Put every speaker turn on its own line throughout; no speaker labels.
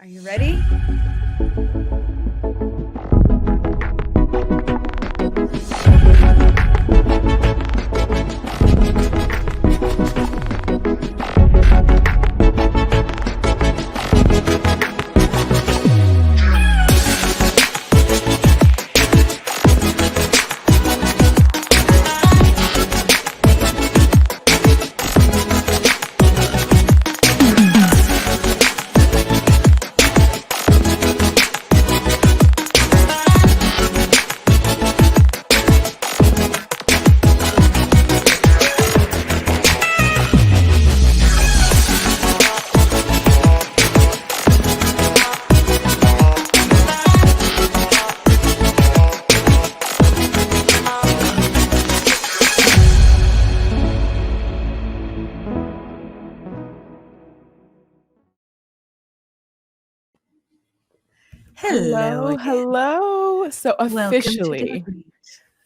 Are you ready? Hello again.
Hello. So
Welcome to DevReach.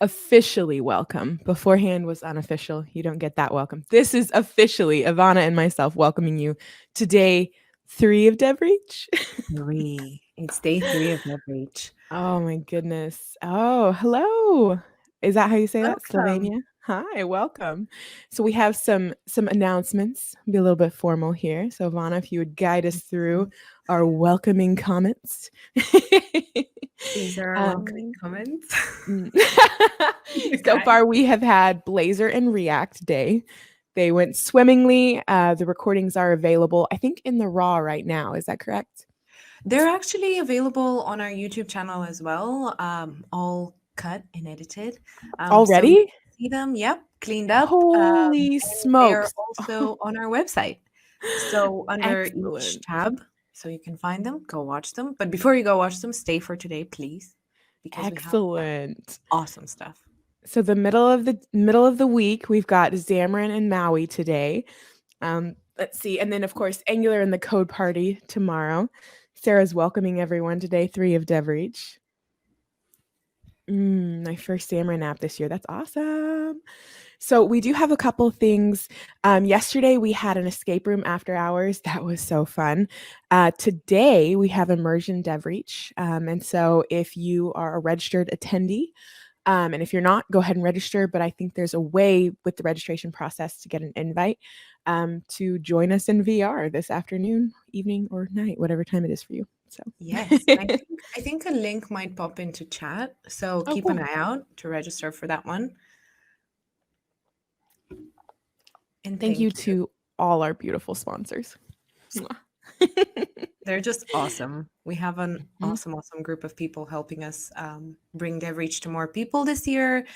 officially welcome. Beforehand was unofficial. You don't get that welcome. This is officially Ivana and myself welcoming you to day 3 of DevReach.
It's day 3 of DevReach.
Oh my goodness. Oh, hello. Is that how you say that?
Welcome.
Slovenia? Hi, welcome. So we have some announcements. Be a little bit formal here. So Ivana, if you would guide us through our welcoming comments.
These are our welcoming comments.
So far, we have had Blazor and React Day. They went swimmingly. The recordings are available, I think, in the raw right now. Is that correct?
They're actually available on our YouTube channel as well, all cut and edited.
Already?
So you can see them, yep, cleaned up.
Holy smokes.
They're also on our website. So under each tab, so you can find them, go watch them. But before you go watch them, stay for today, please. Because we have awesome stuff.
So the middle of the week, we've got Xamarin and Maui today. Let's see. And then, of course, Angular and the Code Party tomorrow. Sarah's welcoming everyone to day 3 of DevReach. My first Xamarin app this year. That's awesome. So we do have a couple things. Yesterday, we had an escape room after hours. That was so fun. Today, we have Immersion DevReach. And so if you are a registered attendee, and if you're not, go ahead and register. But I think there's a way with the registration process to get an invite to join us in VR this afternoon, evening, or night, whatever time it is for you. So
yes, I think a link might pop into chat. So keep an eye out to register for that one.
And thank you to all our beautiful sponsors.
They're just awesome. We have an awesome group of people helping us bring DevReach to more people this year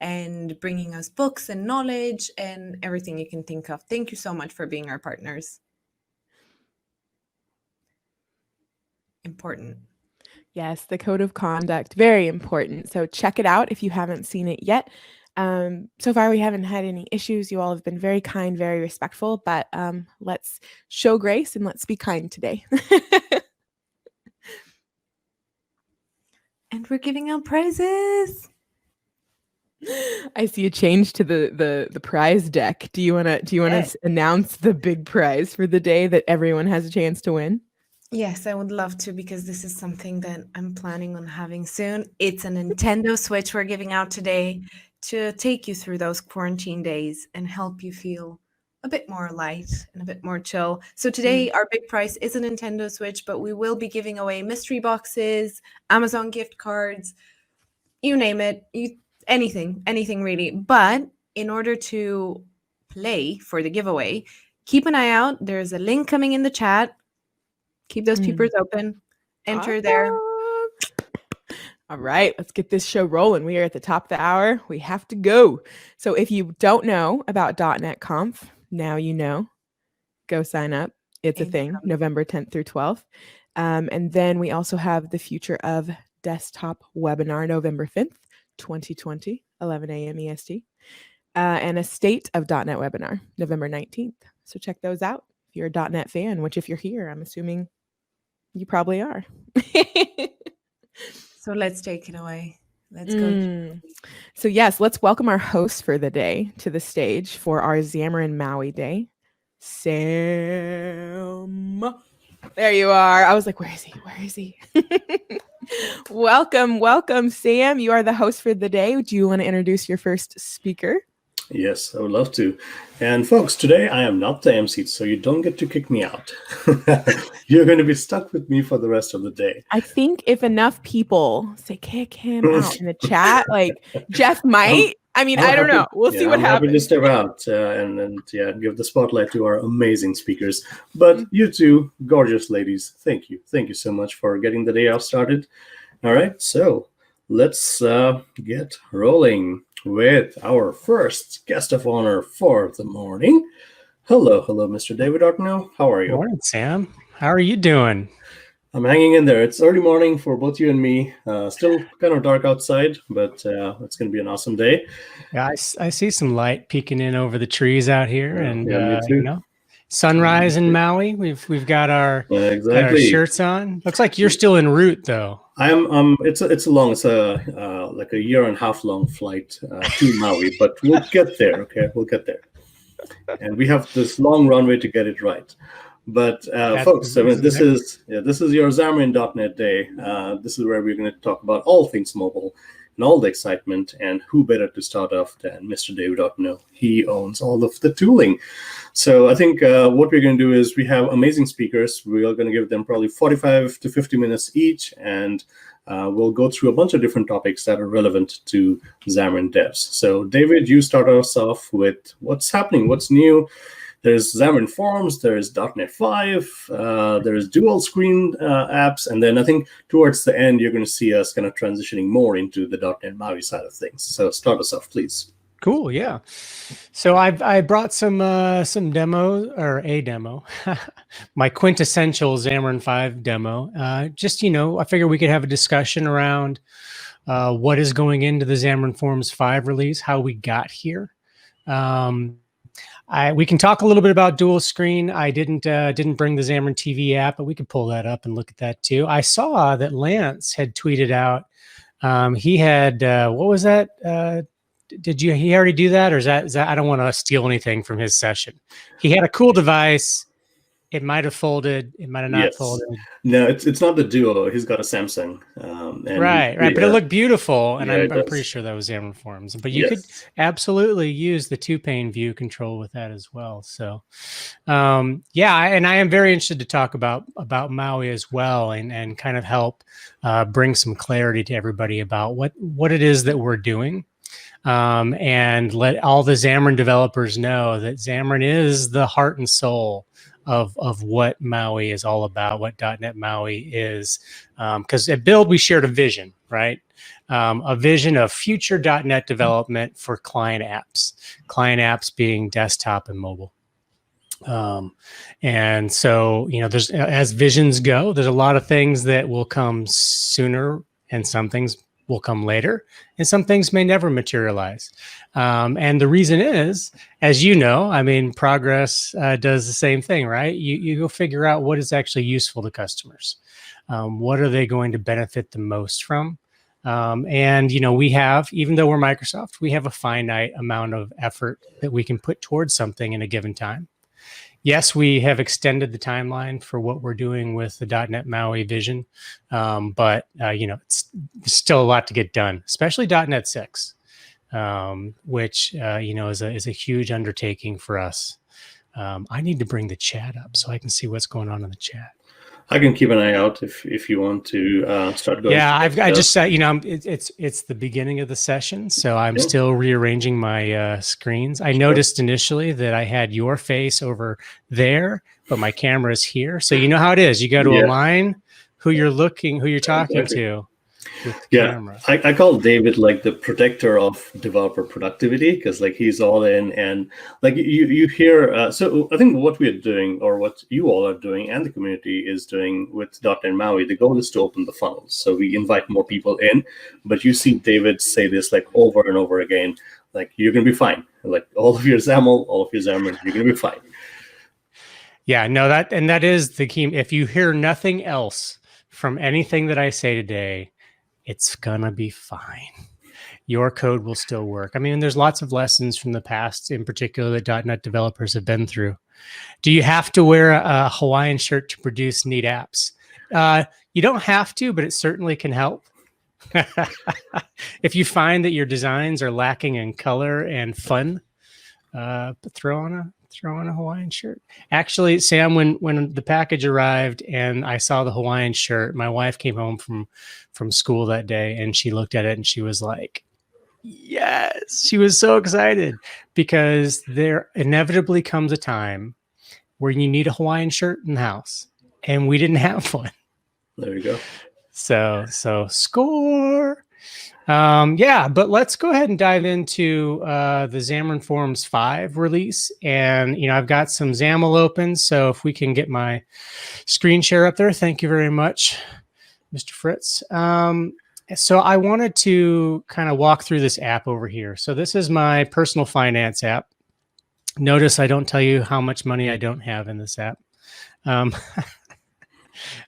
and bringing us books and knowledge and everything you can think of. Thank you so much for being our partners. Important.
Yes, the code of conduct, very important. So check it out if you haven't seen it yet. So far, we haven't had any issues. You all have been very kind, very respectful, but let's show grace and let's be kind today.
And we're giving out prizes.
I see a change to the prize deck. Do you want to announce the big prize for the day that everyone has a chance to win?
Yes, I would love to, because this is something that I'm planning on having soon. It's a Nintendo Switch we're giving out today to take you through those quarantine days and help you feel a bit more light and a bit more chill. So today our big prize is a Nintendo Switch, but we will be giving away mystery boxes, Amazon gift cards, you name it, anything really. But in order to play for the giveaway, keep an eye out. There's a link coming in the chat. Keep those peepers open. Enter there.
All right, let's get this show rolling. We are at the top of the hour. We have to go. So if you don't know about .NET Conf, now you know. Go sign up. It's a thing, November 10th through 12th. And then we also have the Future of Desktop webinar, November 5th, 2020, 11 a.m. EST. And a State of .NET webinar, November 19th. So check those out if you're a .NET fan, which if you're here, I'm assuming you probably are.
So let's take it away. Let's go.
So yes, let's welcome our host for the day to the stage for our Xamarin Maui Day, Sam There you are. I was like, where is he? Where is he? Welcome, Sam. You are the host for the day. Do you want to introduce your first speaker?
Yes, I would love to. And folks, today I am not the MC, so you don't get to kick me out. You're going to be stuck with me for the rest of the day.
I think if enough people say kick him out in the chat, like Jeff might. I don't know. We'll see what happens.
I'm happy to step out and give the spotlight to our amazing speakers. But you two, gorgeous ladies, thank you. Thank you so much for getting the day off started. All right, so let's get rolling with our first guest of honor for the morning. Hello, Mr. David Artno. How are you?
Good morning, Sam. How are you doing?
I'm hanging in there. It's early morning for both you and me. Still kind of dark outside, but it's going to be an awesome day.
Yeah, I see some light peeking in over the trees out here, and
me too.
Sunrise in Maui. We've got our shirts on. Looks like you're still en route, though.
It's like a year and a half long flight to Maui, but we'll get there. Okay, we'll get there, and we have this long runway to get it right. But folks, this is your Xamarin.net day. This is where we're going to talk about all things mobile and all the excitement. And who better to start off than Mr. David Artno? He owns all of the tooling. So I think what we're going to do is we have amazing speakers. We are going to give them probably 45 to 50 minutes each, and we'll go through a bunch of different topics that are relevant to Xamarin devs. So David, you start us off with what's happening, what's new. There's Xamarin.Forms, there's .NET 5, there's dual screen apps, and then I think towards the end, you're going to see us kind of transitioning more into the .NET MAUI side of things. So start us off, please.
Cool, yeah. So I brought some demos, or a demo, my quintessential Xamarin 5 demo. I figured we could have a discussion around what is going into the Xamarin.Forms 5 release, how we got here. We can talk a little bit about dual screen. I didn't bring the Xamarin TV app, but we could pull that up and look at that too. I saw that Lance had tweeted out. He had what was that? He already do that, or is that? I don't want to steal anything from his session. He had a cool device. It might have folded. It might have not folded.
No, it's not the Duo. He's got a Samsung.
Right. But it looked beautiful, and I'm pretty sure that was Xamarin.Forms. But you could absolutely use the two-pane view control with that as well. So, and I am very interested to talk about Maui as well, and kind of help bring some clarity to everybody about what it is that we're doing. And let all the Xamarin developers know that Xamarin is the heart and soul of what Maui is all about, what .NET MAUI is. Because at Build, we shared a vision, right? A vision of future .NET development for client apps being desktop and mobile. And so, there's, as visions go, there's a lot of things that will come sooner and some things will come later, and some things may never materialize. And the reason is, as you know, progress does the same thing, right? You go figure out what is actually useful to customers. What are they going to benefit the most from? And we have, even though we're Microsoft, we have a finite amount of effort that we can put towards something in a given time. Yes, we have extended the timeline for what we're doing with the .NET MAUI vision, but it's still a lot to get done, especially .NET 6, which is a huge undertaking for us. I need to bring the chat up so I can see what's going on in the chat.
I can keep an eye out if you want to start going.
Yeah, I just said, it's the beginning of the session, so I'm still rearranging my screens. I noticed initially that I had your face over there, but my camera is here. So you know how it is. You got to align who you're talking to. Camera.
I call David like the protector of developer productivity, because like he's all in, and like you hear. So I think what we are doing, or what you all are doing, and the community is doing with .NET MAUI, the goal is to open the funnels. So we invite more people in, but you see David say this like over and over again, like you're gonna be fine. Like all of your XAML, all of your Xamarin, you're gonna be fine.
Yeah, no, that is the key. If you hear nothing else from anything that I say today, it's gonna be fine. Your code will still work. There's lots of lessons from the past, in particular, that .NET developers have been through. Do you have to wear a Hawaiian shirt to produce neat apps? You don't have to, but it certainly can help. If you find that your designs are lacking in color and fun, throw on a Hawaiian shirt. Actually, Sam, when the package arrived and I saw the Hawaiian shirt, my wife came home from school that day and she looked at it and she was like, yes, she was so excited, because there inevitably comes a time where you need a Hawaiian shirt in the house, and we didn't have one.
There you go.
So score. Yeah, but let's go ahead and dive into the Xamarin.Forms 5 release. And, I've got some XAML open. So if we can get my screen share up there, thank you very much, Mr. Fritz. So I wanted to kind of walk through this app over here. So this is my personal finance app. Notice I don't tell you how much money I don't have in this app.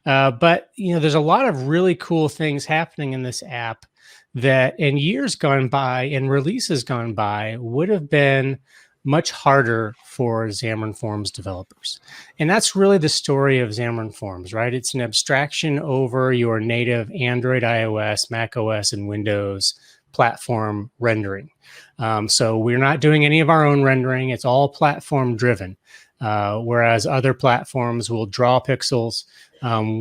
But, there's a lot of really cool things happening in this app that in years gone by, in releases gone by, would have been much harder for Xamarin.Forms developers. And that's really the story of Xamarin.Forms, right? It's an abstraction over your native Android, iOS, Mac OS, and Windows platform rendering. So we're not doing any of our own rendering. It's all platform driven. Whereas other platforms will draw pixels.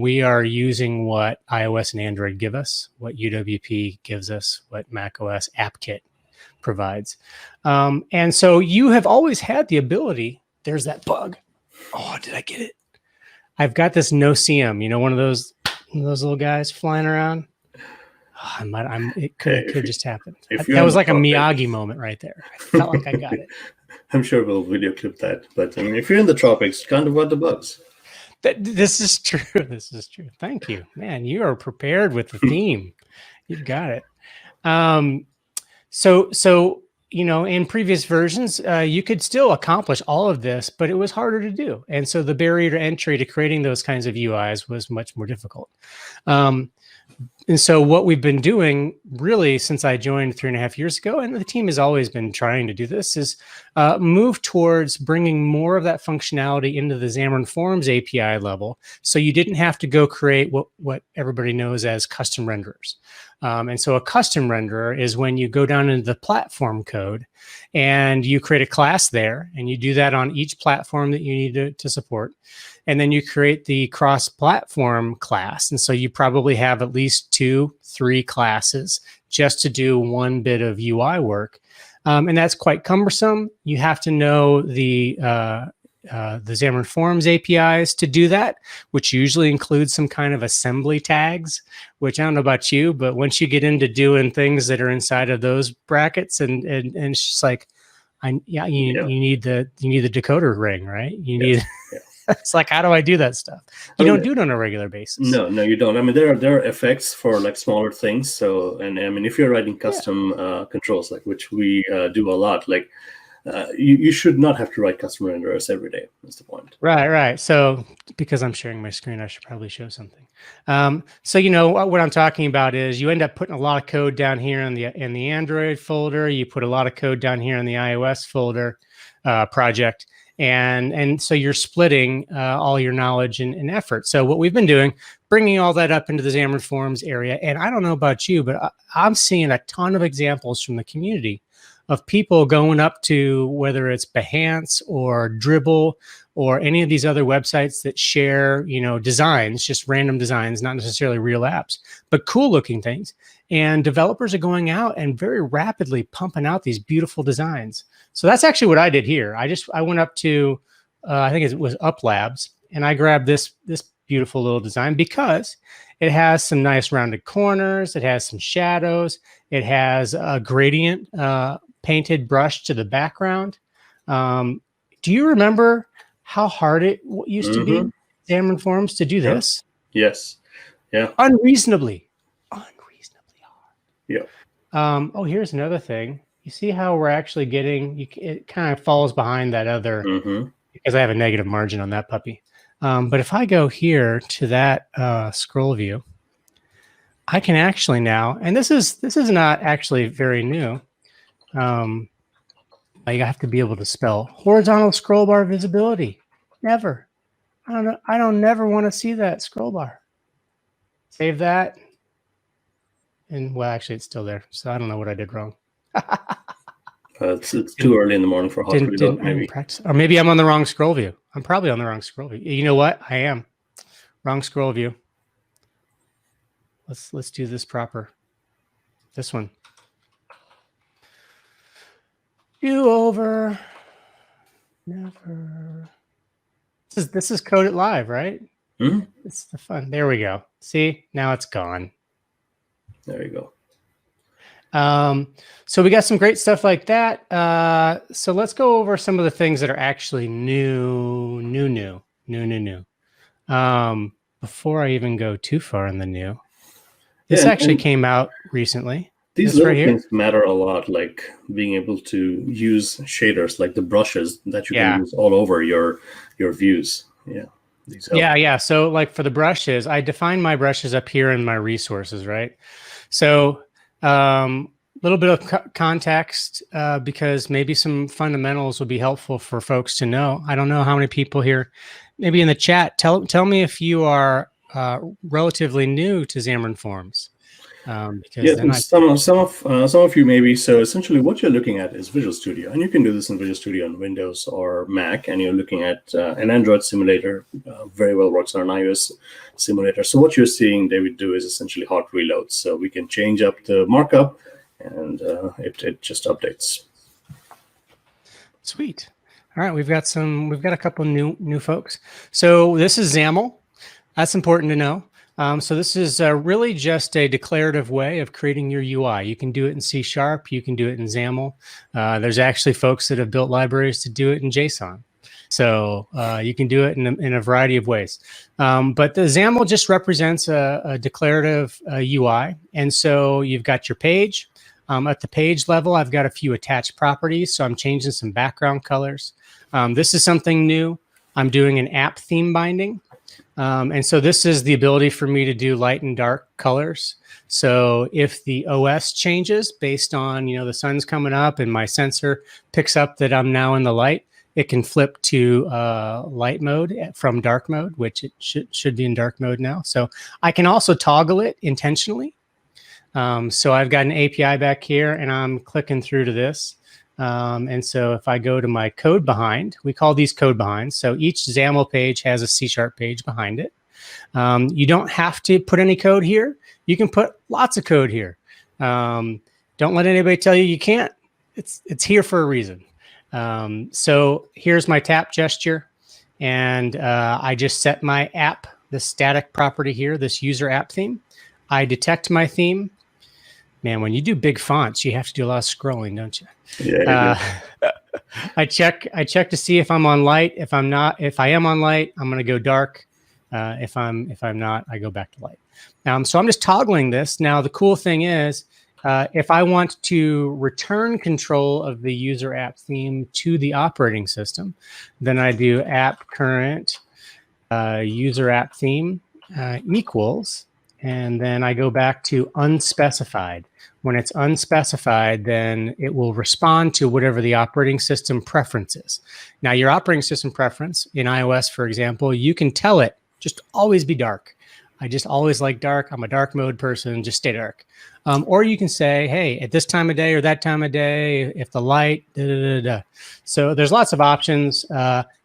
We are using what iOS and Android give us, what UWP gives us, what macOS AppKit provides. And so you have always had the ability. There's that bug. Oh, did I get it? I've got this no-see-em, one of those little guys flying around. Oh, it could just happen. That was like a Miyagi moment right there. I felt like I got it.
I'm sure we'll video clip that. But if you're in the tropics, can't avoid the bugs.
This is true. This is true. Thank you, man. You are prepared with the theme. You've got it. So in previous versions, you could still accomplish all of this, but it was harder to do. And so the barrier to entry to creating those kinds of UIs was much more difficult. And so what we've been doing really since I joined 3.5 years ago, and the team has always been trying to do this, is move towards bringing more of that functionality into the Xamarin.Forms API level. So you didn't have to go create what everybody knows as custom renderers. And so a custom renderer is when you go down into the platform code and you create a class there, and you do that on each platform that you need to support. And then you create the cross-platform class. And so you probably have at least 2-3 classes just to do one bit of UI work. And that's quite cumbersome. You have to know the Xamarin.Forms APIs to do that, which usually includes some kind of assembly tags, which I don't know about you, but once you get into doing things that are inside of those brackets, and it's just like, you need the decoder ring, right? You need. It's like, how do I do that stuff? You don't do it on a regular basis. No,
you don't. I mean, there are effects for like smaller things. So, and I mean, if you're writing custom controls, like which we do a lot, like you should not have to write custom renderers every day. That's the point.
Right. So, because I'm sharing my screen, I should probably show something. So, what I'm talking about is you end up putting a lot of code down here in the Android folder. You put a lot of code down here in the iOS folder project. And so you're splitting all your knowledge and effort. So what we've been doing, bringing all that up into the Xamarin.Forms area. And I don't know about you, but I'm seeing a ton of examples from the community of people going up to whether it's Behance or Dribble or any of these other websites that share, designs, just random designs, not necessarily real apps, but cool looking things. And developers are going out and very rapidly pumping out these beautiful designs. So that's actually what I did here. I went up to, I think it was Up Labs, and I grabbed this beautiful little design because it has some nice rounded corners. It has some shadows. It has a gradient painted brush to the background. Do you remember how hard it used to be in Xamarin.Forms to do this?
Yes. Yeah.
Unreasonably hard.
Yeah.
Oh, here's another thing. You see how we're actually getting, it kind of falls behind that other, because I have a negative margin on that puppy. But if I go here to that scroll view, I can actually now, and this is not actually very new. You have to be able to spell horizontal scroll bar visibility. Never. I don't never want to see that scroll bar. Save that. And well, actually it's still there. So I don't know what I did wrong.
It's too early in the morning for hot reload, maybe.
Practice. Or maybe I'm on the wrong scroll view. I'm probably on the wrong scroll view. You know what? I am. Wrong scroll view. Let's do this proper. This one. Do over. Never. This is Code It Live, right?
Mm-hmm.
It's the fun. There we go. See, now it's gone.
There you go.
So we got some great stuff like that. So let's go over some of the things that are actually new. Before I even go too far in the new, this actually came out recently.
These little things matter a lot, like being able to use shaders, like the brushes that you can use all over your views. Yeah.
Yeah. So like for the brushes, I define my brushes up here in my resources, right? So a little bit of context because maybe some fundamentals will be helpful for folks to know. I don't know how many people here, maybe in the chat, tell me if you are relatively new to Xamarin.Forms.
Some of you maybe. So essentially what you're looking at is Visual Studio, and you can do this in Visual Studio on Windows or Mac, and you're looking at an Android simulator, very well works on an iOS simulator. So what you're seeing David do is essentially hot reloads. So we can change up the markup and it just updates.
Sweet. All right, we've got a couple new folks. So this is XAML. That's important to know. So this is really just a declarative way of creating your UI. You can do it in C#, you can do it in XAML. There's actually folks that have built libraries to do it in JSON. So you can do it in a variety of ways. But the XAML just represents a declarative UI. And so you've got your page. At the page level, I've got a few attached properties. So I'm changing some background colors. This is something new. I'm doing an app theme binding. And so this is the ability for me to do light and dark colors. So if the OS changes based on, the sun's coming up and my sensor picks up that I'm now in the light, it can flip to light mode from dark mode, which it should be in dark mode now. So I can also toggle it intentionally. So I've got an API back here and I'm clicking through to this. And so if I go to my code behind, we call these code behinds. So each XAML page has a C# page behind it. You don't have to put any code here. You can put lots of code here. Don't let anybody tell you can't. It's here for a reason. So here's my tap gesture. And I just set my app, the static property here, this user app theme. I detect my theme. Man, when you do big fonts, you have to do a lot of scrolling, don't you?
Yeah.
I check to see if I'm on light. If I'm not, if I am on light, I'm going to go dark. If I'm not, I go back to light. So I'm just toggling this. Now the cool thing is, if I want to return control of the user app theme to the operating system, then I do app current user app theme equals. And then I go back to unspecified. When it's unspecified, then it will respond to whatever the operating system preference is. Now, your operating system preference in iOS, for example, you can tell it just always be dark. I just always like dark. I'm a dark mode person, just stay dark. Or you can say, hey, at this time of day or that time of day, if the light, So there's lots of options.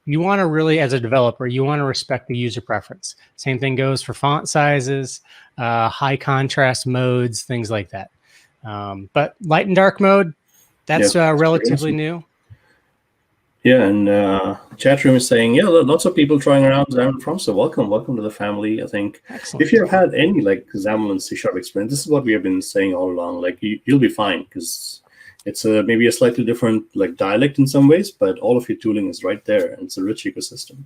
You want to really, as a developer, you want to respect the user preference. Same thing goes for font sizes, high contrast modes, things like that. But light and dark mode, that's relatively new.
Yeah, and chat room is saying, lots of people trying around Xamarin.Forms. So welcome to the family. I think
Excellent.
If you have had any like Xamarin and C# experience, this is what we have been saying all along. Like you'll be fine because it's maybe a slightly different like dialect in some ways, but all of your tooling is right there, and it's a rich ecosystem.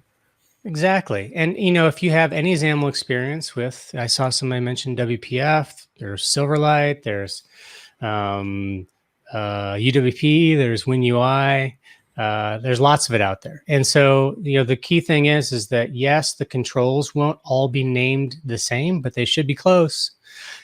Exactly. And, if you have any XAML experience with, I saw somebody mention WPF, there's Silverlight, there's UWP, there's WinUI, there's lots of it out there. And so, the key thing is that, yes, the controls won't all be named the same, but they should be close.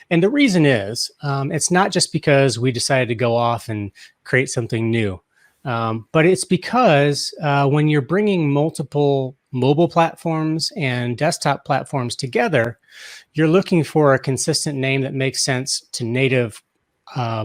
And the reason is, it's not just because we decided to go off and create something new, but it's because when you're bringing multiple mobile platforms and desktop platforms together, you're looking for a consistent name that makes sense to native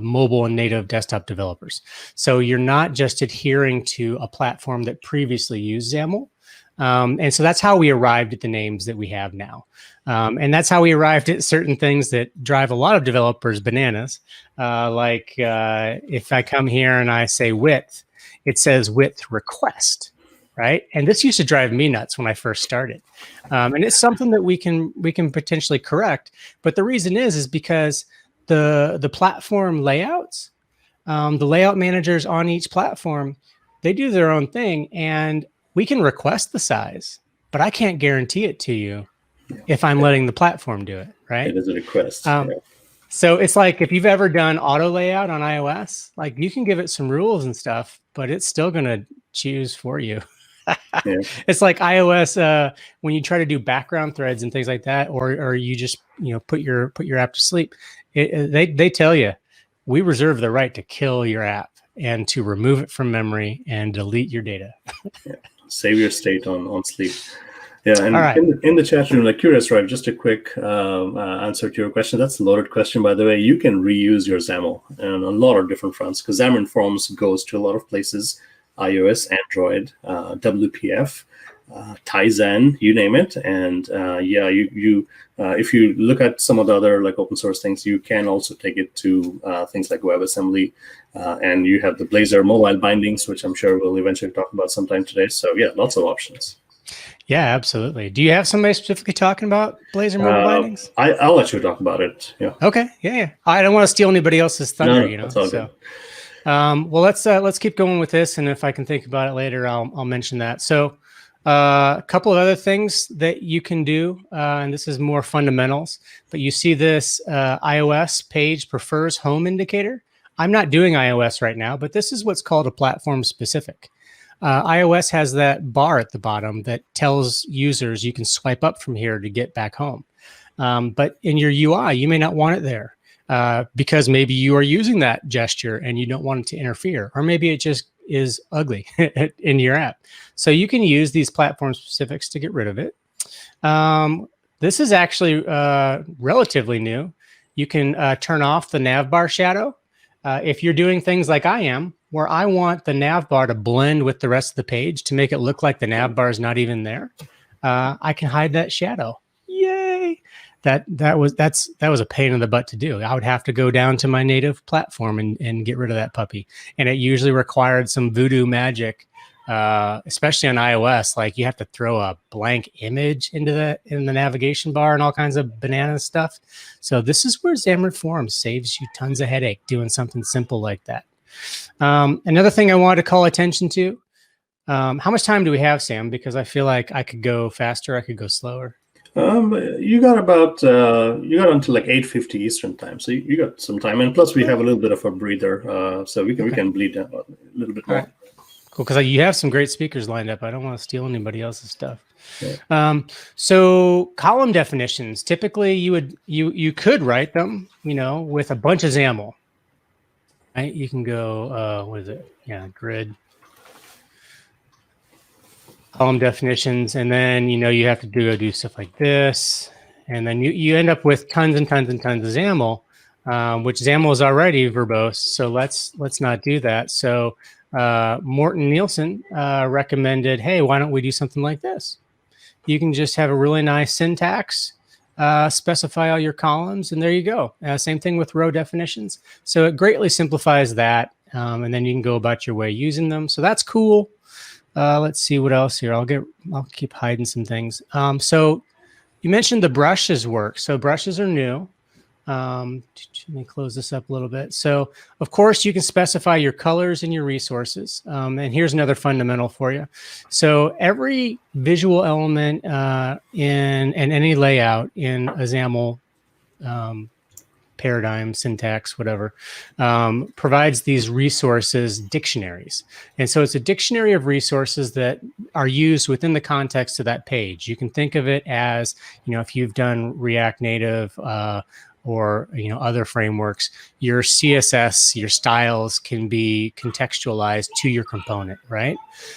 mobile and native desktop developers. So you're not just adhering to a platform that previously used XAML. And so that's how we arrived at the names that we have now. And that's how we arrived at certain things that drive a lot of developers bananas. Like if I come here and I say width, it says width request, right? And this used to drive me nuts when I first started. And it's something that we can potentially correct. But the reason is because the platform layouts, the layout managers on each platform, they do their own thing, and we can request the size, but I can't guarantee it to you if I'm letting the platform do it, right?
It is a request.
So it's like if you've ever done auto layout on iOS, like you can give it some rules and stuff, but it's still going to choose for you. Yeah. It's like iOS when you try to do background threads and things like that, or you just put your app to sleep. They tell you we reserve the right to kill your app and to remove it from memory and delete your data.
Yeah. Save your state on sleep. Yeah, and
right.
in the chat room, like Curious Drive, just a quick answer to your question. That's a loaded question, by the way. You can reuse your XAML on a lot of different fronts because Xamarin.Forms goes to a lot of places: iOS, Android, WPF, Tizen, you name it. And yeah, you if you look at some of the other like open source things, you can also take it to things like WebAssembly, and you have the Blazor mobile bindings, which I'm sure we'll eventually talk about sometime today. So yeah, lots of options.
Yeah, absolutely. Do you have somebody specifically talking about Blazor mobile bindings?
I'll let you talk about it. Yeah.
Okay. Yeah. I don't want to steal anybody else's thunder.
No, that's all good.
Well, let's keep going with this, and if I can think about it later, I'll mention that. So, a couple of other things that you can do, and this is more fundamentals. But you see this iOS page prefers home indicator. I'm not doing iOS right now, but this is what's called a platform specific. iOS has that bar at the bottom that tells users you can swipe up from here to get back home. But in your UI, you may not want it there because maybe you are using that gesture and you don't want it to interfere, or maybe it just is ugly in your app. So you can use these platform specifics to get rid of it. This is actually relatively new. You can turn off the nav bar shadow. If you're doing things like I am, where I want the nav bar to blend with the rest of the page to make it look like the nav bar is not even there, I can hide that shadow. Yay! That was a pain in the butt to do. I would have to go down to my native platform and get rid of that puppy. And it usually required some voodoo magic, especially on iOS. Like you have to throw a blank image in the navigation bar and all kinds of banana stuff. So this is where Xamarin.Forms saves you tons of headache doing something simple like that. Another thing I wanted to call attention to, how much time do we have, Sam? Because I feel like I could go faster, I could go slower.
You got until like 8:50 Eastern time, so you got some time, and plus we have a little bit of a breather, so we can bleed a little bit more.
Right. Cool, because you have some great speakers lined up. I don't want to steal anybody else's stuff. Yeah. So column definitions, typically you could write them, with a bunch of XAML. Right? You can go, what is it? Yeah, grid. Column definitions, and then you have to do stuff like this, and then you end up with tons and tons and tons of XAML, which XAML is already verbose. So let's not do that. So Morten Nielsen recommended, hey, why don't we do something like this? You can just have a really nice syntax, specify all your columns, and there you go. Same thing with row definitions. So it greatly simplifies that, and then you can go about your way using them. So that's cool. Let's see what else here. I'll keep hiding some things. So you mentioned the brushes work. So brushes are new. Let me close this up a little bit. So of course you can specify your colors and your resources. And here's another fundamental for you. So every visual element in any layout in a XAML paradigm, syntax, whatever, provides these resources dictionaries. And so it's a dictionary of resources that are used within the context of that page. You can think of it as, if you've done React Native or other frameworks, your CSS, your styles can be contextualized to your component, right?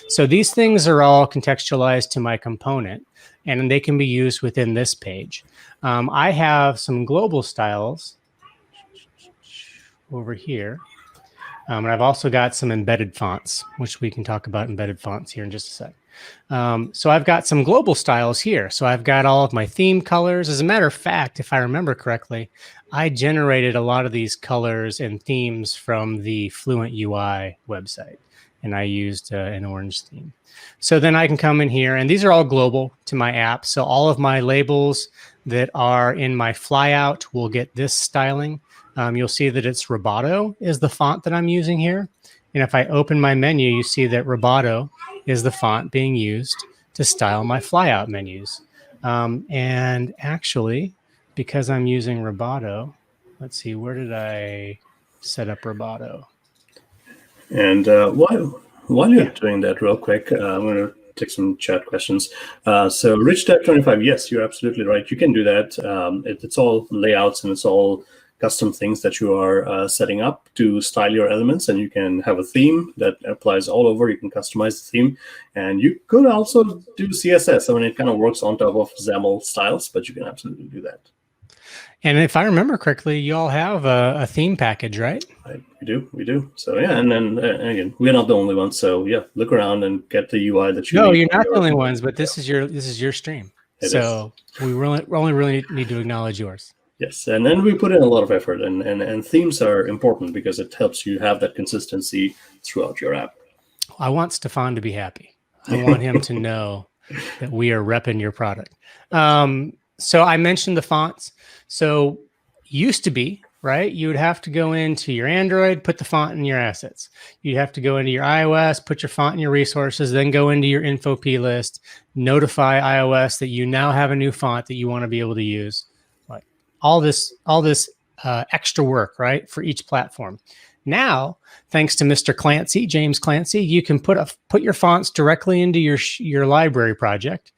So these things are all contextualized to my component, and they can be used within this page. I have some global styles over here. And I've also got some embedded fonts, which we can talk about embedded fonts here in just a sec. So I've got some global styles here. So I've got all of my theme colors. As a matter of fact, if I remember correctly, I generated a lot of these colors and themes from the Fluent UI website, and I used an orange theme. So then I can come in here, and these are all global to my app. So all of my labels that are in my flyout will get this styling. You'll see that it's Roboto is the font that I'm using here. And if I open my menu, you see that Roboto is the font being used to style my flyout menus. And actually, because I'm using Roboto, let's see, where did I set up Roboto? And
while you're doing that real quick, I'm going to take some chat questions. So RichDev25, yes, you're absolutely right. You can do that. It's all layouts and it's all custom things that you are setting up to style your elements, and you can have a theme that applies all over. You can customize the theme, and you could also do CSS. I mean, it kind of works on top of XAML styles, but you can absolutely do that.
And if I remember correctly, you all have a theme package, right?
We do. So yeah, and then again, we're not the only ones. So yeah, look around and get the UI that you.
No, you're not the only ones, but this is your stream. So we only really need to acknowledge yours.
Yes, and then we put in a lot of effort, and themes are important because it helps you have that consistency throughout your app.
I want Stefan to be happy. I want him to know that we are repping your product. So I mentioned the fonts. So used to be, right, you would have to go into your Android, put the font in your assets. You'd have to go into your iOS, put your font in your resources, then go into your info P list, notify iOS that you now have a new font that you want to be able to use. All this extra work, right, for each platform. Now, thanks to Mr. Clancy, James Clancy, you can put your fonts directly into your library project.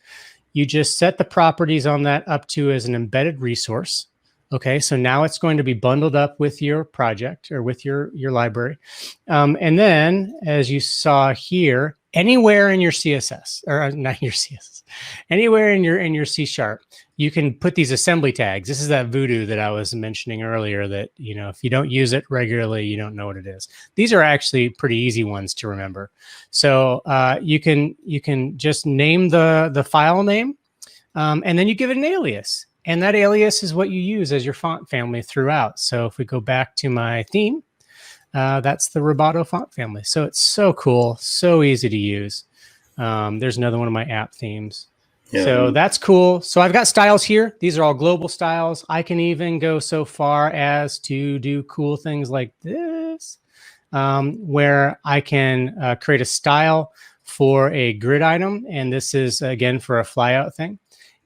You just set the properties on that up to as an embedded resource. Okay, so now it's going to be bundled up with your project or with your library. And then, as you saw here, anywhere in your CSS, or not your CSS, anywhere in your C#, you can put these assembly tags. This is that voodoo that I was mentioning earlier that, if you don't use it regularly, you don't know what it is. These are actually pretty easy ones to remember. So you can just name the file name, and then you give it an alias. And that alias is what you use as your font family throughout. So if we go back to my theme, that's the Roboto font family. So it's so cool, so easy to use. There's another one of my app themes. Yeah. So that's cool. So I've got styles here. These are all global styles. I can even go so far as to do cool things like this, where I can create a style for a grid item. And this is, again, for a flyout thing.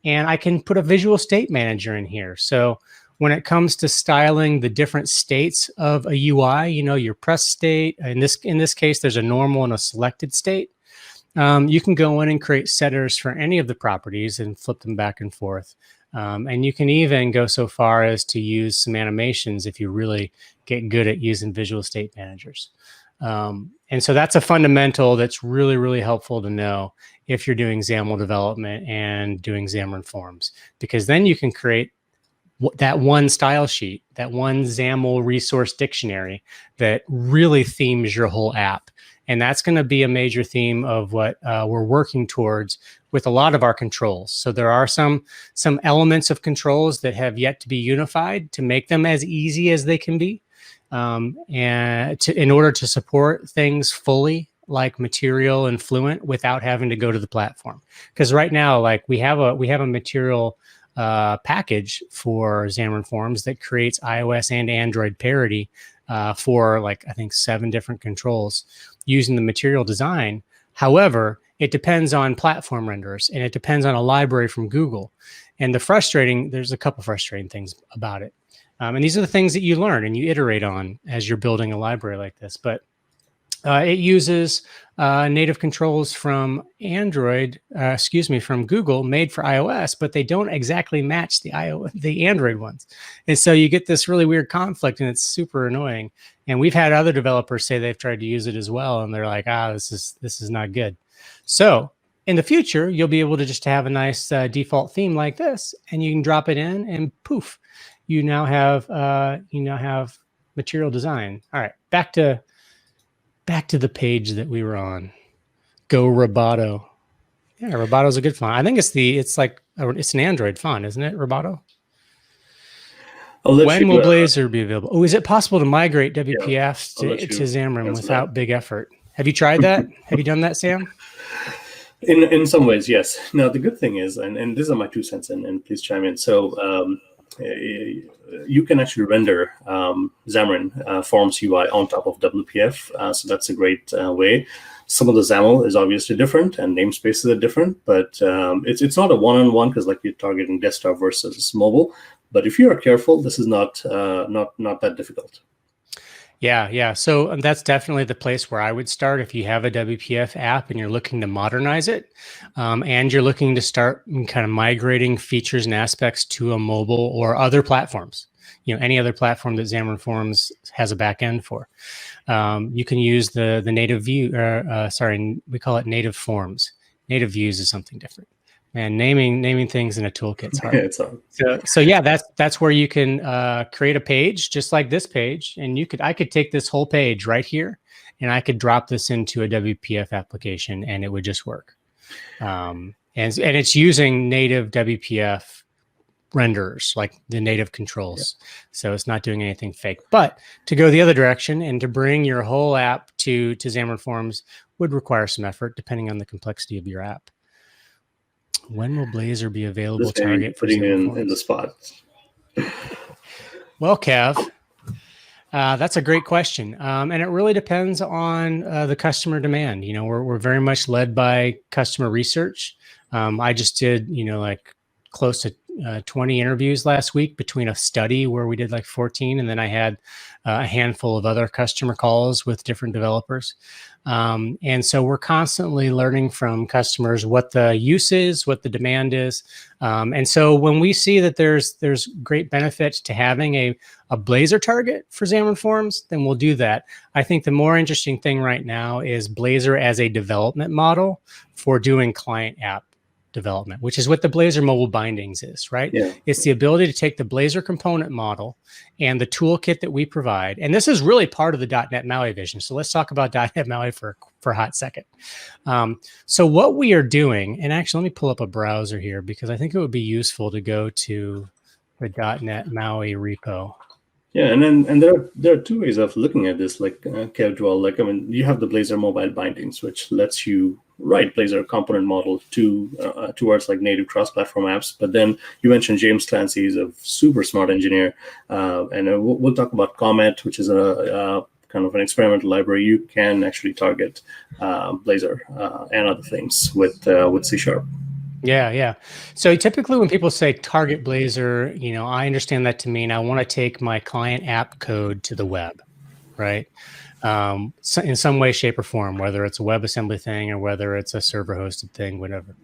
And I can put a visual state manager in here. So when it comes to styling the different states of a UI, your press state, in this case, there's a normal and a selected state. You can go in and create setters for any of the properties and flip them back and forth. And you can even go so far as to use some animations if you really get good at using visual state managers. And so that's a fundamental that's really, really helpful to know if you're doing XAML development and doing Xamarin.Forms, because then you can create that one style sheet, that one XAML resource dictionary that really themes your whole app. And that's going to be a major theme of what we're working towards with a lot of our controls. So there are some elements of controls that have yet to be unified to make them as easy as they can be, in order to support things fully like Material and Fluent without having to go to the platform. Because right now, like we have a Material package for Xamarin.Forms that creates iOS and Android parity for I think 7 different controls using the Material design. However, it depends on platform renderers and it depends on a library from Google. And there's a couple frustrating things about it. And these are the things that you learn and you iterate on as you're building a library like this. But it uses native controls from from Google, made for iOS, but they don't exactly match the Android ones. And so you get this really weird conflict, and it's super annoying. And we've had other developers say they've tried to use it as well, and they're like, this is not good. So in the future, you'll be able to just have a nice default theme like this, and you can drop it in, and poof, you now have material design. All right, back to the page that we were on. Go Roboto. Yeah, Roboto's a good font. I think it's an Android font, isn't it, Roboto? When will Blazor be available? Oh, is it possible to migrate WPF to Xamarin without big effort? Have you tried that? Have you done that, Sam?
In some ways, yes. Now, the good thing is, and these are my 2 cents, and please chime in. So you can actually render Xamarin.Forms UI on top of WPF. So that's a great way. Some of the XAML is obviously different, and namespaces are different, but it's not a one-on-one, because like you're targeting desktop versus mobile. But if you are careful, this is not that difficult.
Yeah. So that's definitely the place where I would start if you have a WPF app and you're looking to modernize it, and you're looking to start kind of migrating features and aspects to a mobile or other platforms. Any other platform that Xamarin.Forms has a backend for. You can use the native view. We call it native forms. Native views is something different. And naming things in a toolkit's hard.
It's hard.
So yeah, that's where you can create a page just like this page, and I could take this whole page right here, and I could drop this into a WPF application, and it would just work. And it's using native WPF renderers, like the native controls. Yeah. So it's not doing anything fake. But to go the other direction and to bring your whole app to Xamarin.Forms would require some effort, depending on the complexity of your app. When will Blazor be available? Target for
Xamarin.Forms in the spot.
Well, Kev, that's a great question, and it really depends on the customer demand. We're very much led by customer research. I just did close to 20 interviews last week between a study where we did 14, and then I had a handful of other customer calls with different developers. And so we're constantly learning from customers what the use is, what the demand is. And so when we see that there's great benefit to having a Blazor target for Xamarin.Forms, then we'll do that. I think the more interesting thing right now is Blazor as a development model for doing client app development, which is what the Blazor mobile bindings is, right?
Yeah.
It's the ability to take the Blazor component model and the toolkit that we provide. And this is really part of the .NET MAUI vision. So let's talk about .NET MAUI for a hot second. So what we are doing, and actually let me pull up a browser here, because I think it would be useful to go to the .NET MAUI repo.
Yeah, and there are 2 ways of looking at this, Kev dwell. You have the Blazor mobile bindings, which lets you write Blazor component model towards native cross-platform apps. But then you mentioned James Clancy is a super smart engineer, and we'll talk about Comet, which is a kind of an experimental library. You can actually target Blazor and other things with C#.
Yeah. So typically when people say target Blazor, I understand that to mean I want to take my client app code to the web, right? So in some way, shape, or form, whether it's a WebAssembly thing or whether it's a server-hosted thing, whatever.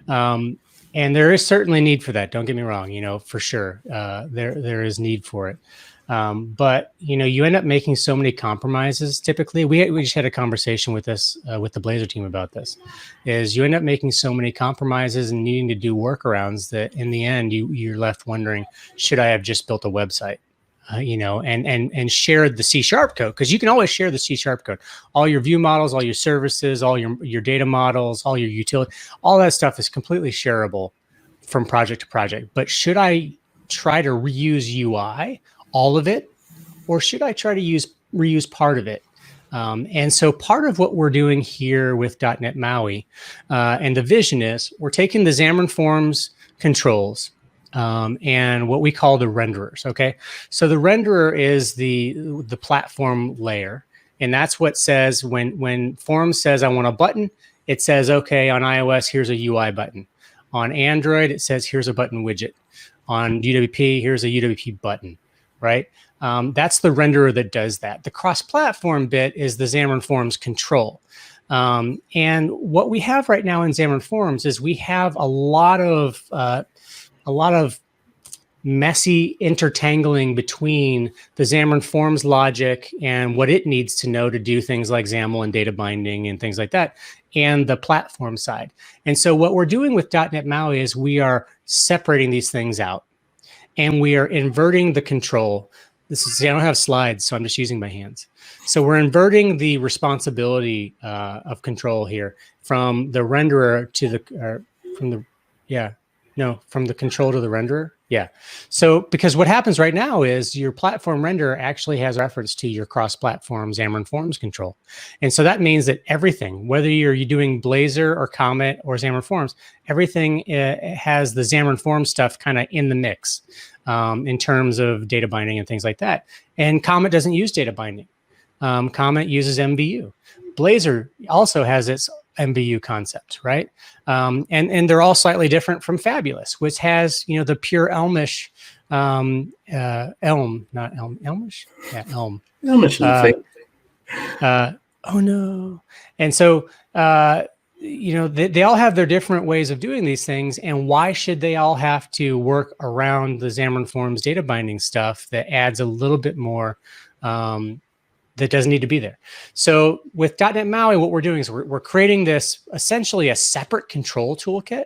And there is certainly need for that. Don't get me wrong, for sure. There is need for it. But you end up making so many compromises. Typically, we just had a conversation with this with the Blazor team about this. Is you end up making so many compromises and needing to do workarounds that in the end you're left wondering, should I have just built a website? And shared the C# code, because you can always share the C# code. All your view models, all your services, all your data models, all your utility, all that stuff is completely shareable from project to project. But should I try to reuse UI? All of it, or should I try to reuse part of it? And so part of what we're doing here with .NET MAUI, and the vision is we're taking the Xamarin.Forms controls and what we call the renderers. Okay, so the renderer is the platform layer, and that's what says when Forms says I want a button, it says okay, on iOS here's a UI button. On Android it says here's a button widget. On UWP here's a UWP button. right? That's the renderer that does that. The cross-platform bit is the Xamarin.Forms control. And what we have right now in Xamarin.Forms is we have a lot of messy intertangling between the Xamarin.Forms logic and what it needs to know to do things like XAML and data binding and things like that, and the platform side. And so what we're doing with .NET MAUI is we are separating these things out, and we are inverting the control. I don't have slides, so I'm just using my hands. So we're inverting the responsibility of control here from the renderer to the, from the control to the renderer. Yeah. So because what happens right now is your platform renderer actually has reference to your cross-platform Xamarin.Forms control. And so that means that everything, whether you're doing Blazor or Comet or Xamarin.Forms, everything has the Xamarin.Forms stuff kind of in the mix in terms of data binding and things like that. And Comet doesn't use data binding. Comet uses MVU. Blazor also has its MVU concept, right? And they're all slightly different from Fabulous, which has, the pure Elmish, Elm, not Elm, Elmish? Yeah, Elm.
Elmish is a thing.
Oh no. And so, they all have their different ways of doing these things. And why should they all have to work around the Xamarin.Forms data binding stuff that adds a little bit more that doesn't need to be there? So with .NET MAUI, what we're doing is we're creating this essentially a separate control toolkit.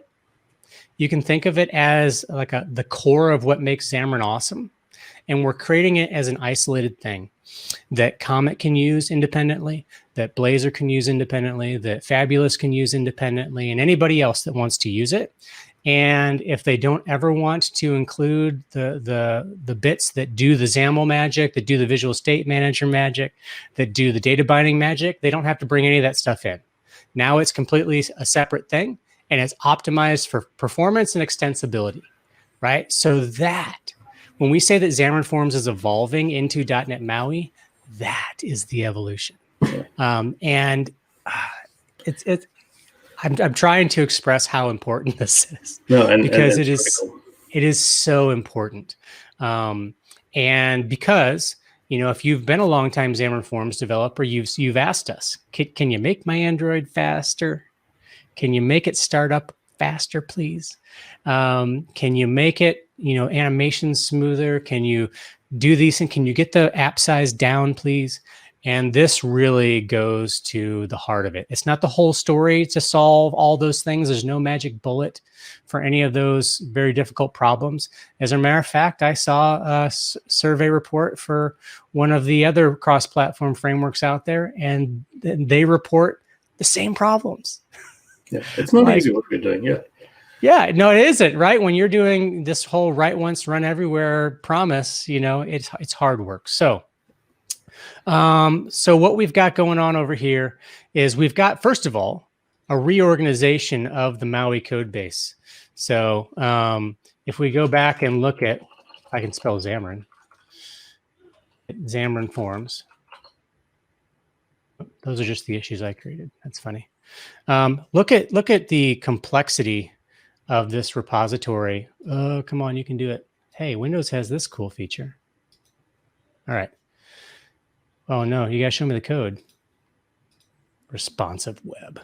You can think of it as like the core of what makes Xamarin awesome. And we're creating it as an isolated thing that Comet can use independently, that Blazor can use independently, that Fabulous can use independently, and anybody else that wants to use it. And if they don't ever want to include the bits that do the XAML magic, that do the Visual State Manager magic, that do the data binding magic, they don't have to bring any of that stuff in. Now it's completely a separate thing, and it's optimized for performance and extensibility, right? So that when we say that Xamarin.Forms is evolving into .NET MAUI, that is the evolution. I'm trying to express how important this is, because it is so important. And because, if you've been a long time Xamarin.Forms developer, you've asked us, can you make my Android faster? Can you make it start up faster, please? Can you make it, animation smoother? Can you do these and can you get the app size down, please? And this really goes to the heart of it. It's not the whole story to solve all those things. There's no magic bullet for any of those very difficult problems. As a matter of fact, I saw a survey report for one of the other cross-platform frameworks out there, and they report the same problems.
Yeah, it's not easy what we're doing. Yeah.
Yeah, no, it isn't, right? When you're doing this whole write once, run everywhere promise, it's hard work. So what we've got going on over here is we've got, first of all, a reorganization of the MAUI code base. So if we go back and look at, I can spell Xamarin, Xamarin.Forms. Those are just the issues I created. That's funny. Look at the complexity of this repository. Oh, come on, you can do it. Hey, Windows has this cool feature. All right. Oh no, you guys show me the code. Responsive web.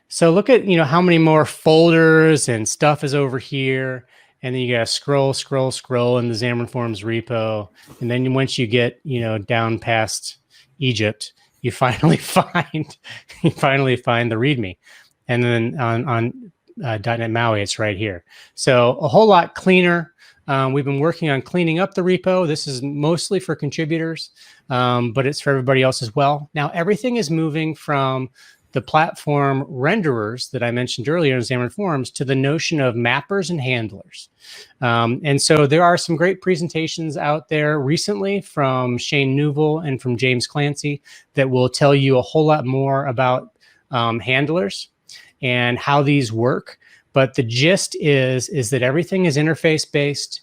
So look at, how many more folders and stuff is over here. And then you gotta scroll in the Xamarin.Forms repo. And then once you get, down past Egypt, you finally find the README. And then on .NET MAUI, it's right here. So a whole lot cleaner. We've been working on cleaning up the repo. This is mostly for contributors, but it's for everybody else as well. Now, everything is moving from the platform renderers that I mentioned earlier in Xamarin.Forms to the notion of mappers and handlers. And so there are some great presentations out there recently from Shane Newell and from James Clancy that will tell you a whole lot more about handlers and how these work. But the gist is that everything is interface based.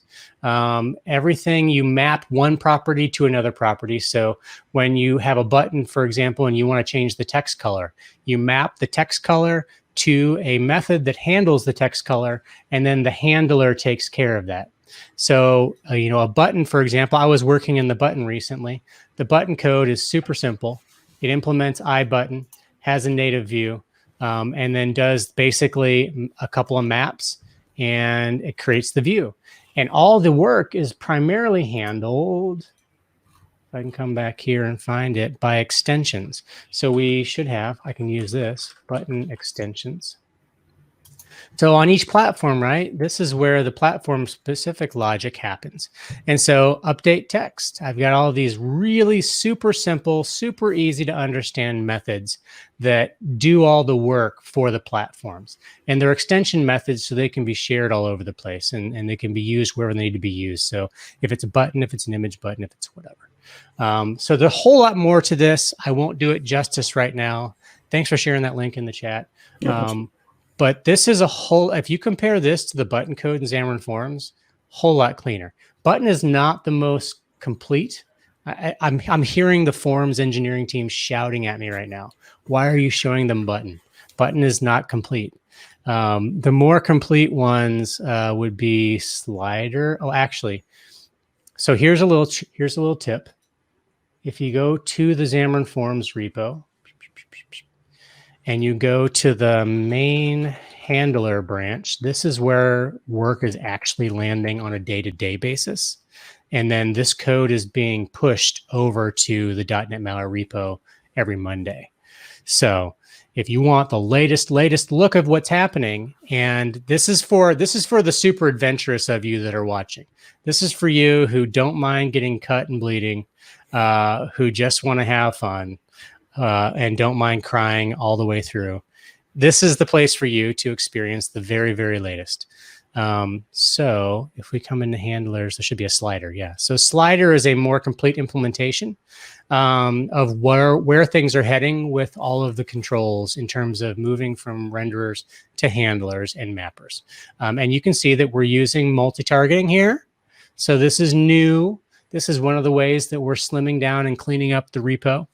Everything, you map one property to another property. So when you have a button, for example, and you want to change the text color, you map the text color to a method that handles the text color, and then the handler takes care of that. So, a button, for example, I was working in the button recently. The button code is super simple. It implements iButton, has a native view, and then does basically a couple of maps, and it creates the view. And all the work is primarily handled, if I can come back here and find it, by extensions. So we should have, I can use this, button extensions. So on each platform, right, this is where the platform specific logic happens. And so update text, I've got all of these really super simple, super easy to understand methods that do all the work for the platforms. And they're extension methods, so they can be shared all over the place, and they can be used wherever they need to be used. So if it's a button, if it's an image button, if it's whatever. So there's a whole lot more to this. I won't do it justice right now. Thanks for sharing that link in the chat. But this is a whole, if you compare this to the button code in Xamarin.Forms, whole lot cleaner. Button is not the most complete. I'm hearing the Forms engineering team shouting at me right now. Why are you showing them button? Button is not complete. The more complete ones would be slider. Oh, actually, so here's a little tip. If you go to the Xamarin.Forms repo, and you go to the main handler branch, this is where work is actually landing on a day-to-day basis. And then this code is being pushed over to the .NET MAUI repo every Monday. So if you want the latest look of what's happening, and this is for the super adventurous of you that are watching. This is for you who don't mind getting cut and bleeding, who just want to have fun, and don't mind crying all the way through. This is the place for you to experience the very, very latest. So if we come into handlers, there should be a slider. Yeah. So slider is a more complete implementation of where things are heading with all of the controls in terms of moving from renderers to handlers and mappers. And you can see that we're using multi-targeting here. So this is new. This is one of the ways that we're slimming down and cleaning up the repo.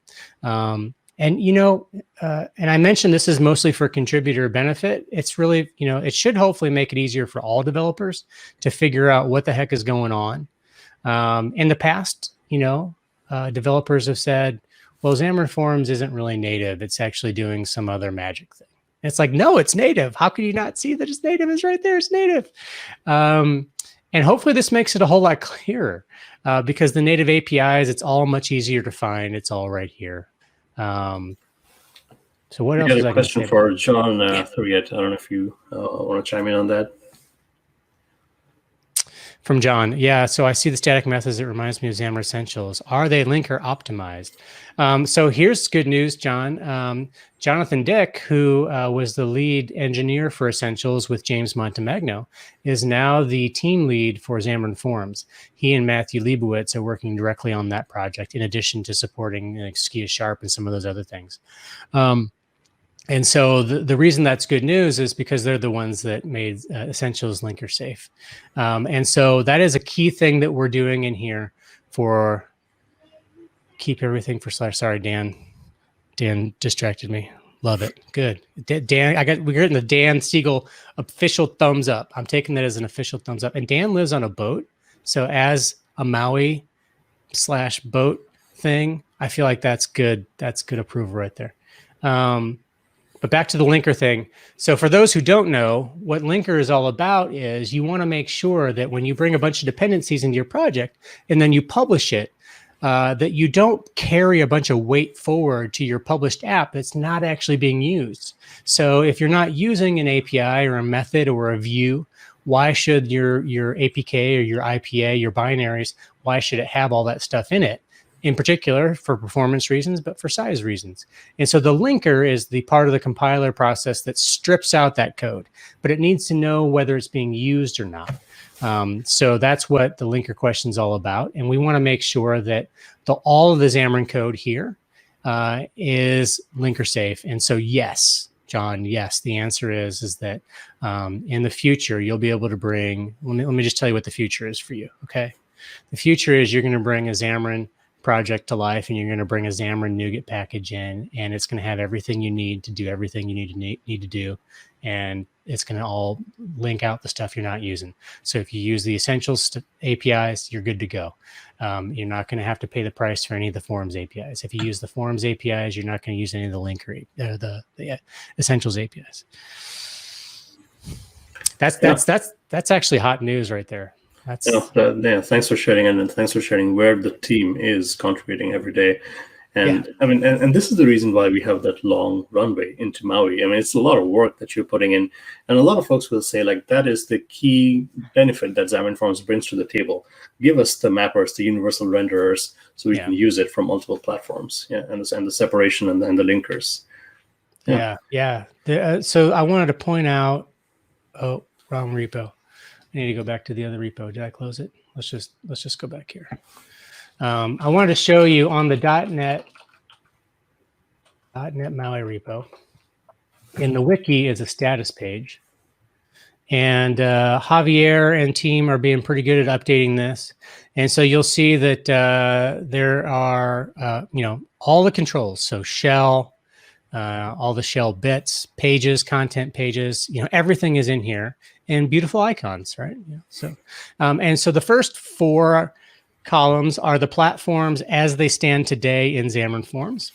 And I mentioned this is mostly for contributor benefit. It's really, it should hopefully make it easier for all developers to figure out what the heck is going on. In the past, developers have said, well, Xamarin.Forms isn't really native. It's actually doing some other magic thing. And it's like, no, it's native. How could you not see that it's native? It's right there. It's native. And hopefully this makes it a whole lot clearer because the native APIs, it's all much easier to find. It's all right here. So what else?
I got a question for John Thuriet. I don't know if you want to chime in on that.
From John. Yeah, so I see the static methods. It reminds me of Xamarin Essentials. Are they linker optimized? So here's good news, John. Jonathan Dick, who was the lead engineer for Essentials with James Montemagno, is now the team lead for Xamarin.Forms. He and Matthew Leibowitz are working directly on that project, in addition to supporting Skia Sharp and some of those other things. And so the reason that's good news is because they're the ones that made Essentials linker safe. And so that is a key thing that we're doing in here for keep everything for slash. Sorry, Dan. Dan distracted me. Love it. Good. Dan, we're getting the Dan Siegel official thumbs up. I'm taking that as an official thumbs up. And Dan lives on a boat. So as a Maui / boat thing, I feel like that's good. That's good approval right there. But back to the linker thing. So for those who don't know, what linker is all about is you want to make sure that when you bring a bunch of dependencies into your project and then you publish it, that you don't carry a bunch of weight forward to your published app that's not actually being used. So if you're not using an API or a method or a view, why should your APK or your IPA, your binaries, why should it have all that stuff in it? In particular for performance reasons, but for size reasons. And so the linker is the part of the compiler process that strips out that code, but it needs to know whether it's being used or not. So that's what the linker question is all about. And we want to make sure that all of the Xamarin code here is linker safe. And so, yes, John, yes, the answer is that in the future, you'll be able to bring, let me just tell you what the future is for you, okay? The future is you're going to bring a Xamarin project to life, and you're going to bring a Xamarin NuGet package in, and it's going to have everything you need to do everything you need to do, and it's going to all link out the stuff you're not using. So if you use the Essentials APIs, you're good to go. You're not going to have to pay the price for any of the Forms APIs. If you use the Forms APIs, you're not going to use any of the linker, the Essentials APIs. That's actually hot news right there.
Thanks for sharing, and thanks for sharing where the team is contributing every day. And I mean, and this is the reason why we have that long runway into Maui. I mean, it's a lot of work that you're putting in, and a lot of folks will say like that is the key benefit that Xamarin.Forms brings to the table. Give us the mappers, the universal renderers, so we can use it from multiple platforms. And the separation and the linkers.
So I wanted to point out. Oh, wrong repo. I need to go back to the other repo. Did I close it? Let's just go back here. I wanted to show you on the .NET MAUI repo. In the wiki is a status page, and Javier and team are being pretty good at updating this. And so you'll see that there are all the controls. So shell, all the shell bits, pages, content pages, everything is in here, and beautiful icons, right? And so the first 4 columns are the platforms as they stand today in Xamarin.Forms.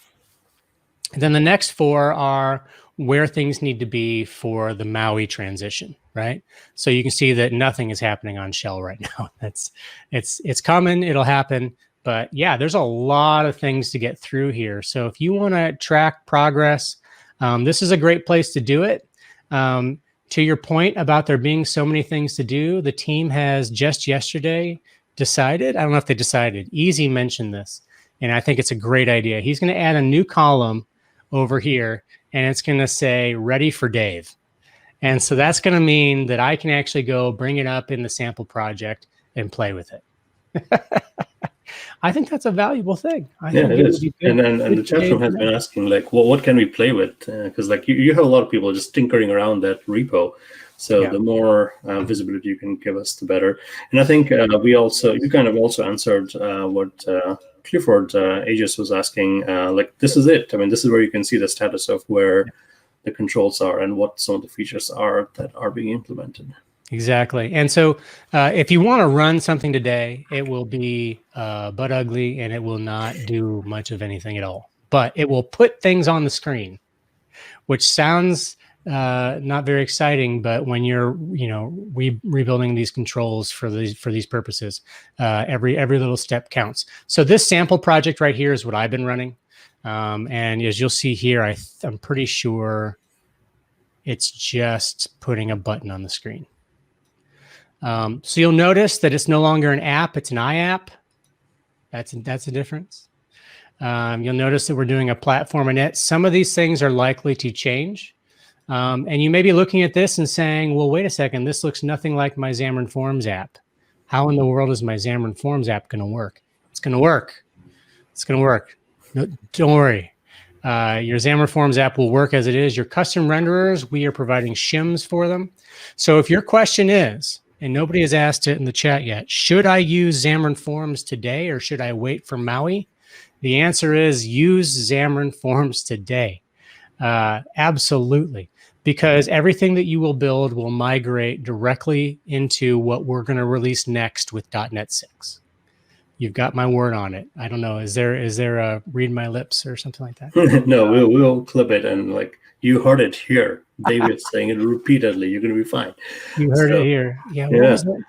And then the next 4 are where things need to be for the Maui transition, right? So you can see that nothing is happening on shell right now. It's coming, it'll happen. But yeah, there's a lot of things to get through here. So if you want to track progress, this is a great place to do it. To your point about there being so many things to do, the team has just yesterday decided, I don't know if they decided, Easy mentioned this, and I think it's a great idea. He's going to add a new column over here, and it's going to say, ready for Dave. And so that's going to mean that I can actually go bring it up in the sample project and play with it. I think that's a valuable thing.
It is. And the chat room has been asking, like, well, what can we play with? Because like you have a lot of people just tinkering around that repo. So the more visibility you can give us, the better. And I think you kind of also answered what Clifford Aegis was asking. Like, this is it. I mean, this is where you can see the status of where the controls are and what some of the features are that are being implemented.
Exactly. And so if you want to run something today, it will be butt ugly, and it will not do much of anything at all. But it will put things on the screen, which sounds not very exciting. But when you're rebuilding these controls for these purposes, every little step counts. So this sample project right here is what I've been running. And as you'll see here, I'm pretty sure it's just putting a button on the screen. So you'll notice that it's no longer an app, it's an iApp. That's a difference. You'll notice that we're doing a platform init. Some of these things are likely to change. And you may be looking at this and saying, well, wait a second, this looks nothing like my Xamarin.Forms app. How in the world is my Xamarin.Forms app going to work? It's going to work. It's going to work. No, don't worry. Your Xamarin.Forms app will work as it is. Your custom renderers, we are providing shims for them. So if your question is, and nobody has asked it in the chat yet, should I use Xamarin.Forms today or should I wait for Maui? The answer is use Xamarin.Forms today. Absolutely. Because everything that you will build will migrate directly into what we're going to release next with .NET 6. You've got my word on it. I don't know. Is there a read my lips or something like that?
No, we'll clip it, and like you heard it here. David's saying it repeatedly. You're going to be fine.
You heard it here. Yeah. What was it?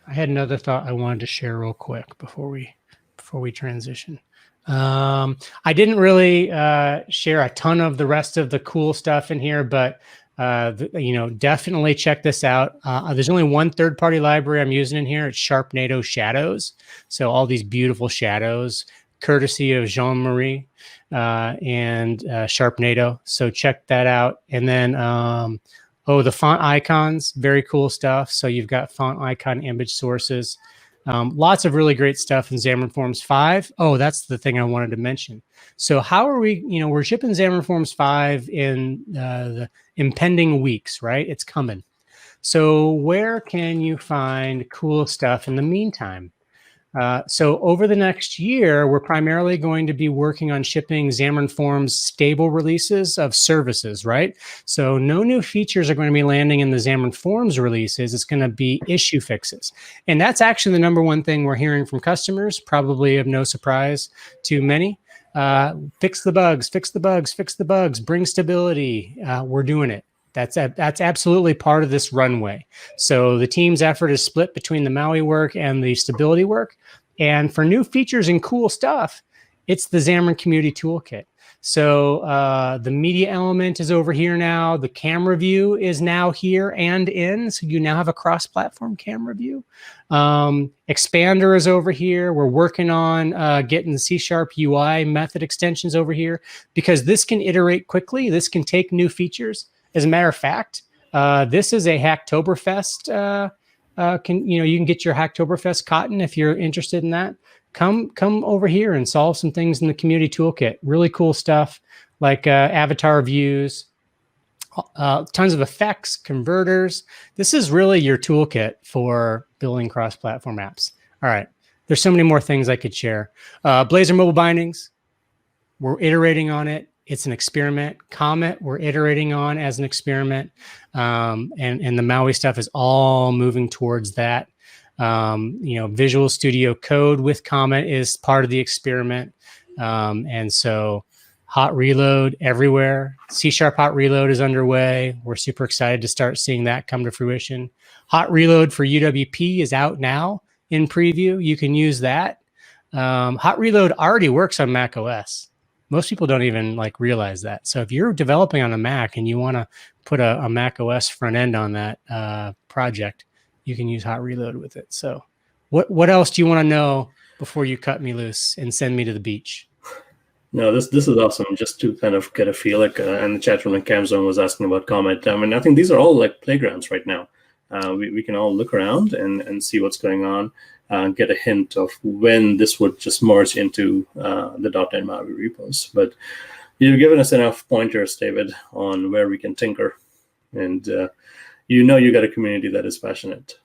I had another thought I wanted to share real quick before we transition. I didn't really share a ton of the rest of the cool stuff in here, but definitely check this out. There's only one third-party library I'm using in here. It's Sharpnado Shadows. So all these beautiful shadows, courtesy of Jean-Marie and Sharpnado. So check that out. And then, the font icons, very cool stuff. So you've got font icon image sources. Lots of really great stuff in Xamarin.Forms 5. Oh, that's the thing I wanted to mention. So how are we, we're shipping Xamarin.Forms 5 in the impending weeks, right? It's coming. So where can you find cool stuff in the meantime? So over the next year, we're primarily going to be working on shipping Xamarin.Forms stable releases of services, right? So no new features are going to be landing in the Xamarin.Forms releases. It's going to be issue fixes. And that's actually the number one thing we're hearing from customers, probably of no surprise to many. Fix the bugs, fix the bugs, fix the bugs, bring stability. We're doing it. That's absolutely part of this runway. So the team's effort is split between the Maui work and the stability work. And for new features and cool stuff, it's the Xamarin Community Toolkit. So the media element is over here now. The camera view is now here and in. So you now have a cross-platform camera view. Expander is over here. We're working on getting the C# UI method extensions over here because this can iterate quickly. This can take new features. As a matter of fact, this is a Hacktoberfest. You can get your Hacktoberfest cotton if you're interested in that. Come over here and solve some things in the community toolkit. Really cool stuff like avatar views, tons of effects, converters. This is really your toolkit for building cross-platform apps. All right, there's so many more things I could share. Blazor mobile bindings, we're iterating on it. It's an experiment. Comet, we're iterating on as an experiment. And the Maui stuff is all moving towards that. Visual Studio Code with Comet is part of the experiment. And so hot reload everywhere. C# hot reload is underway. We're super excited to start seeing that come to fruition. Hot reload for UWP is out now in preview. You can use that. Hot reload already works on Mac OS. Most people don't even realize that. So if you're developing on a Mac and you want to put a Mac OS front end on that project, you can use Hot Reload with it. So what else do you want to know before you cut me loose and send me to the beach?
No, this is awesome. Just to kind of get a feel, and the chat room, Cam Zone was asking about Comet. I mean, I think these are all playgrounds right now. We can all look around and see what's going on. Get a hint of when this would just merge into the .NET MAUI repos. But you've given us enough pointers, David, on where we can tinker. And you got a community that is passionate.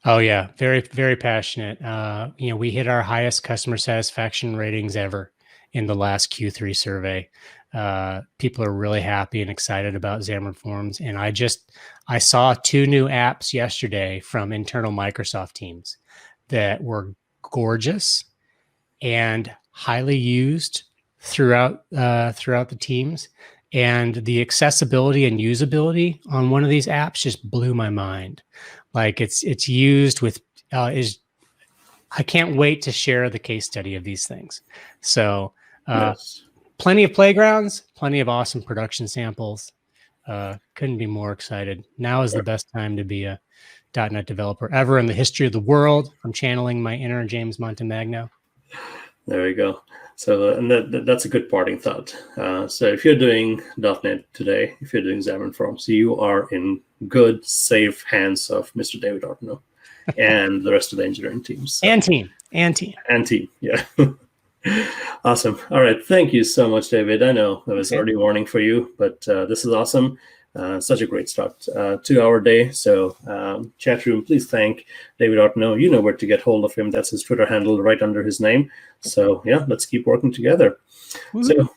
Oh, yeah. Very, very passionate. We hit our highest customer satisfaction ratings ever in the last Q3 survey. People are really happy and excited about Xamarin.Forms. And I saw 2 new apps yesterday from internal Microsoft teams that were gorgeous and highly used throughout the teams. And the accessibility and usability on one of these apps just blew my mind. It's used with I can't wait to share the case study of these things. So
Yes.
Plenty of playgrounds, plenty of awesome production samples. Couldn't be more excited. Now is the best time to be a .NET developer ever in the history of the world. I'm channeling my inner James Montemagno.
There we go. So and that's a good parting thought. So if you're doing .NET today, if you're doing Xamarin.Forms, you are in good, safe hands of Mr. David Artno and the rest of the engineering teams.
And team.
Yeah. Awesome. All right. Thank you so much, David. I know it was early morning for you, but this is awesome. Such a great start to our day. So chat room, please thank David Artno. You know where to get hold of him. That's his Twitter handle right under his name. So yeah, let's keep working together. So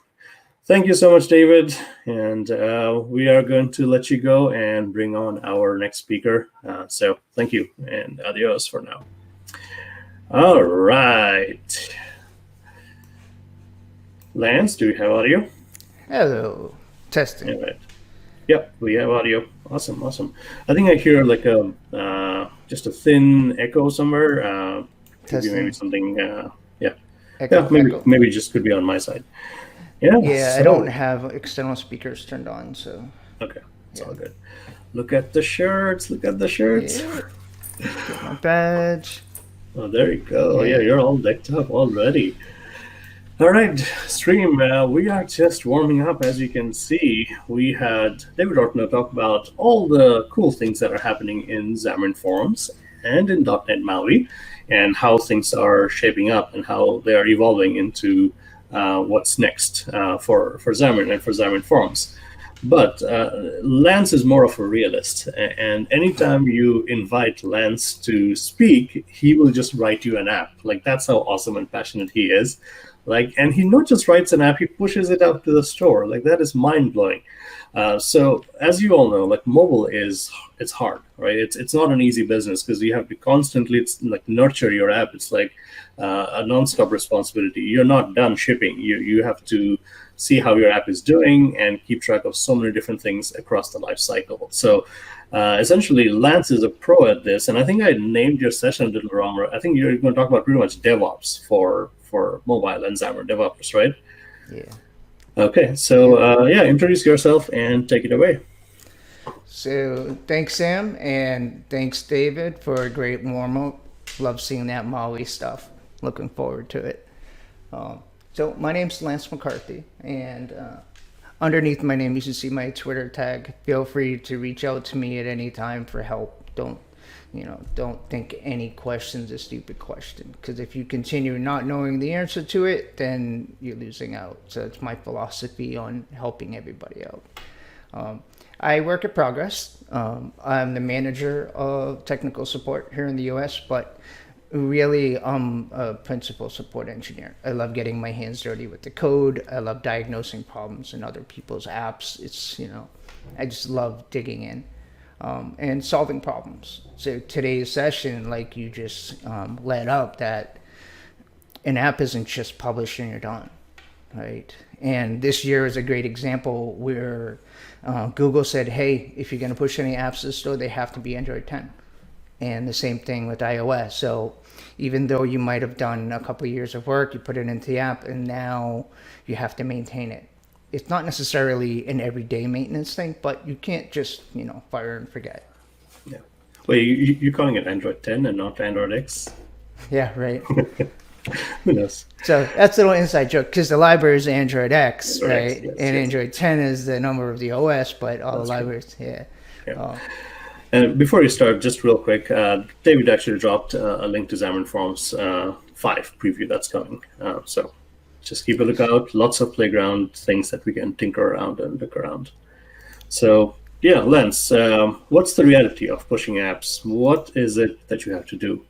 thank you so much, David. And we are going to let you go and bring on our next speaker. So thank you and adios for now. All right. Lance, do we have audio?
Hello. Testing.
All right. Yep, we have audio. Awesome. I think I hear just a thin echo somewhere. Could be maybe something.
Echo.
Maybe just could be on my side.
Yeah, I don't have external speakers turned on, so.
Okay, it's all good. Look at the shirts.
Yeah. Get my badge.
Oh, there you go. Yeah, you're all decked up already. All right, stream, we are just warming up. As you can see, we had David Artno talk about all the cool things that are happening in Xamarin.Forms and in .NET MAUI and how things are shaping up and how they are evolving into what's next for Xamarin and for Xamarin.Forms. But Lance is more of a realist, and anytime you invite Lance to speak, he will just write you an app. Like, that's how awesome and passionate he is. Like, and he not just writes an app, he pushes it out to the store. Like, that is mind blowing. So as you all know, like, mobile it's hard, right? It's not an easy business because you have to constantly nurture your app. It's like a nonstop responsibility. You're not done shipping. You have to see how your app is doing and keep track of so many different things across the life cycle. So essentially, Lance is a pro at this, and I think I named your session a little wrong. I think you're going to talk about pretty much DevOps for mobile and Xamarin developers, right?
Yeah.
Okay, so introduce yourself and take it away.
So thanks, Sam, and thanks, David, for a great warm-up. Love seeing that Maui stuff. Looking forward to it. So my name's Lance McCarthy, and underneath my name, you should see my Twitter tag. Feel free to reach out to me at any time for help. Don't think any question's a stupid question, because if you continue not knowing the answer to it, then you're losing out. So it's my philosophy on helping everybody out. I work at Progress. I'm the manager of technical support here in the US, but really I'm a principal support engineer. I love getting my hands dirty with the code. I love diagnosing problems in other people's apps. It's, I just love digging in and solving problems. So today's session, like you just led up, that an app isn't just published and you're done, right? And this year is a great example where Google said, hey, if you're going to push any apps to the store, they have to be Android 10. And the same thing with iOS. So even though you might have done a couple of years of work, you put it into the app, and now you have to maintain it. It's not necessarily an everyday maintenance thing, but you can't just, fire and forget.
Yeah. Wait, you're calling it Android 10 and not Android X?
Yeah, right.
Who knows?
So that's a little inside joke, because the library is Android X, right?
Yes,
and
yes.
Android 10 is the number of the OS, but all the libraries, yeah.
And before you start, just real quick, David actually dropped a link to Xamarin.Forms 5 preview that's coming. So just keep a lookout. Lots of playground things that we can tinker around and look around. So yeah, Lance, what's the reality of pushing apps? What is it that you have to do?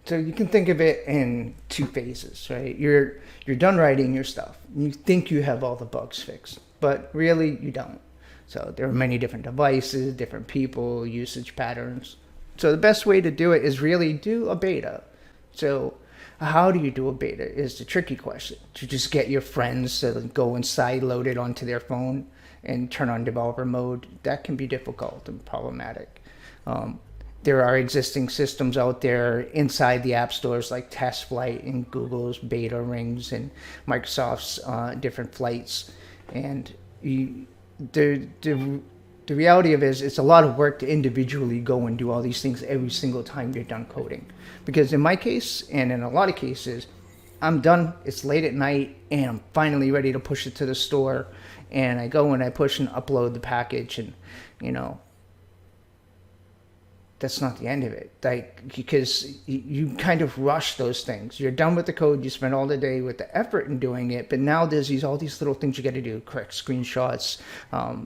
So you can think of it in two phases, right? You're done writing your stuff. You think you have all the bugs fixed, but really you don't. So there are many different devices, different people, usage patterns. So the best way to do it is really do a beta. So how do you do a beta is the tricky question. To just get your friends to go and sideload it onto their phone and turn on developer mode, that can be difficult and problematic. There are existing systems out there inside the app stores like TestFlight and Google's beta rings and Microsoft's different flights. And the reality of it is it's a lot of work to individually go and do all these things every single time you're done coding. Because in my case, and in a lot of cases, I'm done, it's late at night, and I'm finally ready to push it to the store. And I go and I push and upload the package, and, that's not the end of it. Because you kind of rush those things. You're done with the code. You spend all the day with the effort in doing it. But now there's all these little things you got to do, correct screenshots,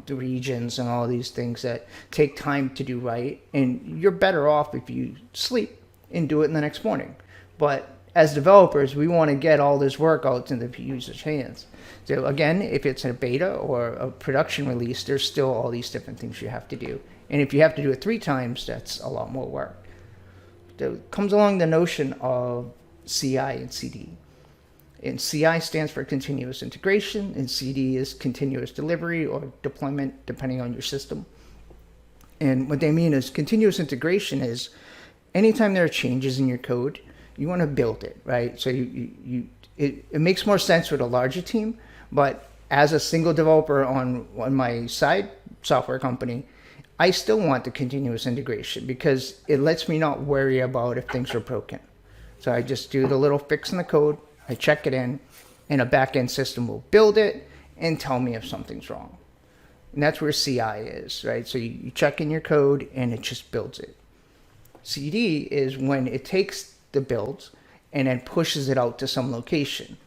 the regions, and all these things that take time to do right. And you're better off if you sleep and do it in the next morning. But as developers, we want to get all this work out in the user's hands. So again, if it's a beta or a production release, there's still all these different things you have to do. And if you have to do it 3 times, that's a lot more work. So it comes along the notion of CI and CD. And CI stands for continuous integration, and CD is continuous delivery or deployment, depending on your system. And what they mean is continuous integration is anytime there are changes in your code, you want to build it, right? So it makes more sense with a larger team, but as a single developer on my side software company, I still want the continuous integration because it lets me not worry about if things are broken. So I just do the little fix in the code, I check it in, and a back-end system will build it and tell me if something's wrong. And that's where CI is, right? So you check in your code and it just builds it. CD is when it takes the builds and then pushes it out to some location.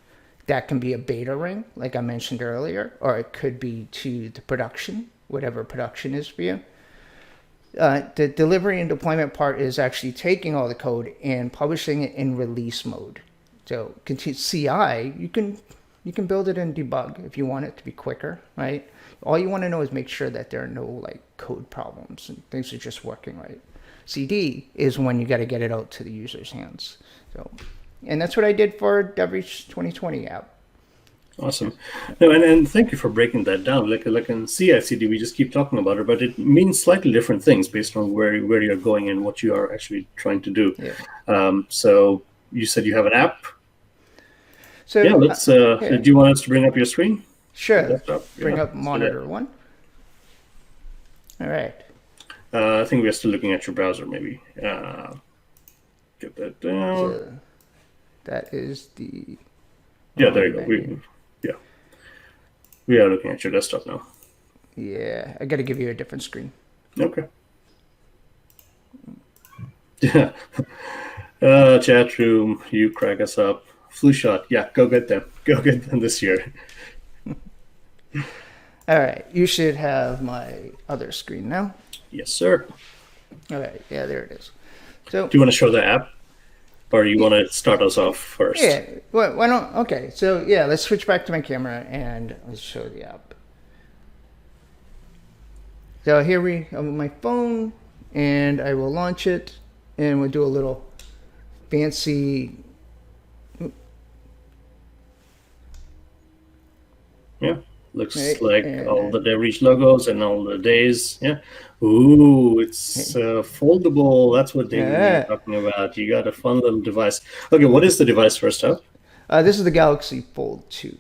that can be a beta ring, like I mentioned earlier, or it could be to the production, whatever production is for you. The delivery and deployment part is actually taking all the code and publishing it in release mode. So CI, you can build it in debug if you want it to be quicker, right? All you want to know is make sure that there are no like code problems and things are just working right. CD is when you got to get it out to the user's hands. So, and that's what I did for DevReach 2020 app.
Awesome. No, and thank you for breaking that down. Like in CI/CD, we just keep talking about it, but it means slightly different things based on where you're going and what you are actually trying to do.
Yeah.
So you said you have an app.
So
Yeah, let's. Do you want us to bring up your screen?
Sure. Bring up monitor 1. All right.
I think we're still looking at your browser, maybe. Get that down.
So that is the.
Yeah, there you go. We are looking at your desktop now.
Yeah, I got to give you a different screen.
Okay. Yeah. Chat room, you crack us up. Flu shot. Yeah, go get them. Go get them this year.
All right, you should have my other screen now.
Yes, sir.
All right, yeah, there it is. So,
do you want to show the app, or you want to start us off first?
Yeah, why don't? Okay, so yeah, let's switch back to my camera and let's show the app. So here we have my phone, and I will launch it, and we'll do a little fancy.
Yeah, looks like all the DevReach logos and all the days. Yeah. Ooh, it's foldable. That's what David was talking about. You got a fun little device. Okay, what is the device first up?
This is the Galaxy Fold 2.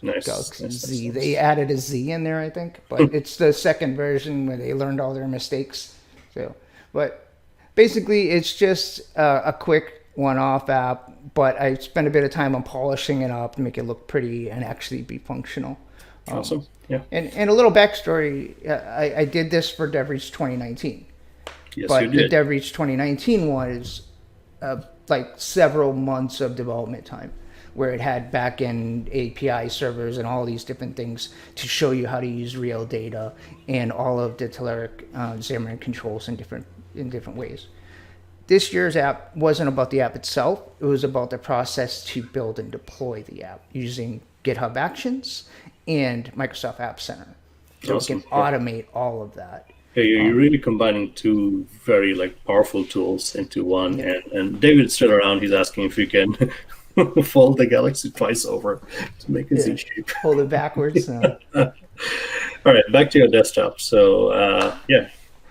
Nice.
Galaxy Z. They added a Z in there, I think, but it's the second version where they learned all their mistakes. So, but basically, it's just a quick one-off app, but I spent a bit of time on polishing it up to make it look pretty and actually be functional.
Awesome. Yeah.
And a little backstory, I did this for DevReach 2019.
Yes,
but
you did.
the DevReach 2019 was like several months of development time, where it had back-end API servers and all these different things to show you how to use real data and all of the Telerik Xamarin controls in different ways. This year's app wasn't about the app itself. It was about the process to build and deploy the app using GitHub Actions and Microsoft App Center. So
awesome.
We can automate all of that.
Yeah, you're really combining two very powerful tools into one. Yeah. And David's still around. He's asking if you can fold the Galaxy twice over to make a Z shape.
Hold it backwards.
All right, back to your desktop. So yeah.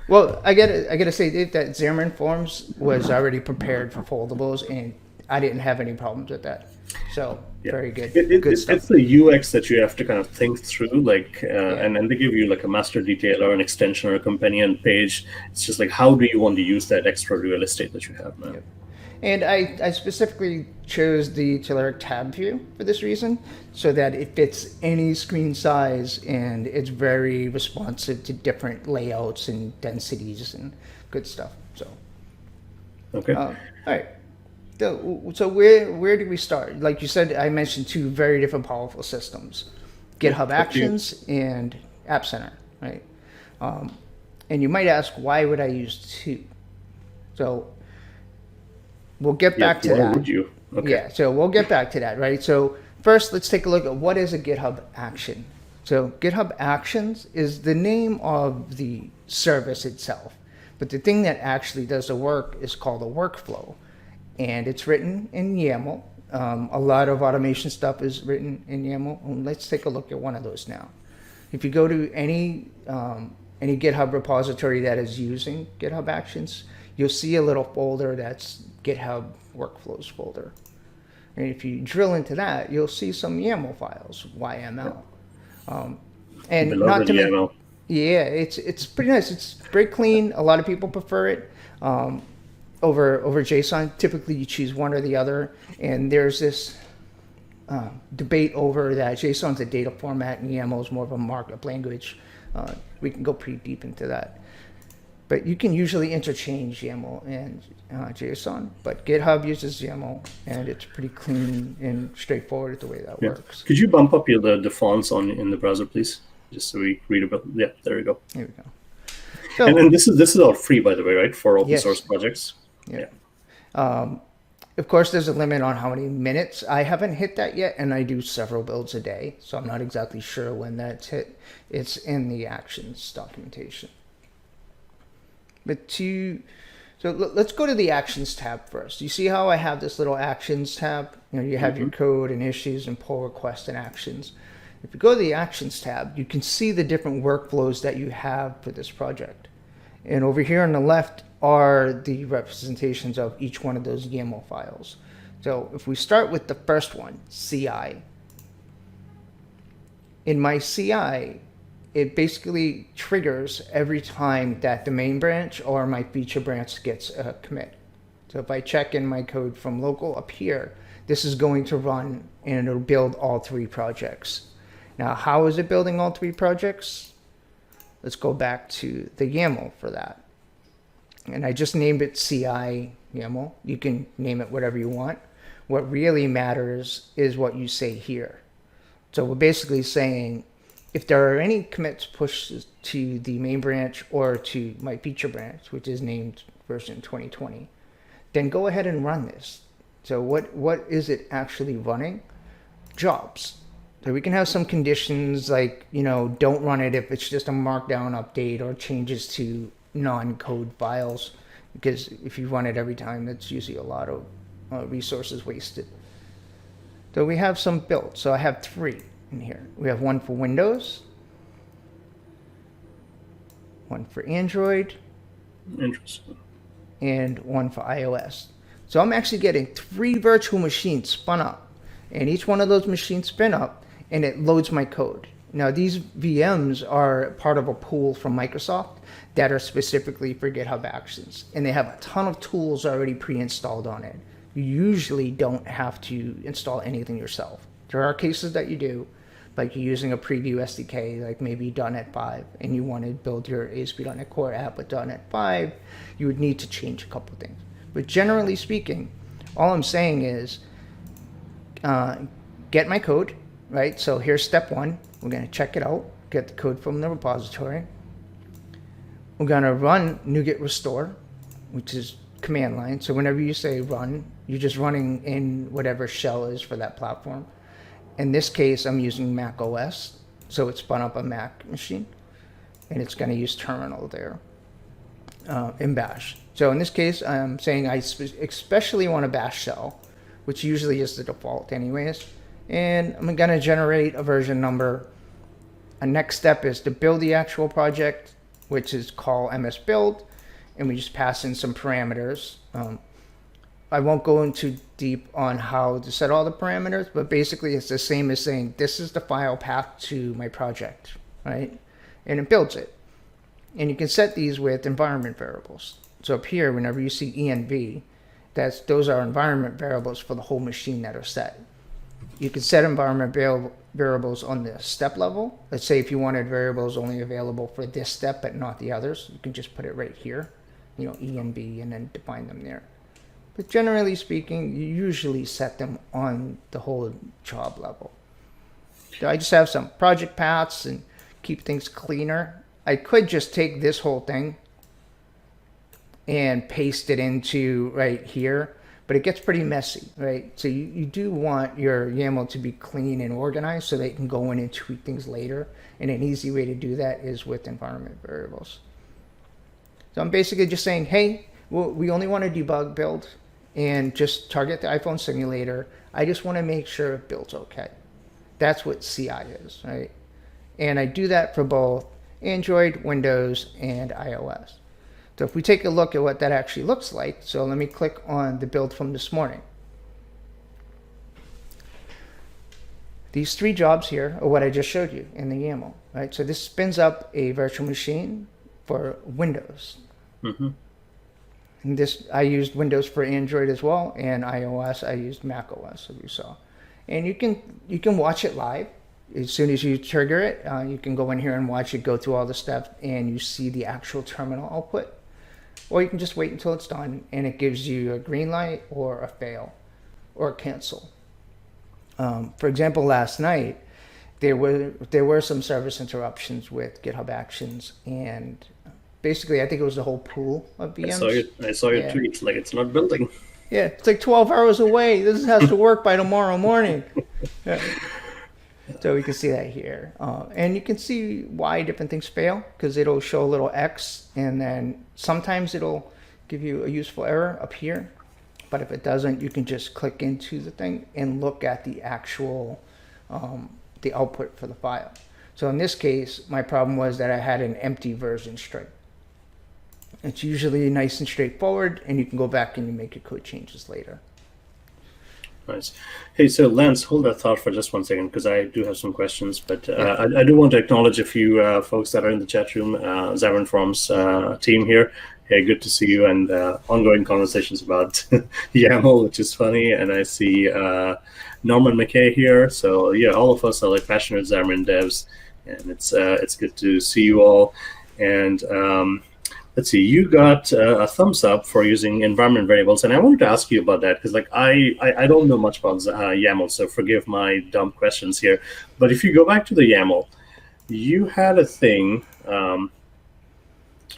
Well, I gotta say, Dave, that Xamarin.Forms was already prepared for foldables, and I didn't have any problems with that. So very good. Good stuff.
It's the UX that you have to kind of think through, and then they give you a master detail or an extension or a companion page. It's just how do you want to use that extra real estate that you have now? Yep.
And I specifically chose the Telerik tab view for this reason, so that it fits any screen size and it's very responsive to different layouts and densities and good stuff. So,
okay.
All right. So where do we start? Like you said, I mentioned two very different powerful systems, GitHub Actions and App Center, right? And you might ask, why would I use two? So we'll get back to that.
Would you? Okay.
Yeah, so we'll get back to that, right? So first, let's take a look at what is a GitHub Action. So GitHub Actions is the name of the service itself, but the thing that actually does the work is called a workflow, and it's written in YAML. A lot of automation stuff is written in YAML. And let's take a look at one of those now. If you go to any GitHub repository that is using GitHub Actions, you'll see a little folder that's GitHub Workflows folder. And if you drill into that, you'll see some YAML files, YML. And not to
YAML.
Yeah, it's pretty nice. It's very clean. A lot of people prefer it over JSON. Typically, you choose one or the other. And there's this debate over that JSON's a data format and YAML is more of a markup language. We can go pretty deep into that. But you can usually interchange YAML and JSON, but GitHub uses YAML, and it's pretty clean and straightforward the way that works.
Could you bump up the fonts in the browser, please? Just so we read about. Yeah, there we go.
There we go. So,
and this is all free, by the way, right? For open source projects.
Yeah. Of course, there's a limit on how many minutes. I haven't hit that yet, and I do several builds a day, so I'm not exactly sure when that's hit. It's in the actions documentation. So let's go to the actions tab first. You see how I have this little actions tab? You have your code and issues and pull requests and actions. If you go to the actions tab, you can see the different workflows that you have for this project. And over here on the left are the representations of each one of those YAML files. So if we start with the first one, CI. In my CI, it basically triggers every time that the main branch or my feature branch gets a commit. So if I check in my code from local up here, this is going to run and it'll build all 3 projects. Now, how is it building all 3 projects? Let's go back to the YAML for that. And I just named it CI YAML. You can name it whatever you want. What really matters is what you say here. So we're basically saying, if there are any commits pushed to the main branch or to my feature branch, which is named version 2020, then go ahead and run this. So what is it actually running? Jobs. So we can have some conditions like, don't run it if it's just a markdown update or changes to non-code files, because if you run it every time, that's usually a lot of resources wasted. So we have some built. So I have 3 in here. We have one for Windows, one for Android,
Interesting.
and one for iOS. So I'm actually getting 3 virtual machines spun up, and each one of those machines spin up, and it loads my code. Now, these VMs are part of a pool from Microsoft that are specifically for GitHub Actions, and they have a ton of tools already pre-installed on it. You usually don't have to install anything yourself. There are cases that you do, like you're using a preview SDK, like maybe .NET 5, and you want to build your ASP.NET Core app with .NET 5, you would need to change a couple things. But generally speaking, all I'm saying is get my code, right? So here's step 1. We're going to check it out, get the code from the repository. We're going to run NuGet restore, which is command line. So whenever you say run, you're just running in whatever shell is for that platform. In this case, I'm using Mac OS, so it spun up a Mac machine, and it's going to use terminal there in bash. So in this case, I'm saying I especially want a bash shell, which usually is the default anyways. And I'm going to generate a version number. A next step is to build the actual project, which is call msbuild, and we just pass in some parameters. I won't go into deep on how to set all the parameters, but basically it's the same as saying this is the file path to my project, right? And it builds it. And you can set these with environment variables. So up here, whenever you see env, those are environment variables for the whole machine that are set. You can set environment variables on the step level. Let's say if you wanted variables only available for this step but not the others, you can just put it right here, env, and then define them there. But generally speaking, you usually set them on the whole job level. So I just have some project paths and keep things cleaner. I could just take this whole thing and paste it into right here, but it gets pretty messy, right? So you do want your YAML to be clean and organized so that you can go in and tweak things later. And an easy way to do that is with environment variables. So I'm basically just saying, hey, we only want to debug build and just target the iPhone simulator. I just want to make sure it builds okay. That's what CI is, right? And I do that for both Android, Windows, and iOS. So if we take a look at what that actually looks like, so let me click on the build from this morning. These 3 jobs here are what I just showed you in the YAML, right? So this spins up a virtual machine for Windows.
Mm-hmm.
And this, I used Windows for Android as well, and iOS, I used Mac OS, as you saw. And you can watch it live. As soon as you trigger it, you can go in here and watch it go through all the steps, and you see the actual terminal output. or you can just wait until it's done and it gives you a green light or a fail or a cancel. For example, last night, there were some service interruptions with GitHub Actions, and basically, I think it was the whole pool of VMs.
I saw your tweet. Like, it's not building.
Yeah, it's like 12 hours away. This has to work by tomorrow morning. Yeah. So we can see that here. And you can see why different things fail, because it'll show a little X, and then sometimes it'll give you a useful error up here. But if it doesn't, you can just click into the thing and look at the actual, the output for the file. So in this case, my problem was that I had an empty version string. It's usually nice and straightforward, and you can go back and you make your code changes later.
Nice. Hey, so Lance, hold that thought for just 1 second, because I do have some questions. But I do want to acknowledge a few folks that are in the chat room, Xamarin.Forms team here. Hey, good to see you, and ongoing conversations about YAML, which is funny. And I see Norman McKay here. So yeah, all of us are like passionate Xamarin devs, and it's good to see you all. And let's see, you got a thumbs up for using environment variables, and I wanted to ask you about that, because like I don't know much about YAML, so forgive my dumb questions here. But if you go back to the YAML, you had a thing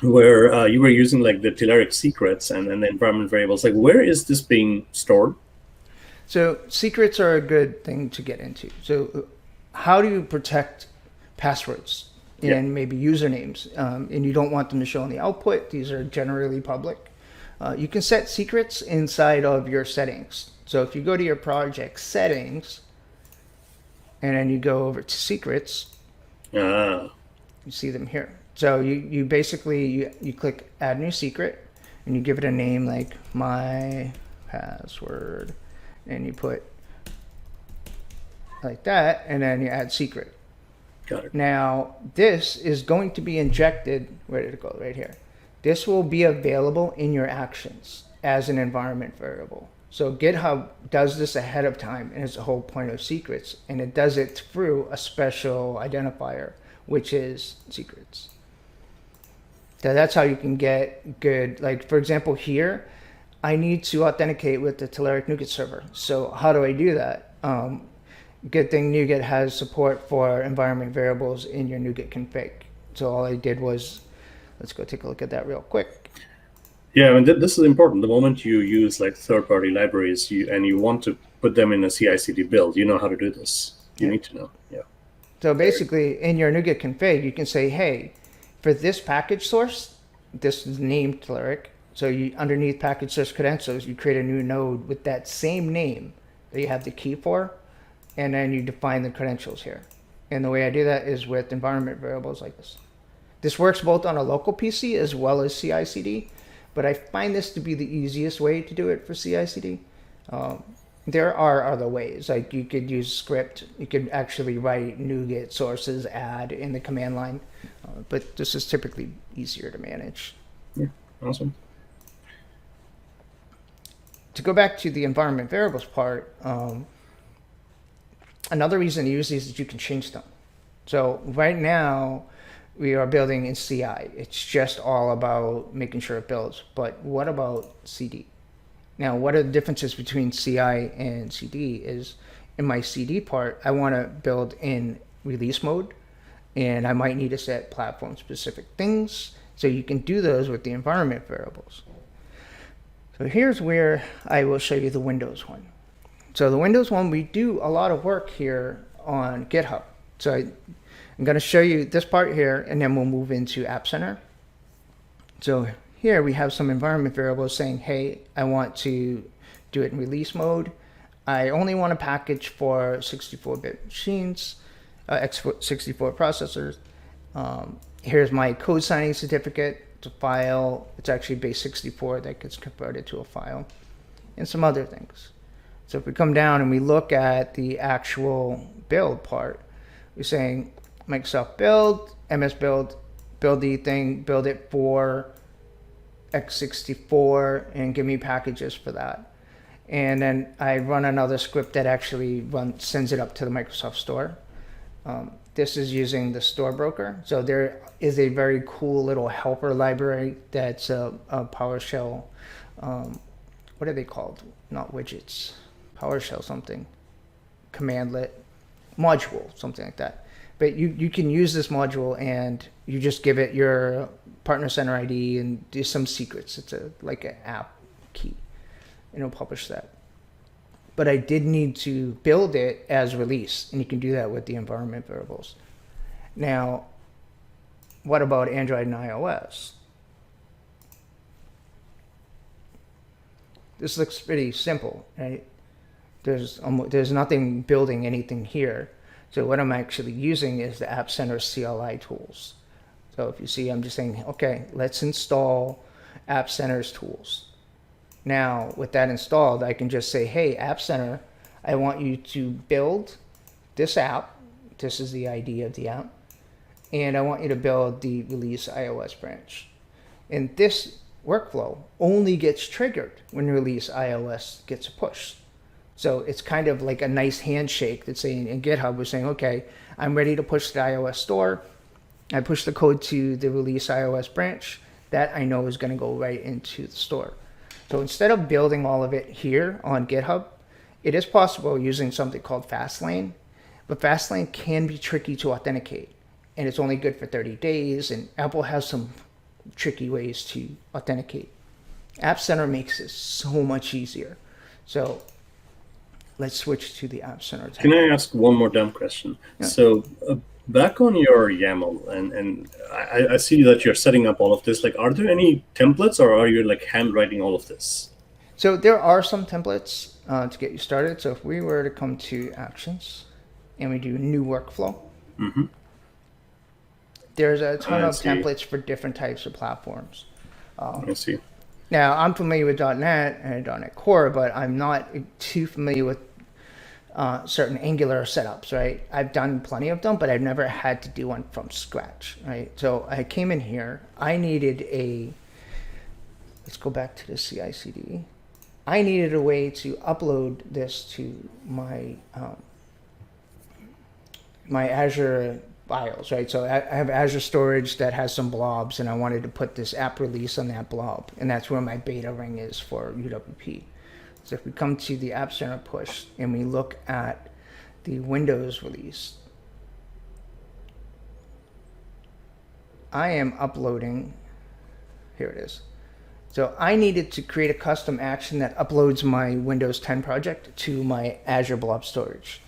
where you were using like the Telerik secrets and the environment variables. Like, where is this being stored?
So secrets are a good thing to get into. So how do you protect passwords and maybe usernames? And you don't want them to show in the output. These are generally public. You can set secrets inside of your settings. So if you go to your project settings, and then you go over to secrets, you see them here. So you basically, you click add new secret, and you give it a name like my password, and you put like that, and then you add secret.
Got it.
Now, this is going to be injected, where did it go? Right here. This will be available in your actions as an environment variable. So GitHub does this ahead of time, and it's the whole point of secrets, and it does it through a special identifier, which is secrets. So that's how you can get good, like for example here, I need to authenticate with the Telerik NuGet server. So how do I do that? Good thing NuGet has support for environment variables in your NuGet config. So all I did was, let's go take a look at that real quick.
Yeah, I mean, this is important. The moment you use like third-party libraries and you want to put them in a CI/CD build, you know how to do this. You need to know. Yeah.
So basically, in your NuGet config, you can say, hey, for this package source, this is named Telerik. So you, underneath package source credentials, you create a new node with that same name that you have the key for, and then you define the credentials here. And the way I do that is with environment variables like this. This works both on a local PC as well as CI/CD, but I find this to be the easiest way to do it for CI/CD. There are other ways, like you could use script, you could actually write NuGet sources add in the command line, but this is typically easier to manage.
Yeah, awesome.
To go back to the environment variables part, another reason to use these is you can change them. So right now we are building in CI. It's just all about making sure it builds. But what about CD? Now, what are the differences between CI and CD is in my CD part, I want to build in release mode, and I might need to set platform specific things. So you can do those with the environment variables. So here's where I will show you the Windows one. So the Windows one, we do a lot of work here on GitHub. So I'm going to show you this part here, and then we'll move into App Center. So here we have some environment variables saying, hey, I want to do it in release mode. I only want a package for 64-bit machines, x64 processors. Here's my code signing certificate. It's a file. It's actually base 64 that gets converted to a file, and some other things. So if we come down and we look at the actual build part, we're saying Microsoft build, MS build, build the thing, build it for x64, and give me packages for that. And then I run another script that actually sends it up to the Microsoft Store. This is using the store broker. So there is a very cool little helper library that's a PowerShell. What are they called? Not widgets. PowerShell something. Commandlet module, something like that. But you can use this module and you just give it your partner center ID and do some secrets. It's like an app key, and it'll publish that. But I did need to build it as release, and you can do that with the environment variables. Now, what about Android and iOS? This looks pretty simple, right? There's nothing building anything here. So what I'm actually using is the App Center CLI tools. So if you see, I'm just saying, okay, let's install App Center's tools. Now, with that installed, I can just say, hey, App Center, I want you to build this app. This is the ID of the app. And I want you to build the release iOS branch. And this workflow only gets triggered when release iOS gets pushed. So it's kind of like a nice handshake that's saying, in GitHub, we're saying, okay, I'm ready to push the iOS store. I push the code to the release iOS branch. That I know is going to go right into the store. So instead of building all of it here on GitHub, it is possible using something called Fastlane, but Fastlane can be tricky to authenticate, and it's only good for 30 days, and Apple has some tricky ways to authenticate. App Center makes it so much easier. So let's switch to the App Center tab.
Can I ask one more dumb question?
Yeah.
So back on your YAML, and I see that you're setting up all of this. Like, are there any templates, or are you like handwriting all of this?
So there are some templates to get you started. So if we were to come to Actions and we do New Workflow, there's a ton of templates for different types of platforms.
I see.
Now, I'm familiar with .NET and .NET Core, but I'm not too familiar with certain Angular setups, right? I've done plenty of them, but I've never had to do one from scratch, right? So I came in here. I needed let's go back to the CI/CD. I needed a way to upload this to my my Azure files, right? So I have Azure storage that has some blobs, and I wanted to put this app release on that blob, and that's where my beta ring is for UWP. So if we come to the App Center push and we look at the Windows release, I am uploading, here it is. So I needed to create a custom action that uploads my Windows 10 project to my Azure Blob Storage.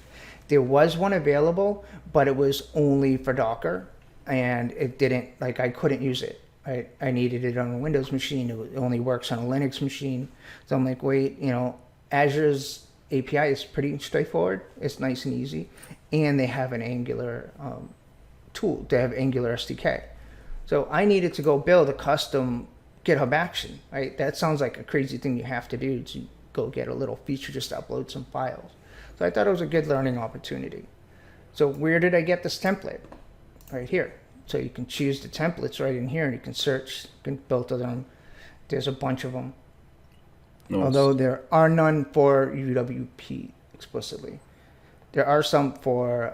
There was one available, but it was only for Docker, and it didn't, like, I couldn't use it. I needed it on a Windows machine. It only works on a Linux machine. So I'm like, wait, Azure's API is pretty straightforward. It's nice and easy. And they have an Angular tool. They have Angular SDK. So I needed to go build a custom GitHub action, right? That sounds like a crazy thing you have to do to go get a little feature just to upload some files. So I thought it was a good learning opportunity. So where did I get this template? Right here. So you can choose the templates right in here, and you can search, you can filter them. There's a bunch of them. Nice. Although there are none for UWP explicitly. There are some for,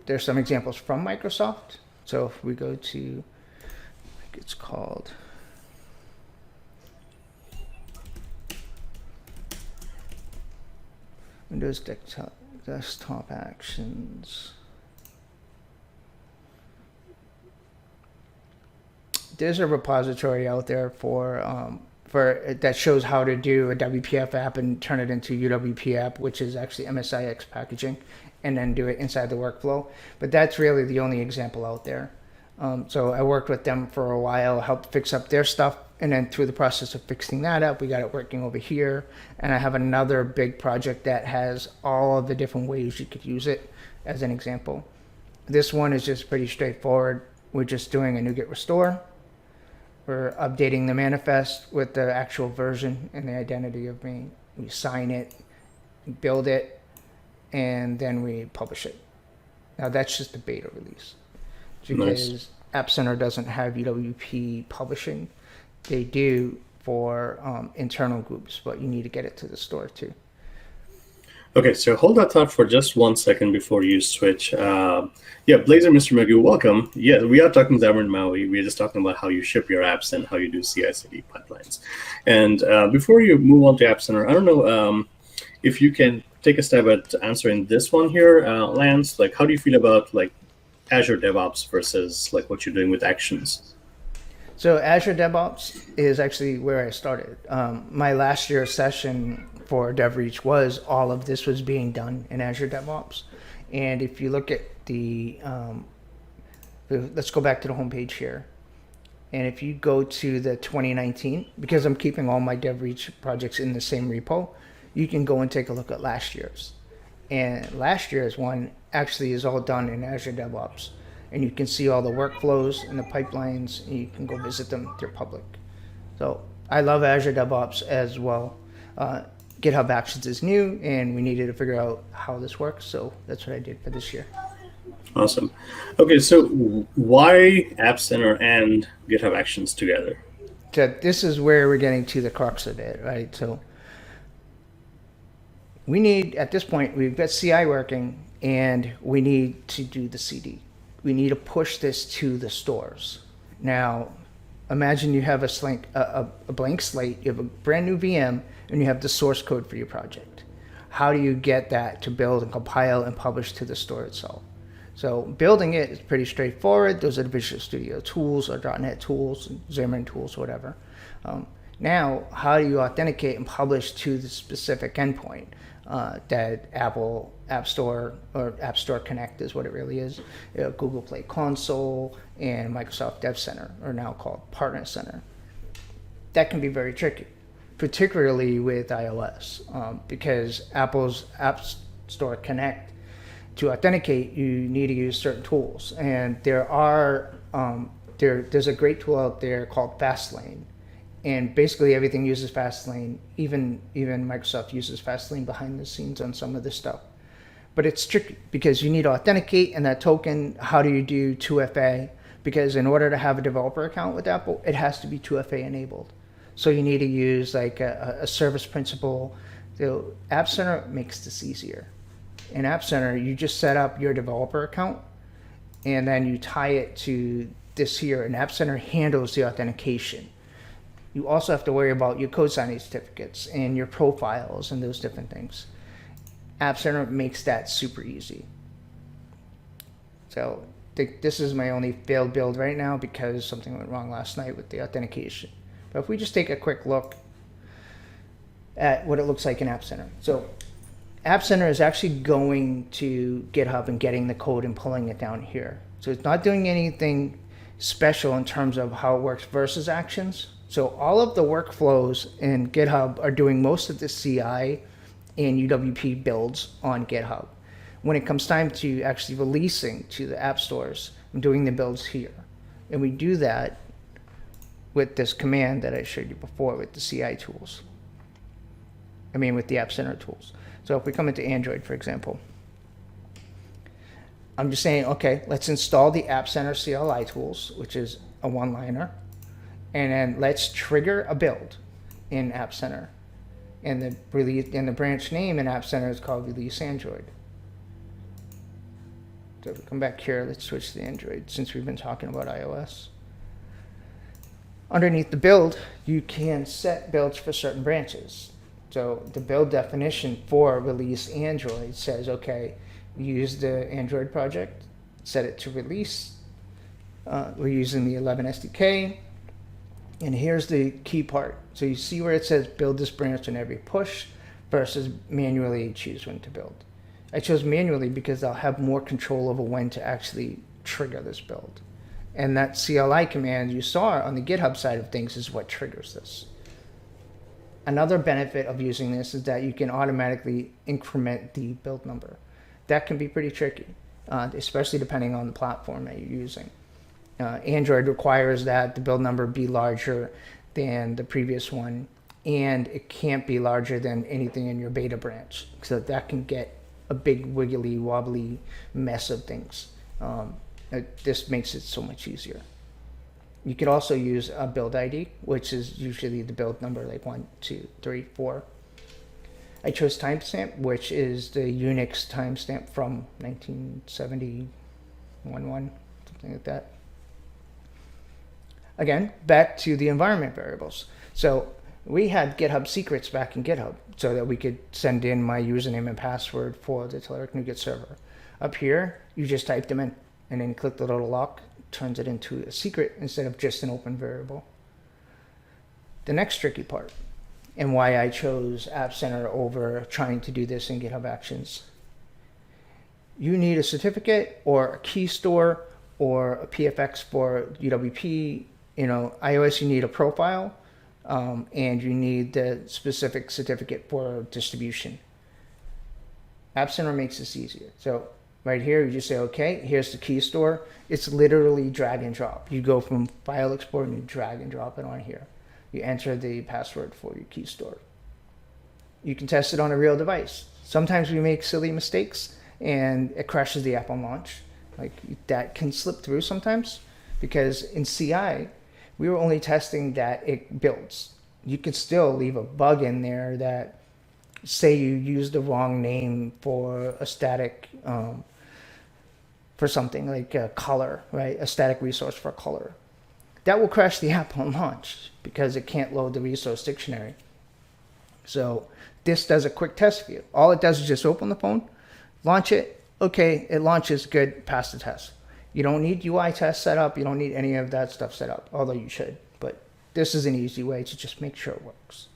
there's some examples from Microsoft. So if we go to, I think it's called, Windows Desktop Actions. There's a repository out there for that shows how to do a WPF app and turn it into UWP app, which is actually MSIX packaging, and then do it inside the workflow. But that's really the only example out there. So I worked with them for a while, helped fix up their stuff, and then through the process of fixing that up, we got it working over here. And I have another big project that has all of the different ways you could use it as an example. This one is just pretty straightforward. We're just doing a NuGet restore. We're updating the manifest with the actual version and the identity of me. We sign it, build it, and then we publish it. Now that's just the beta release. Because nice. App Center doesn't have UWP publishing. They do for internal groups, but you need to get it to the store too.
Okay, so hold that thought for just 1 second before you switch. Yeah, Blazer, Mr. Magoo, welcome. Yeah, we are talking Xamarin.Maui. We're just talking about how you ship your apps and how you do CI/CD pipelines. And before you move on to App Center, I don't know if you can take a stab at answering this one here, Lance. Like, how do you feel about like Azure DevOps versus like what you're doing with Actions?
So Azure DevOps is actually where I started. My last year session for DevReach was all of this was being done in Azure DevOps. And if you look at the, let's go back to the homepage here. And if you go to the 2019, because I'm keeping all my DevReach projects in the same repo, you can go and take a look at last year's. And last year's one actually is all done in Azure DevOps. And you can see all the workflows and the pipelines, and you can go visit them. They're public. So I love Azure DevOps as well. GitHub Actions is new, and we needed to figure out how this works. So that's what I did for this year.
Awesome. Okay, so why App Center and GitHub Actions together?
So this is where we're getting to the crux of it, right? So we need, at this point, we've got CI working, and we need to do the CD. We need to push this to the stores. Now, imagine you have a blank slate, you have a brand new VM, and you have the source code for your project. How do you get that to build and compile and publish to the store itself? So building it is pretty straightforward. Those are the Visual Studio tools or .NET tools, Xamarin tools, whatever. Now, how do you authenticate and publish to the specific endpoint? That Apple App Store or App Store Connect is what it really is. Google Play Console and Microsoft Dev Center are now called Partner Center. That can be very tricky, particularly with iOS, because Apple's App Store Connect, to authenticate, you need to use certain tools. And there are there's a great tool out there called Fastlane. And basically everything uses Fastlane. Even Microsoft uses Fastlane behind the scenes on some of this stuff. But it's tricky because you need to authenticate, and that token, how do you do 2FA? Because in order to have a developer account with Apple, it has to be 2FA enabled. So you need to use like a service principal. So App Center makes this easier. In App Center, you just set up your developer account, and then you tie it to this here, and App Center handles the authentication. You also have to worry about your code signing certificates and your profiles and those different things. App Center makes that super easy. So this is my only failed build right now because something went wrong last night with the authentication. But if we just take a quick look at what it looks like in App Center. So App Center is actually going to GitHub and getting the code and pulling it down here. So it's not doing anything special in terms of how it works versus Actions. So all of the workflows in GitHub are doing most of the CI and UWP builds on GitHub. When it comes time to actually releasing to the app stores, I'm doing the builds here. And we do that with this command that I showed you before with the CI tools. With the App Center tools. So if we come into Android, for example, I'm just saying, okay, let's install the App Center CLI tools, which is a one-liner. And then let's trigger a build in App Center. And the branch name in App Center is called Release Android. So if we come back here, let's switch to Android since we've been talking about iOS. Underneath the build, you can set builds for certain branches. So the build definition for Release Android says, okay, use the Android project, set it to release. We're using the 11 SDK. And here's the key part. So you see where it says build this branch on every push versus manually choose when to build. I chose manually because I'll have more control over when to actually trigger this build. And that CLI command you saw on the GitHub side of things is what triggers this. Another benefit of using this is that you can automatically increment the build number. That can be pretty tricky, especially depending on the platform that you're using. Android requires that the build number be larger than the previous one, and it can't be larger than anything in your beta branch. So that can get a big wiggly wobbly mess of things. This makes it so much easier. You could also use a build ID, which is usually the build number, like 1, 2, 3, 4. I chose timestamp, which is the Unix timestamp from 1971, something like that. Again, back to the environment variables. So we had GitHub secrets back in GitHub so that we could send in my username and password for the Telerik NuGet server. Up here, you just type them in and then click the little lock, turns it into a secret instead of just an open variable. The next tricky part, and why I chose App Center over trying to do this in GitHub Actions. You need a certificate or a key store or a PFX for UWP. iOS, you need a profile, and you need the specific certificate for distribution. App Center makes this easier. So right here, you just say, okay, here's the key store. It's literally drag and drop. You go from File Explorer and you drag and drop it on here. You enter the password for your key store. You can test it on a real device. Sometimes we make silly mistakes and it crashes the app on launch. Like that can slip through sometimes because in CI, we were only testing that it builds. You could still leave a bug in there that say you use the wrong name for a static, for something like a color, right? A static resource for a color. That will crash the app on launch because it can't load the resource dictionary. So this does a quick test for you. All it does is just open the phone, launch it. Okay, it launches, good, pass the test. You don't need UI tests set up. You don't need any of that stuff set up, although you should. But this is an easy way to just make sure it works.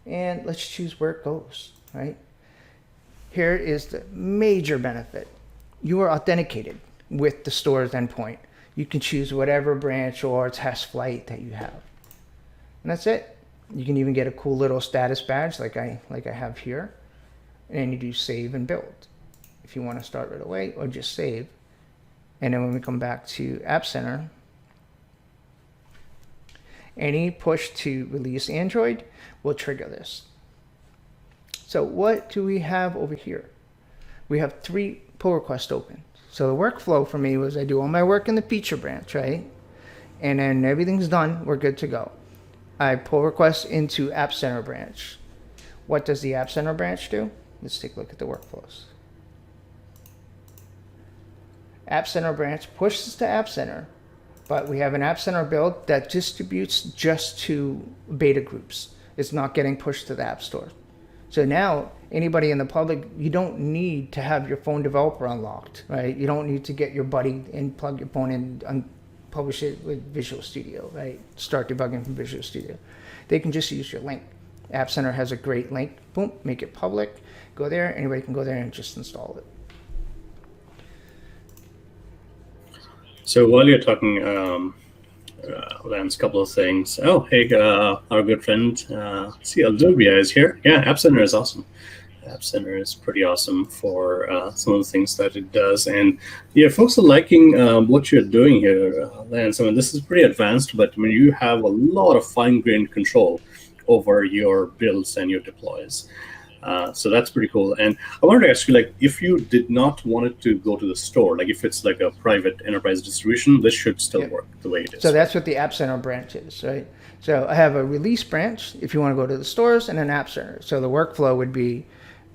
And let's choose where it goes, right? Here is the major benefit. You are authenticated with the store's endpoint. You can choose whatever branch or test flight that you have. And that's it. You can even get a cool little status badge like I have here. And you do save and build if you want to start right away, or just save. And then when we come back to App Center, any push to release Android will trigger this. So what do we have over here? We have 3 pull requests open. So the workflow for me was I do all my work in the feature branch, right? And then everything's done, we're good to go. I pull requests into App Center branch. What does the App Center branch do? Let's take a look at the workflows. App Center branch pushes to App Center, but we have an App Center build that distributes just to beta groups. It's not getting pushed to the App Store. So now anybody in the public, you don't need to have your phone developer unlocked, right? You don't need to get your buddy and plug your phone in and publish it with Visual Studio, right? Start debugging from Visual Studio. They can just use your link. App Center has a great link. Boom, make it public. Go there. Anybody can go there and just install it.
So while you're talking, Lance, a couple of things. Oh, hey, our good friend, see, Aldovia is here. Yeah, App Center is awesome. App Center is pretty awesome for some of the things that it does. And yeah, folks are liking what you're doing here, Lance. I mean, this is pretty advanced, but I mean, you have a lot of fine-grained control over your builds and your deploys. So that's pretty cool. And I wanted to ask you, like, if you did not want it to go to the store, like if it's like a private enterprise distribution, this should still work the way it is.
So that's what the App Center branch is, right? So I have a release branch if you want to go to the stores, and an App Center. So the workflow would be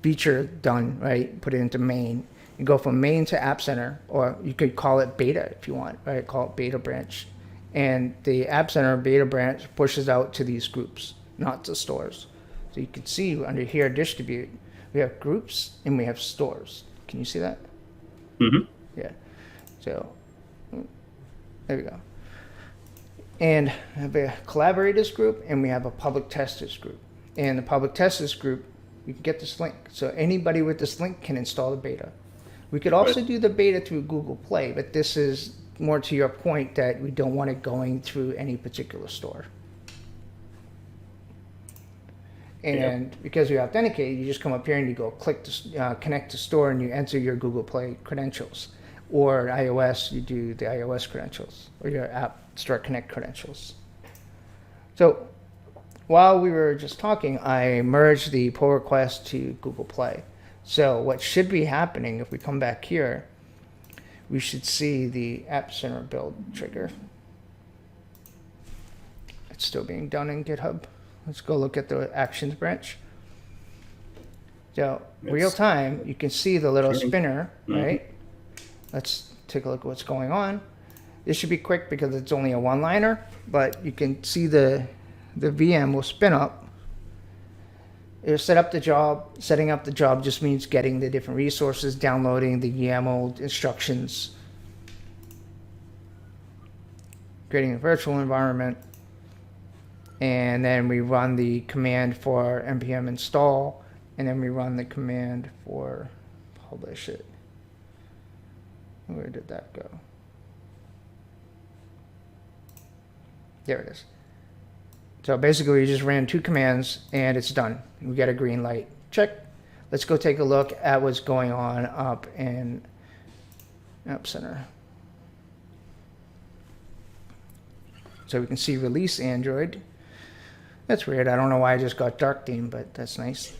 feature done, right? Put it into main. You go from main to App Center, or you could call it beta if you want, right? Call it beta branch. And the App Center beta branch pushes out to these groups, not to stores. So you can see under here, distribute, we have groups and we have stores. Can you see that?
Mm-hmm.
Yeah. So there we go. And I have a collaborators group and we have a public testers group. And the public testers group, you can get this link. So anybody with this link can install the beta. We could also do the beta through Google Play, but this is more to your point that we don't want it going through any particular store. And because you authenticate, you just come up here and you go click to connect to store and you enter your Google Play credentials. Or iOS, you do the iOS credentials or your App Store Connect credentials. So while we were just talking, I merged the pull request to Google Play. So what should be happening if we come back here, we should see the App Center build trigger. It's still being done in GitHub. Let's go look at the Actions branch. So
It's-
real time, you can see the little
Sure.
spinner,
Mhm.
right? Let's take a look at what's going on. This should be quick because it's only a one-liner, but you can see the VM will spin up. It'll set up the job. Setting up the job just means getting the different resources, downloading the YAML instructions, creating a virtual environment, and then we run the command for npm install, and then we run the command for publish it. Where did that go? There it is. So basically we just ran 2 commands and it's done. We got a green light. Check. Let's go take a look at what's going on up in App Center. So we can see release Android. That's weird. I don't know why I just got dark theme, but that's nice.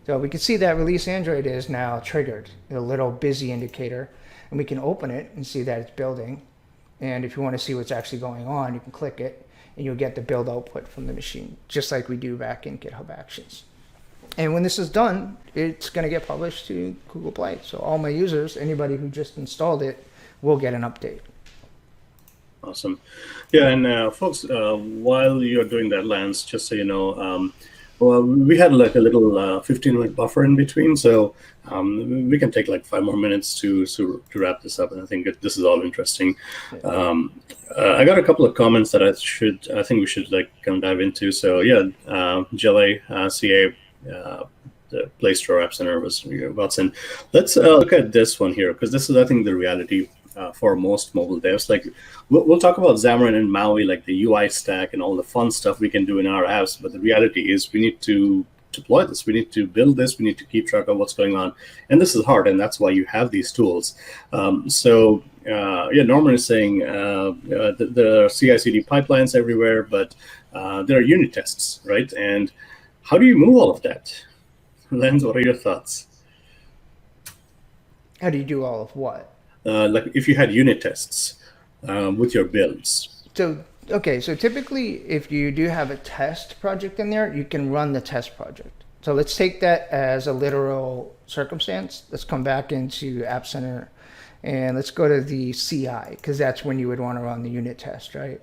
So we can see that release Android is now triggered, a little busy indicator, and we can open it and see that it's building. And if you want to see what's actually going on, you can click it and you'll get the build output from the machine, just like we do back in GitHub Actions. And when this is done, it's going to get published to Google Play. So all my users, anybody who just installed it, will get an update.
Awesome. Yeah, and folks, while you're doing that, Lance, just so you know, well, we had like a little 15-minute buffer in between, so we can take like 5 more minutes to wrap this up, and I think this is all interesting. I got a couple of comments that I think we should like kind of dive into. So yeah, Jelly, CA, the Play Store App Center was Watson. Let's look at this one here, because this is, I think, the reality for most mobile devs. Like we'll talk about Xamarin and Maui, like the UI stack and all the fun stuff we can do in our apps, but the reality is we need to deploy this, we need to build this, we need to keep track of what's going on, and this is hard, and that's why you have these tools. Yeah, Norman is saying there are CI/CD pipelines everywhere, but there are unit tests, right? And how do you move all of that? Lance, what are your thoughts?
How do you do all of what?
Like if you had unit tests with your builds.
So typically if you do have a test project in there, you can run the test project. So let's take that as a literal circumstance. Let's come back into App Center and let's go to the CI, because that's when you would want to run the unit test, right?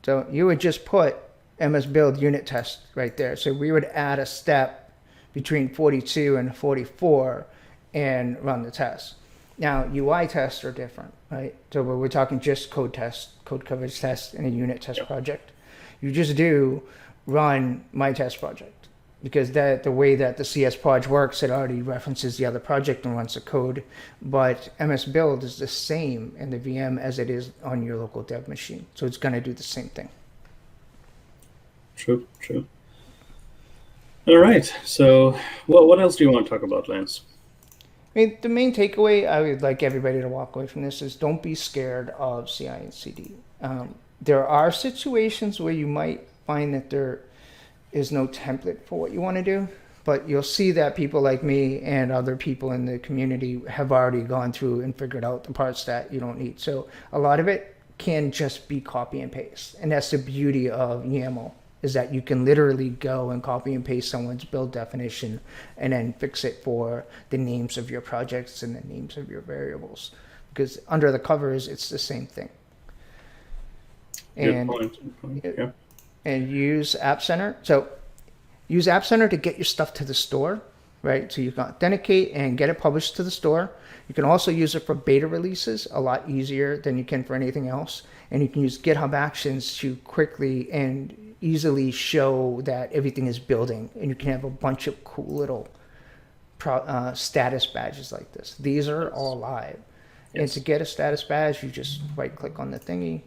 So you would just put MS build unit test right there. So we would add a step between 42 and 44 and run the test. Now, UI tests are different, right? So we're talking just code test, code coverage test, and a unit test project. You just do run my test project, because the way that the CS proj works, it already references the other project and runs the code. But MS Build is the same in the VM as it is on your local dev machine. So it's going to do the same thing.
True. All right. So what else do you want to talk about, Lance?
I mean, the main takeaway I would like everybody to walk away from this is don't be scared of CI and CD. There are situations where you might find that there is no template for what you want to do, but you'll see that people like me and other people in the community have already gone through and figured out the parts that you don't need. So a lot of it can just be copy and paste. And that's the beauty of YAML, is that you can literally go and copy and paste someone's build definition and then fix it for the names of your projects and the names of your variables. Because under the covers, it's the same thing.
Good point. Yeah.
And use App Center. So use App Center to get your stuff to the store, right? So you can authenticate and get it published to the store. You can also use it for beta releases a lot easier than you can for anything else. And you can use GitHub Actions to quickly and easily show that everything is building, and you can have a bunch of cool little status badges like this. These are all live. Yes. And to get a status badge, you just right click on the thingy.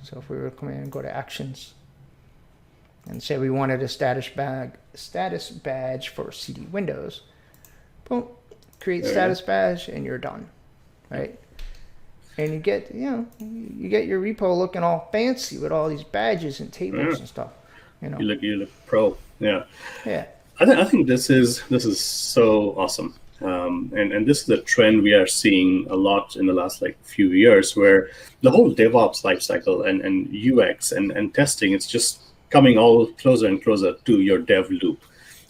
So if we were to come in and go to Actions and say we wanted a status badge for CD Windows, boom, create status badge, and you're done, right? And you get your repo looking all fancy with all these badges and tables and stuff. You
look pro. Yeah.
Yeah.
I think this is so awesome. And this is a trend we are seeing a lot in the last few years, where the whole DevOps lifecycle and UX and testing, it's just coming all closer and closer to your dev loop.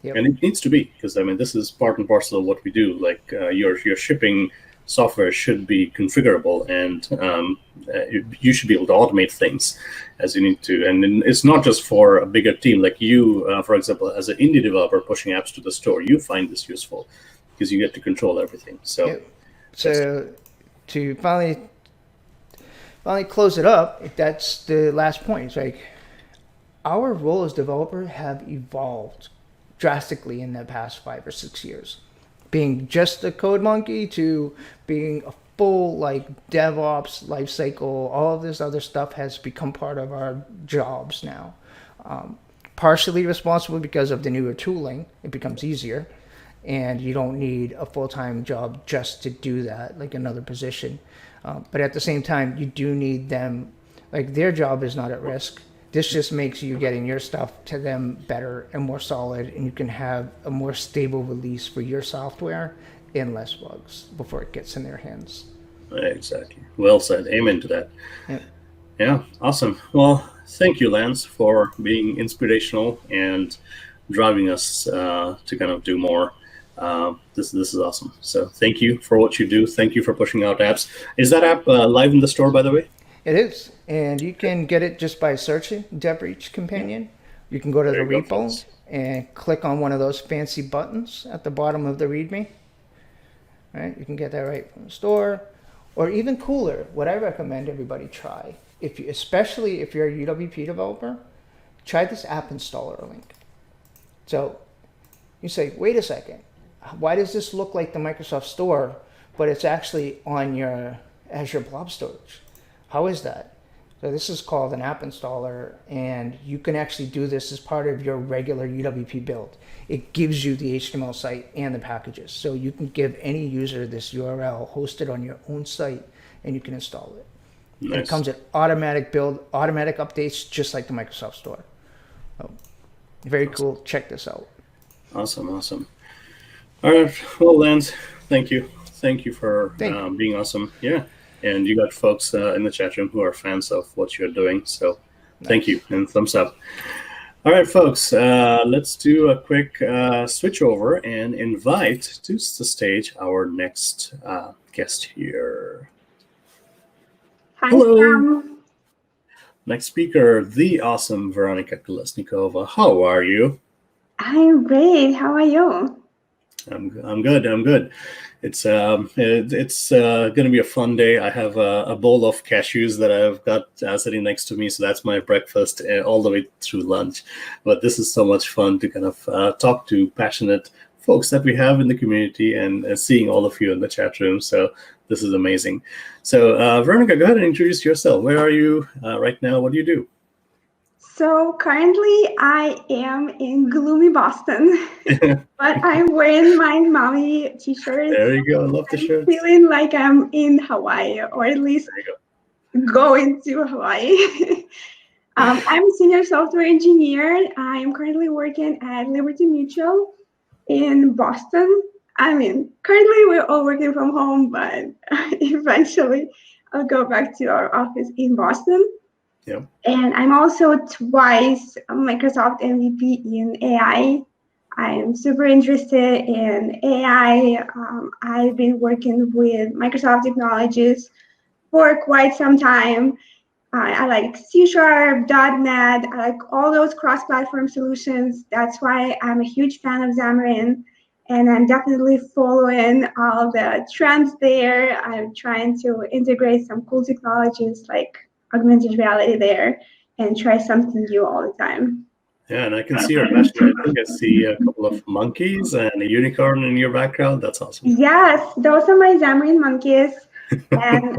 Yep.
And it needs to be, because I mean, this is part and parcel of what we do. Like your shipping software should be configurable, and you should be able to automate things as you need to. And then it's not just for a bigger team. Like you, for example, as an indie developer pushing apps to the store, you find this useful because you get to control everything. So,
Yep. So to finally close it up, that's the last point. It's like our role as developer have evolved drastically in the past 5 or 6 years. Being just a code monkey to being a full like DevOps lifecycle, all of this other stuff has become part of our jobs now. Partially responsible because of the newer tooling, it becomes easier, and you don't need a full-time job just to do that, like another position. But at the same time, you do need them, like their job is not at risk. This just makes you getting your stuff to them better and more solid, and you can have a more stable release for your software and less bugs before it gets in their hands.
Exactly. Well said. Amen to that.
Yep.
Yeah, awesome. Well, thank you, Lance, for being inspirational and driving us to kind of do more. This is awesome. So thank you for what you do. Thank you for pushing out apps. Is that app live in the store, by the way?
It is, and you can get it just by searching DevReach Companion. You can go to the repo and click on one of those fancy buttons at the bottom of the README. Right, you can get that right from the store, or even cooler. What I recommend everybody try, especially if you're a UWP developer, try this app installer link. So you say, wait a second, why does this look like the Microsoft Store, but it's actually on your Azure Blob Storage? How is that? So this is called an app installer, and you can actually do this as part of your regular UWP build. It gives you the HTML site and the packages. So you can give any user this URL, host it on your own site, and you can install it. Nice. And it comes with automatic build, automatic updates, just like the Microsoft Store. So, very cool. Check this out.
Awesome. All right. Well, Lance, thank you. Thank you for being awesome. Yeah. And you got folks in the chat room who are fans of what you're doing. So thank you, and thumbs up. All right, folks, let's do a quick switch over and invite to the stage our next guest here.
Hi,
hello.
Sam.
Next speaker, the awesome Veronika Kolesnikova. How are you?
I'm great. How are you?
I'm good. It's going to be a fun day. I have a bowl of cashews that I've got sitting next to me, so that's my breakfast all the way through lunch. But this is so much fun to kind of talk to passionate folks that we have in the community, and seeing all of you in the chat room. So this is amazing. So Veronika, go ahead and introduce yourself. Where are you right now? What do you do?
So currently I am in gloomy Boston, but I'm wearing my Maui t-shirt.
There you go. I love the shirt.
Feeling like I'm in Hawaii, or at least going to Hawaii. I'm a senior software engineer. I'm currently working at Liberty Mutual in Boston. I mean, currently we're all working from home, but eventually I'll go back to our office in Boston.
Yeah.
And I'm also twice a Microsoft MVP in AI. I'm super interested in AI. I've been working with Microsoft technologies for quite some time. I like C#, .NET. I like all those cross-platform solutions. That's why I'm a huge fan of Xamarin. And I'm definitely following all the trends there. I'm trying to integrate some cool technologies like augmented reality there and try something new all the time.
Yeah, and I can see your passion. I think I see a couple of monkeys and a unicorn in your background. That's awesome.
Yes, those are my Xamarin monkeys, and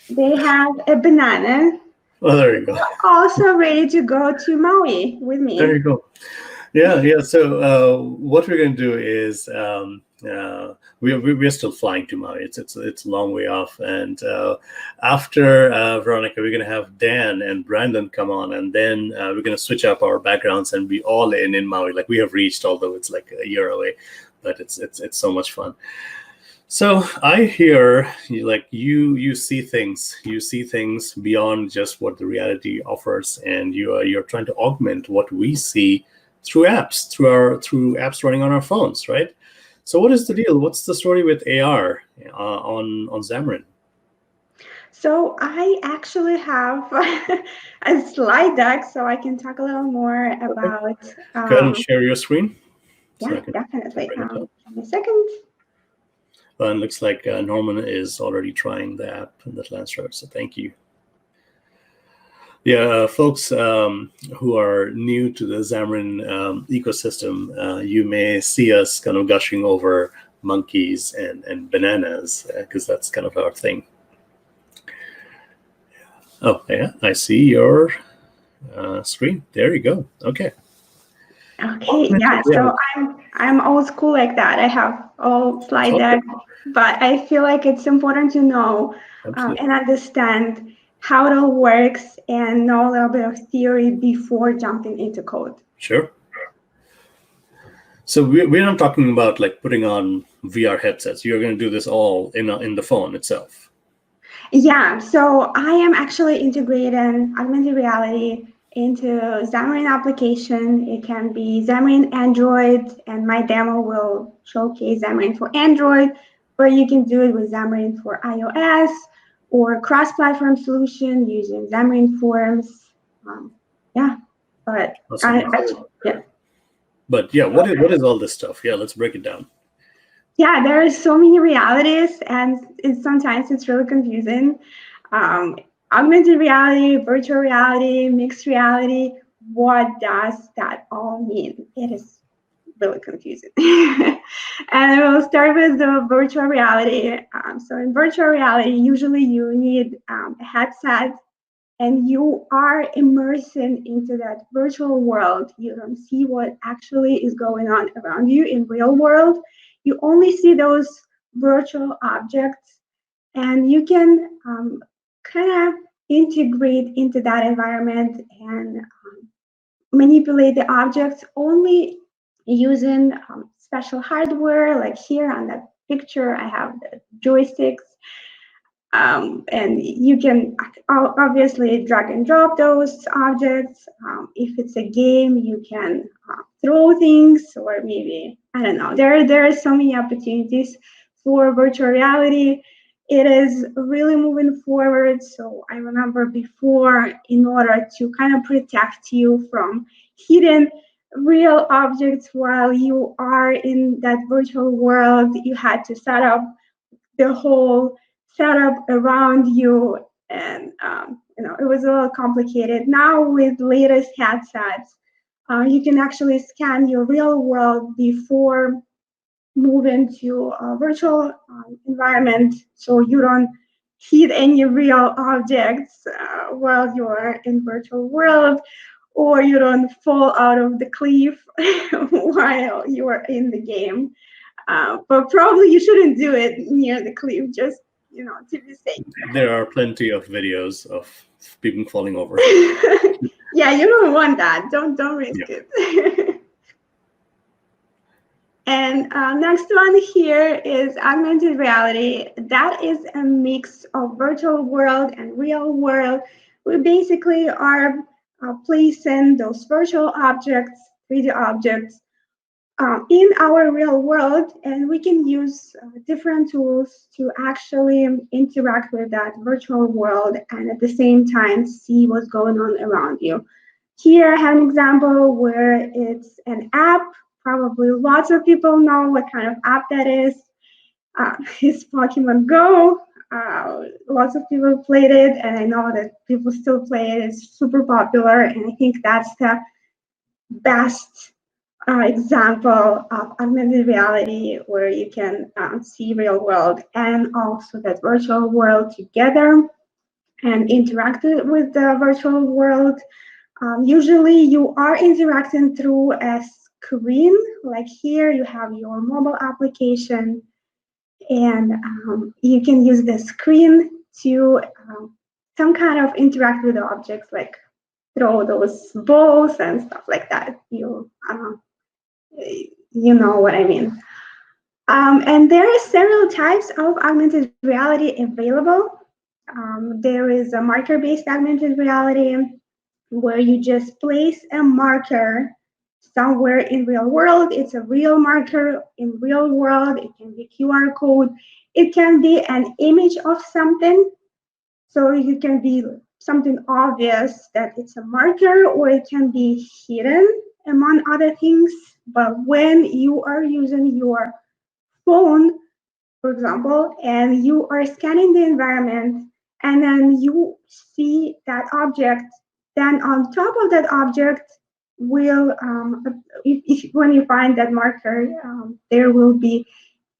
they have a banana.
Well, there you go.
They're also ready to go to Maui with me.
There you go. Yeah. So what we're going to do is we're still flying to Maui. It's a long way off, and after Veronika, we're going to have Dan and Brandon come on, and then we're going to switch up our backgrounds and be all in Maui. Like we have reached, although it's like a year away, but it's so much fun. So I hear you see things beyond just what the reality offers, and you're trying to augment what we see through apps, through apps running on our phones, right? So what is the deal? What's the story with AR on Xamarin?
So I actually have a slide deck, so I can talk a little more about.
Go ahead and share your screen.
Yeah,
So
definitely.
bring it up.
Give me a second.
And it looks like Norman is already trying the app in the Landstroke, so thank you. Yeah, folks who are new to the Xamarin ecosystem, you may see us kind of gushing over monkeys and bananas, because that's kind of our thing. Oh, yeah, I see your screen. There you go. Okay.
Okay, yeah, so I'm old school like that. I have all slide deck, but I feel like it's important to know and understand how it all works and know a little bit of theory before jumping into code.
Sure. So we're not talking about like putting on VR headsets. You're going to do this all in the phone itself.
Yeah, so I am actually integrating augmented reality into Xamarin application. It can be Xamarin Android, and my demo will showcase Xamarin for Android, or you can do it with Xamarin for iOS or cross-platform solution using Xamarin.Forms. Yeah, but yeah.
But yeah, what is all this stuff? Yeah, let's break it down.
Yeah, there are so many realities, and sometimes it's really confusing. Augmented reality, virtual reality, mixed reality, what does that all mean? It is really confusing. And we'll start with the virtual reality. So in virtual reality, usually you need a headset, and you are immersing into that virtual world. You don't see what actually is going on around you in real world. You only see those virtual objects, and you can kind of integrate into that environment and manipulate the objects only using special hardware. Like here on that picture, I have the joysticks. And you can obviously drag and drop those objects. If it's a game, you can throw things, or maybe, I don't know. There are so many opportunities for virtual reality. It is really moving forward. So I remember before, in order to kind of protect you from hidden real objects while you are in that virtual world, you had to set up the whole setup around you, and it was a little complicated. Now with latest headsets, you can actually scan your real world before moving to a virtual environment, so you don't hit any real objects while you are in virtual world, or you don't fall out of the cliff while you are in the game. But probably you shouldn't do it near the cliff, just to be safe.
There are plenty of videos of people falling over.
Yeah, you don't want that. Don't risk it. And next one here is augmented reality. That is a mix of virtual world and real world. We basically are placing those virtual objects, 3D objects, in our real world, and we can use different tools to actually interact with that virtual world and at the same time see what's going on around you. Here I have an example where it's an app. Probably lots of people know what kind of app that is. It's Pokemon Go. Lots of people played it, and I know that people still play it. It's super popular, and I think that's the best example of augmented reality, where you can see real world and also that virtual world together and interact with the virtual world. Usually you are interacting through a screen. Like here you have your mobile application, and you can use the screen to some kind of interact with the objects, like throw those balls and stuff like that. You know what I mean. And there are several types of augmented reality available. There is a marker-based augmented reality, where you just place a marker somewhere in real world. It's a real marker in real world. It can be QR code. It can be an image of something. So it can be something obvious that it's a marker, or it can be hidden among other things. But when you are using your phone, for example, and you are scanning the environment, and then you see that object, then on top of that object will, when you find that marker, there will be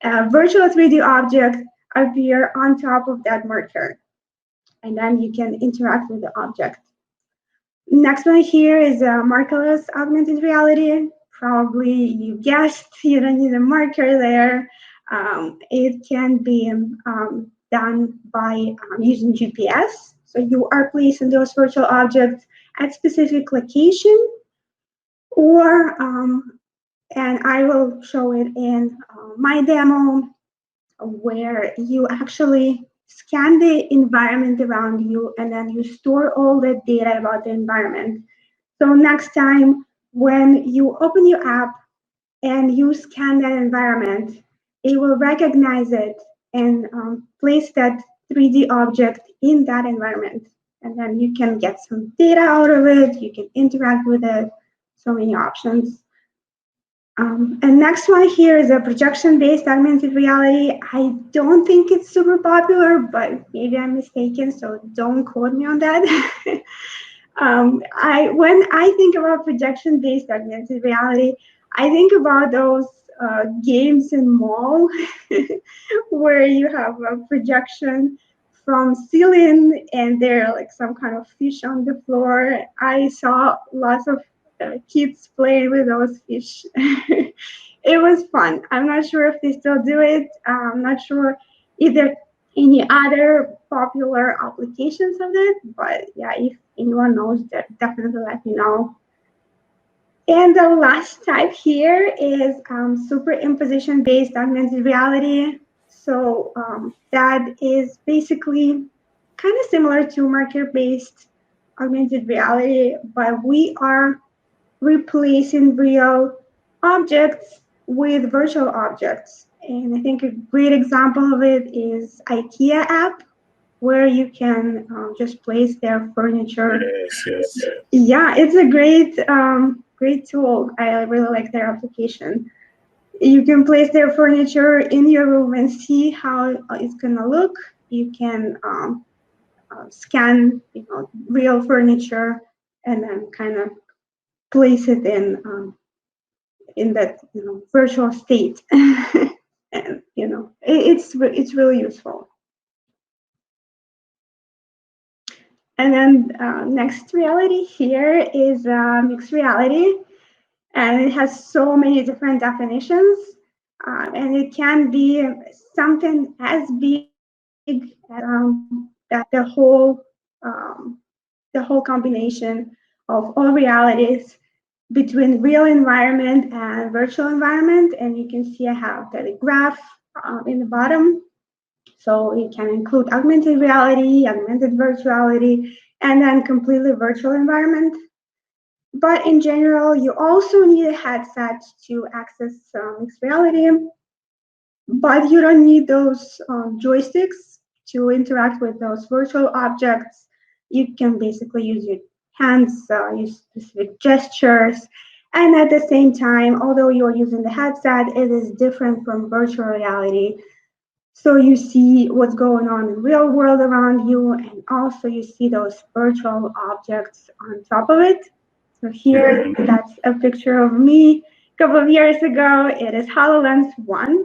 a virtual 3D object appear on top of that marker, and then you can interact with the object. Next one here is a markerless augmented reality. Probably you guessed, you don't need a marker there. It can be done by using GPS. So you are placing those virtual objects at specific location, or, and I will show it in my demo, where you actually scan the environment around you, and then you store all the data about the environment. So next time when you open your app and you scan that environment, it will recognize it and place that 3D object in that environment. And then you can get some data out of it, you can interact with it, so many options. And next one here is a projection-based augmented reality. I don't think it's super popular, but maybe I'm mistaken, so don't quote me on that. When I think about projection-based augmented reality, I think about those games in mall where you have a projection from ceiling and there are like some kind of fish on the floor. I saw lots of kids playing with those fish. It was fun. I'm not sure if they still do it. I'm not sure if there are any other popular applications of it, but yeah, if anyone knows, that definitely let me know. And the last type here is superimposition-based augmented reality. So that is basically kind of similar to marker-based augmented reality, but we are replacing real objects with virtual objects. And I think a great example of it is IKEA app, where you can just place their furniture.
Yes.
Yeah, it's a great tool. I really like their application. You can place their furniture in your room and see how it's gonna look. You can scan, real furniture, and then kind of place it in that virtual state. And it's really useful. And then next reality here is mixed reality, and it has so many different definitions, and it can be something as big that the whole combination of all realities between real environment and virtual environment. And you can see I have the graph in the bottom. So it can include augmented reality, augmented virtuality, and then completely virtual environment. But in general, you also need a headset to access mixed reality. But you don't need those joysticks to interact with those virtual objects. You can basically use your hands, use specific gestures. And at the same time, although you're using the headset, it is different from virtual reality. So you see what's going on in real world around you, and also you see those virtual objects on top of it. So here, that's a picture of me a couple of years ago. It is HoloLens 1.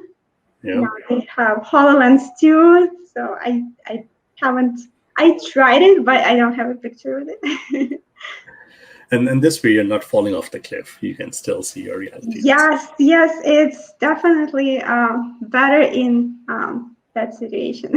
Yeah.
Now they have HoloLens 2. So I tried it, but I don't have a picture with it.
And this way, you're not falling off the cliff. You can still see your reality.
Yes, it's definitely better in that situation.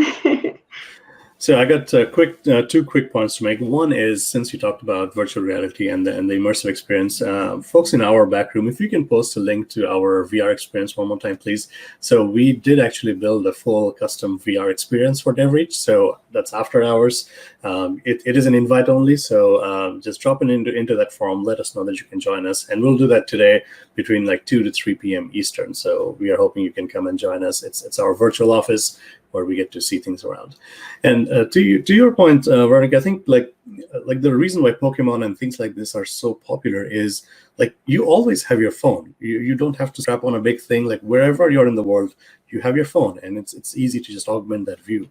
So I got two quick points to make. One is, since you talked about virtual reality and the immersive experience, folks in our back room, if you can post a link to our VR experience one more time, please. So we did actually build a full custom VR experience for DevReach. So that's after hours. It is an invite only. So just drop it into that forum. Let us know that you can join us. And we'll do that today between like 2 to 3 p.m. Eastern. So we are hoping you can come and join us. It's our virtual office where we get to see things around. And to your point, Veronica, I think like the reason why Pokemon and things like this are so popular is like you always have your phone. You don't have to strap on a big thing. Like wherever you're in the world, you have your phone, and it's easy to just augment that view.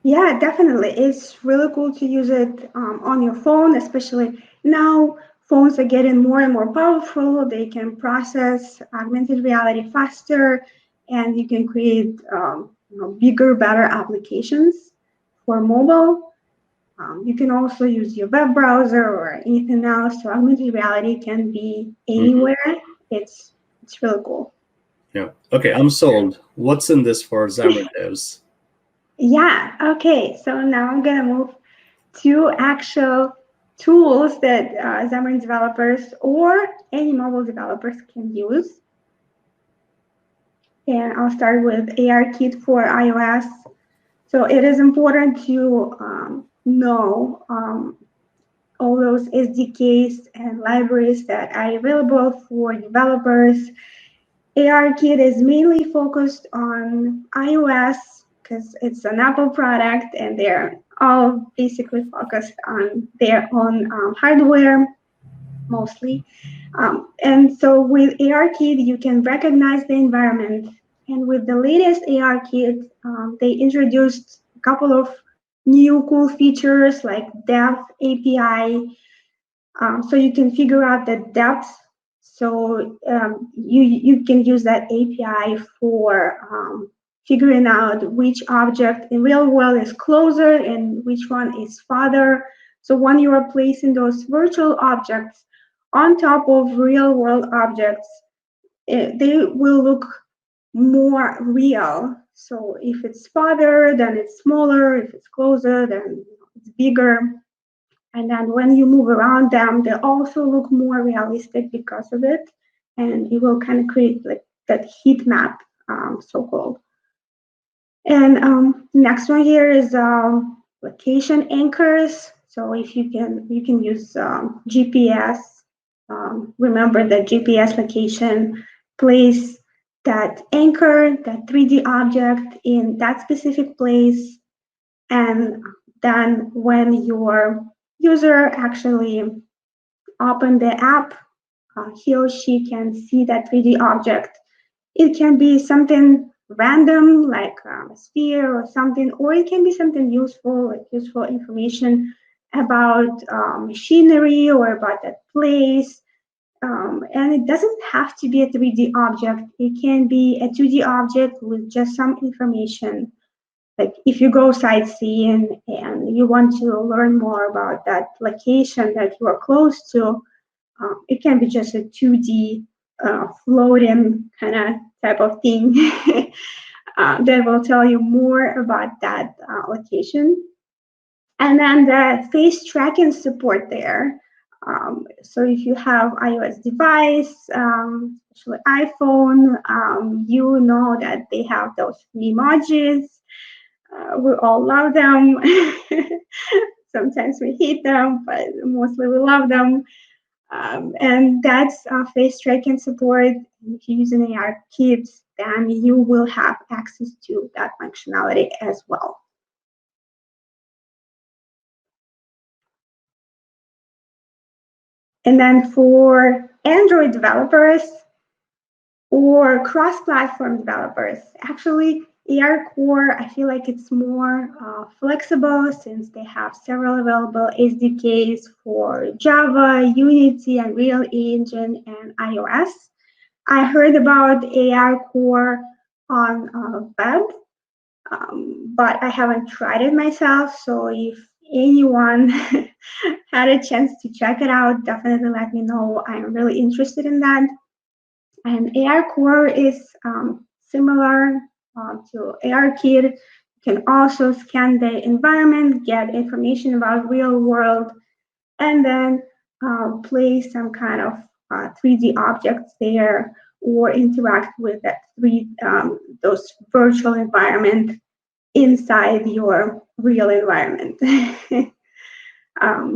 Yeah, definitely. It's really cool to use it on your phone, especially now. Phones are getting more and more powerful. They can process augmented reality faster, and you can create bigger, better applications for mobile. You can also use your web browser or anything else. So augmented reality can be anywhere. It's really cool.
Yeah. Okay, I'm sold. What's in this for Xamarin devs?
Yeah. Okay. So now I'm gonna move to actual tools that Xamarin developers or any mobile developers can use. And I'll start with ARKit for iOS. So it is important to know all those SDKs and libraries that are available for developers. ARKit is mainly focused on iOS because it's an Apple product and they're all basically focused on their own hardware mostly. And so with ARKit, you can recognize the environment. And with the latest ARKit, they introduced a couple of new cool features like depth API. So you can figure out the depth. So you can use that API for figuring out which object in real world is closer and which one is farther. So when you are placing those virtual objects on top of real world objects, they will look more real. So if it's farther, then it's smaller. If it's closer, then it's bigger. And then when you move around them, they also look more realistic because of it. And it will kind of create like that heat map, so-called. And next one here is location anchors. So if you can use GPS. Remember that GPS location place that anchor, that 3D object in that specific place. And then when your user actually open the app, he or she can see that 3D object. It can be something random like a sphere or something, or it can be something useful, like useful information about machinery or about that place. And it doesn't have to be a 3D object. It can be a 2D object with just some information. Like if you go sightseeing and you want to learn more about that location that you are close to, it can be just a 2D floating kind of type of thing that will tell you more about that location. And then the face tracking support there. So if you have iOS device, especially iPhone, you know that they have those emojis. We all love them. Sometimes we hate them, but mostly we love them. And that's face tracking support. If you use an ARKit, then you will have access to that functionality as well. And then for Android developers or cross-platform developers, actually ARCore, I feel like it's more flexible since they have several available SDKs for Java, Unity, Unreal Engine, and iOS. I heard about ARCore on web, but I haven't tried it myself. So if anyone had a chance to check it out, definitely let me know. I'm really interested in that. And ARCore is similar to ARKit. You can also scan the environment, get information about real world, and then place some kind of 3D objects there, or interact with that those virtual environment inside your real environment.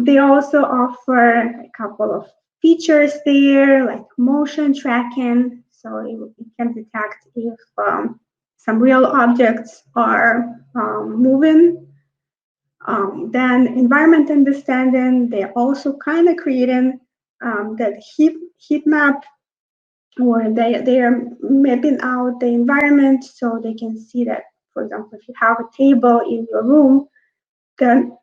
They also offer a couple of features there, like motion tracking, so it can detect if some real objects are moving. Then environment understanding, they're also kind of creating that heat map, or they are mapping out the environment so they can see that, for example, if you have a table in your room, then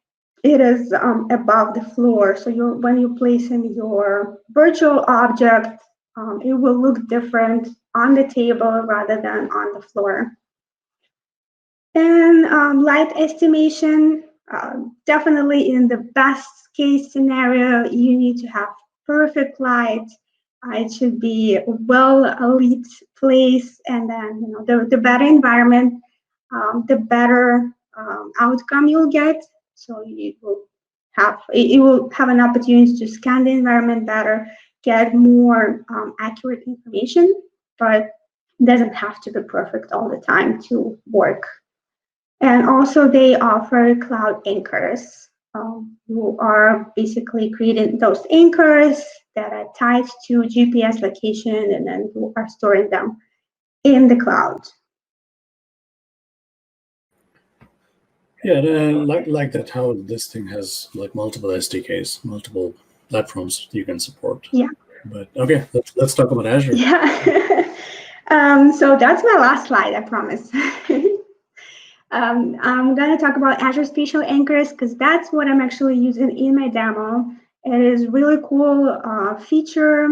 it is above the floor. So when you place in your virtual object, it will look different on the table rather than on the floor. And light estimation, definitely in the best case scenario, you need to have perfect light. It should be a well-lit place, and then the better environment, the better outcome you'll get. So you will have an opportunity to scan the environment better, get more accurate information, but it doesn't have to be perfect all the time to work. And also they offer cloud anchors. You are basically creating those anchors that are tied to GPS location, and then you are storing them in the cloud.
Yeah, like that, how this thing has like multiple SDKs, multiple platforms you can support.
Yeah.
But okay, let's talk about Azure.
Yeah. So that's my last slide, I promise. I'm going to talk about Azure Spatial Anchors because that's what I'm actually using in my demo. It is a really cool feature.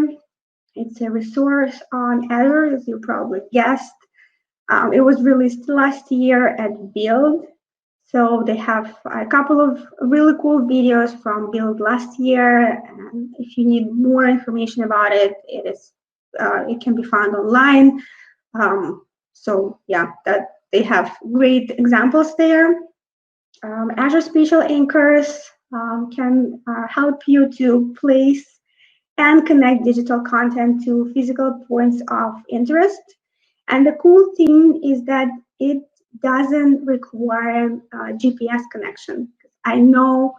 It's a resource on Azure, as you probably guessed. It was released last year at Build. So they have a couple of really cool videos from Build last year. And if you need more information about it, it can be found online. So yeah, they have great examples there. Azure Spatial Anchors can help you to place and connect digital content to physical points of interest. And the cool thing is that it doesn't require GPS connection. I know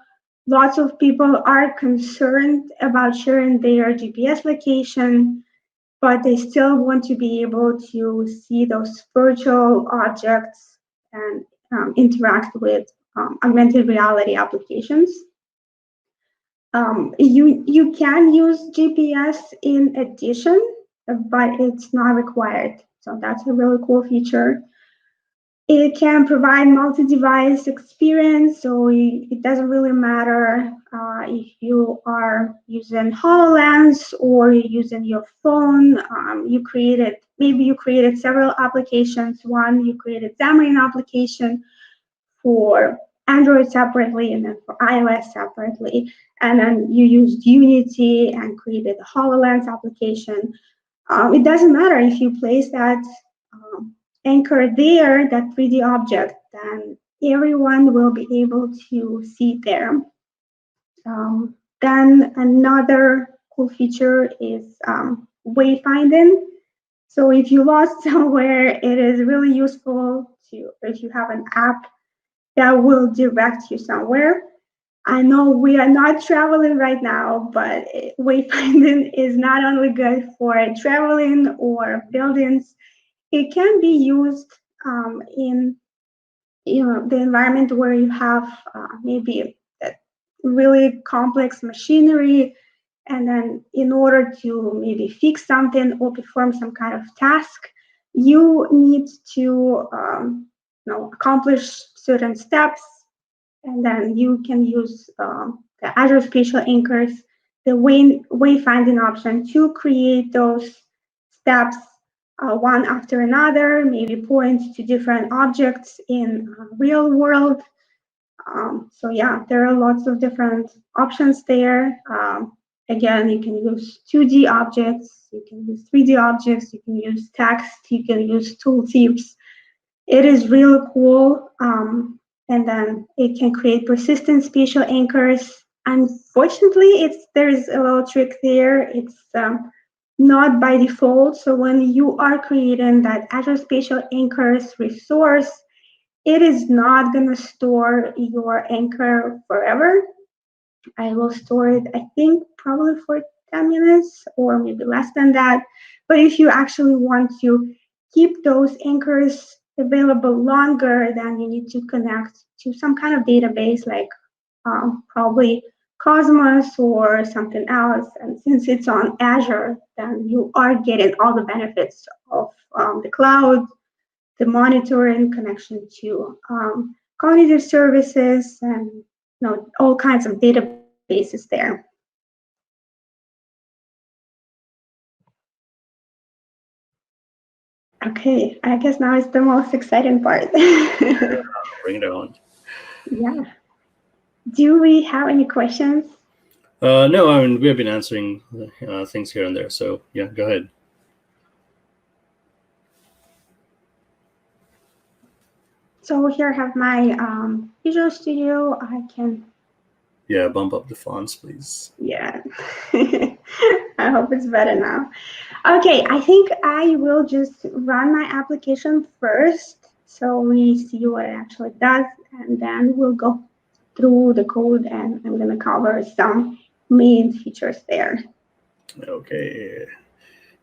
lots of people are concerned about sharing their GPS location, but they still want to be able to see those virtual objects and interact with augmented reality applications. You can use GPS in addition, but it's not required. So that's a really cool feature. It can provide multi-device experience, so it doesn't really matter if you are using HoloLens or you're using your phone. Maybe you created several applications. One, you created Xamarin application for Android separately and then for iOS separately. And then you used Unity and created a HoloLens application. It doesn't matter if you place that anchor there, that 3D object, then everyone will be able to see there. Then another cool feature is wayfinding. So if you lost somewhere, it is really useful if you have an app that will direct you somewhere. I know we are not traveling right now, but wayfinding is not only good for traveling or buildings. It can be used in the environment where you have maybe really complex machinery, and then in order to maybe fix something or perform some kind of task, you need to accomplish certain steps, and then you can use the Azure Spatial Anchors, the wayfinding option, to create those steps one after another, maybe point to different objects in real world. So yeah, there are lots of different options there. Again, you can use 2D objects, you can use 3D objects, you can use text, you can use tooltips. It is real cool. And then it can create persistent spatial anchors. Unfortunately, there's a little trick there. It's not by default. So when you are creating that Azure Spatial Anchors resource, it is not going to store your anchor forever. I will store it, I think, probably for 10 minutes or maybe less than that. But if you actually want to keep those anchors available longer, then you need to connect to some kind of database like probably Cosmos or something else. And since it's on Azure, then you are getting all the benefits of the cloud, the monitoring, connection to cognitive services, and all kinds of databases there. Okay, I guess now is the most exciting part.
Bring it on.
Yeah. Do we have any questions?
No, I mean, we have been answering things here and there. So yeah, go ahead.
So here I have my Visual Studio. I can.
Yeah, bump up the fonts, please.
Yeah. I hope it's better now. Okay, I think I will just run my application first so we see what it actually does, and then we'll go through the code and I'm going to cover some main features there.
Okay,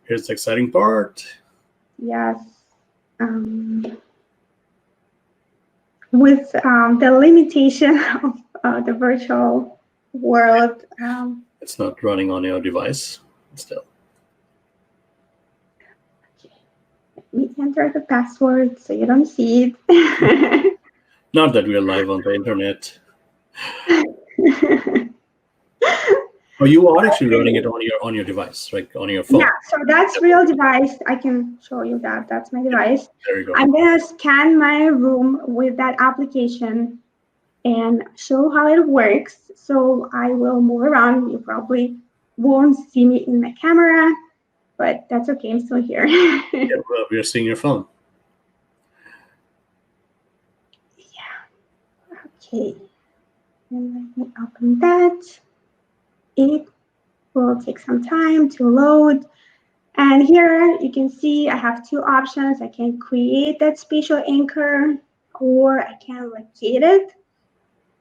here's the exciting part.
Yes. With the limitation of the virtual world.
It's not running on your device still.
Let me enter the password so you don't see it.
Not that we're live on the internet. Oh, you are actually running it on your device, right? On your phone.
Yeah, so that's real device. I can show you that. That's my device.
There you go.
I'm gonna scan my room with that application and show how it works. So I will move around. You probably won't see me in my camera, but that's okay. I'm still here.
Yeah, well, we're seeing your phone.
Yeah. Okay. And let me open that. It will take some time to load. And here you can see I have two options. I can create that spatial anchor or I can locate it.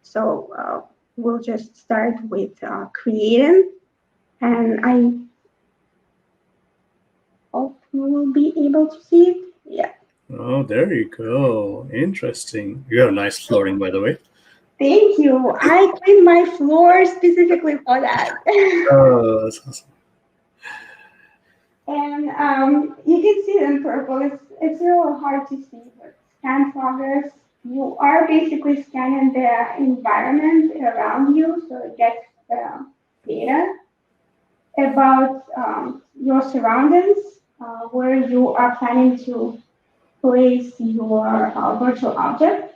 So we'll just start with creating. And I hope you will be able to see it. Yeah.
Oh, there you go. Interesting. You have a nice flooring, by the way.
Thank you. I cleaned my floor specifically for that.
Oh, that's awesome.
And you can see it in purple. It's a little hard to see, but scan progress. You are basically scanning the environment around you, so it gets the data about your surroundings, where you are planning to place your virtual object.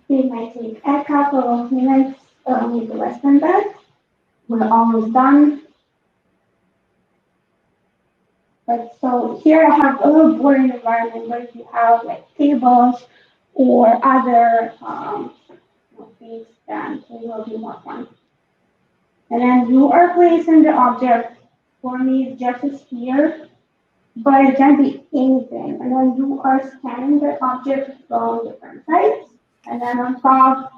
It might take a couple of minutes, maybe less than that. We're almost done. But so here I have a little boring environment where you have like tables or other things, then it will be more fun. And then you are placing the object. For me, it's just a sphere, but it can be anything. And then you are scanning the object from different sides. And then on top,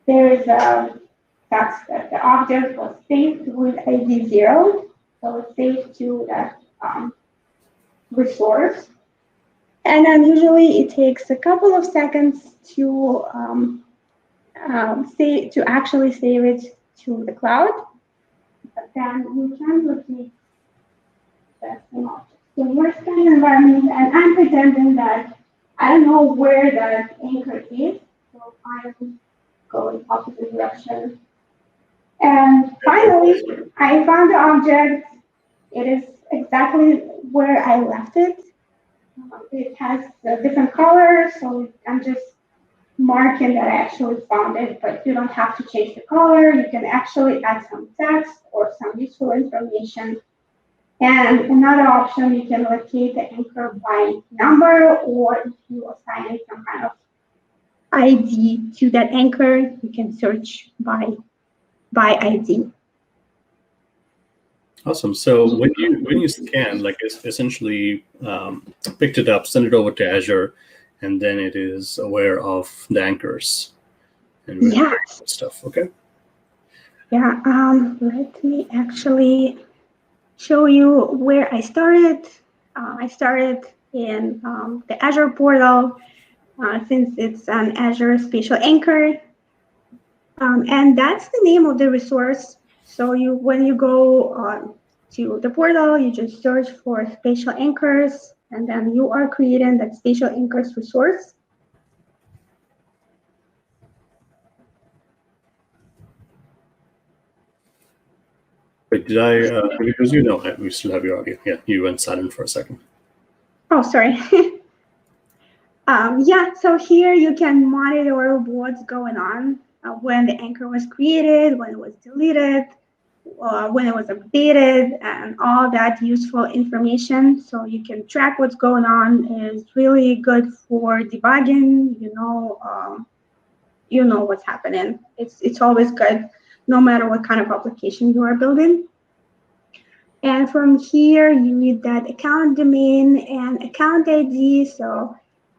there is a text that the object was saved with ID 0. So it's saved to that resource. And then usually it takes a couple of seconds to actually save it to the cloud. But then you can locate the same object. So you're scanning the environment, and I'm pretending that I don't know where that anchor is. So I'm going opposite direction. And finally, I found the object. It is exactly where I left it. It has a different color, so I'm just marking that I actually found it, but you don't have to change the color. You can actually add some text or some useful information. And another option, you can locate the anchor by number, or if you assign some kind of ID to that anchor, you can search by ID.
Awesome. So when you scan, like it's essentially picked it up, send it over to Azure, and then it is aware of the anchors and
Yes.
stuff. Okay.
Yeah. Let me actually show you where I started. I started in the Azure portal, since it's an Azure Spatial Anchor, and that's the name of the resource. So when you go to the portal, you just search for spatial anchors, and then you are creating that spatial anchors resource.
Wait, did I? Because we still have your audio. Yeah, you went silent for a second.
Oh, sorry. Yeah, so here you can monitor what's going on when the anchor was created, when it was deleted, when it was updated, and all that useful information. So you can track what's going on. Is really good for debugging. You know what's happening. It's always good, no matter what kind of application you are building. And from here, you need that account domain and account ID. So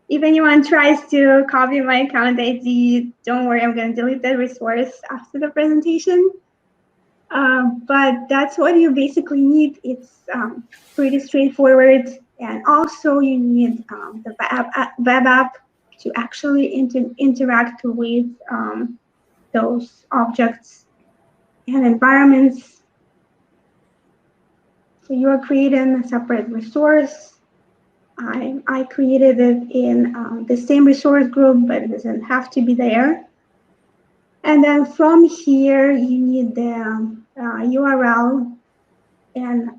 if anyone tries to copy my account ID, don't worry, I'm going to delete that resource after the presentation. But that's what you basically need. It's pretty straightforward. And also you need the web app to actually interact with those objects and environments. So you are creating a separate resource. I created it in the same resource group, but it doesn't have to be there. And then from here, you need the URL. And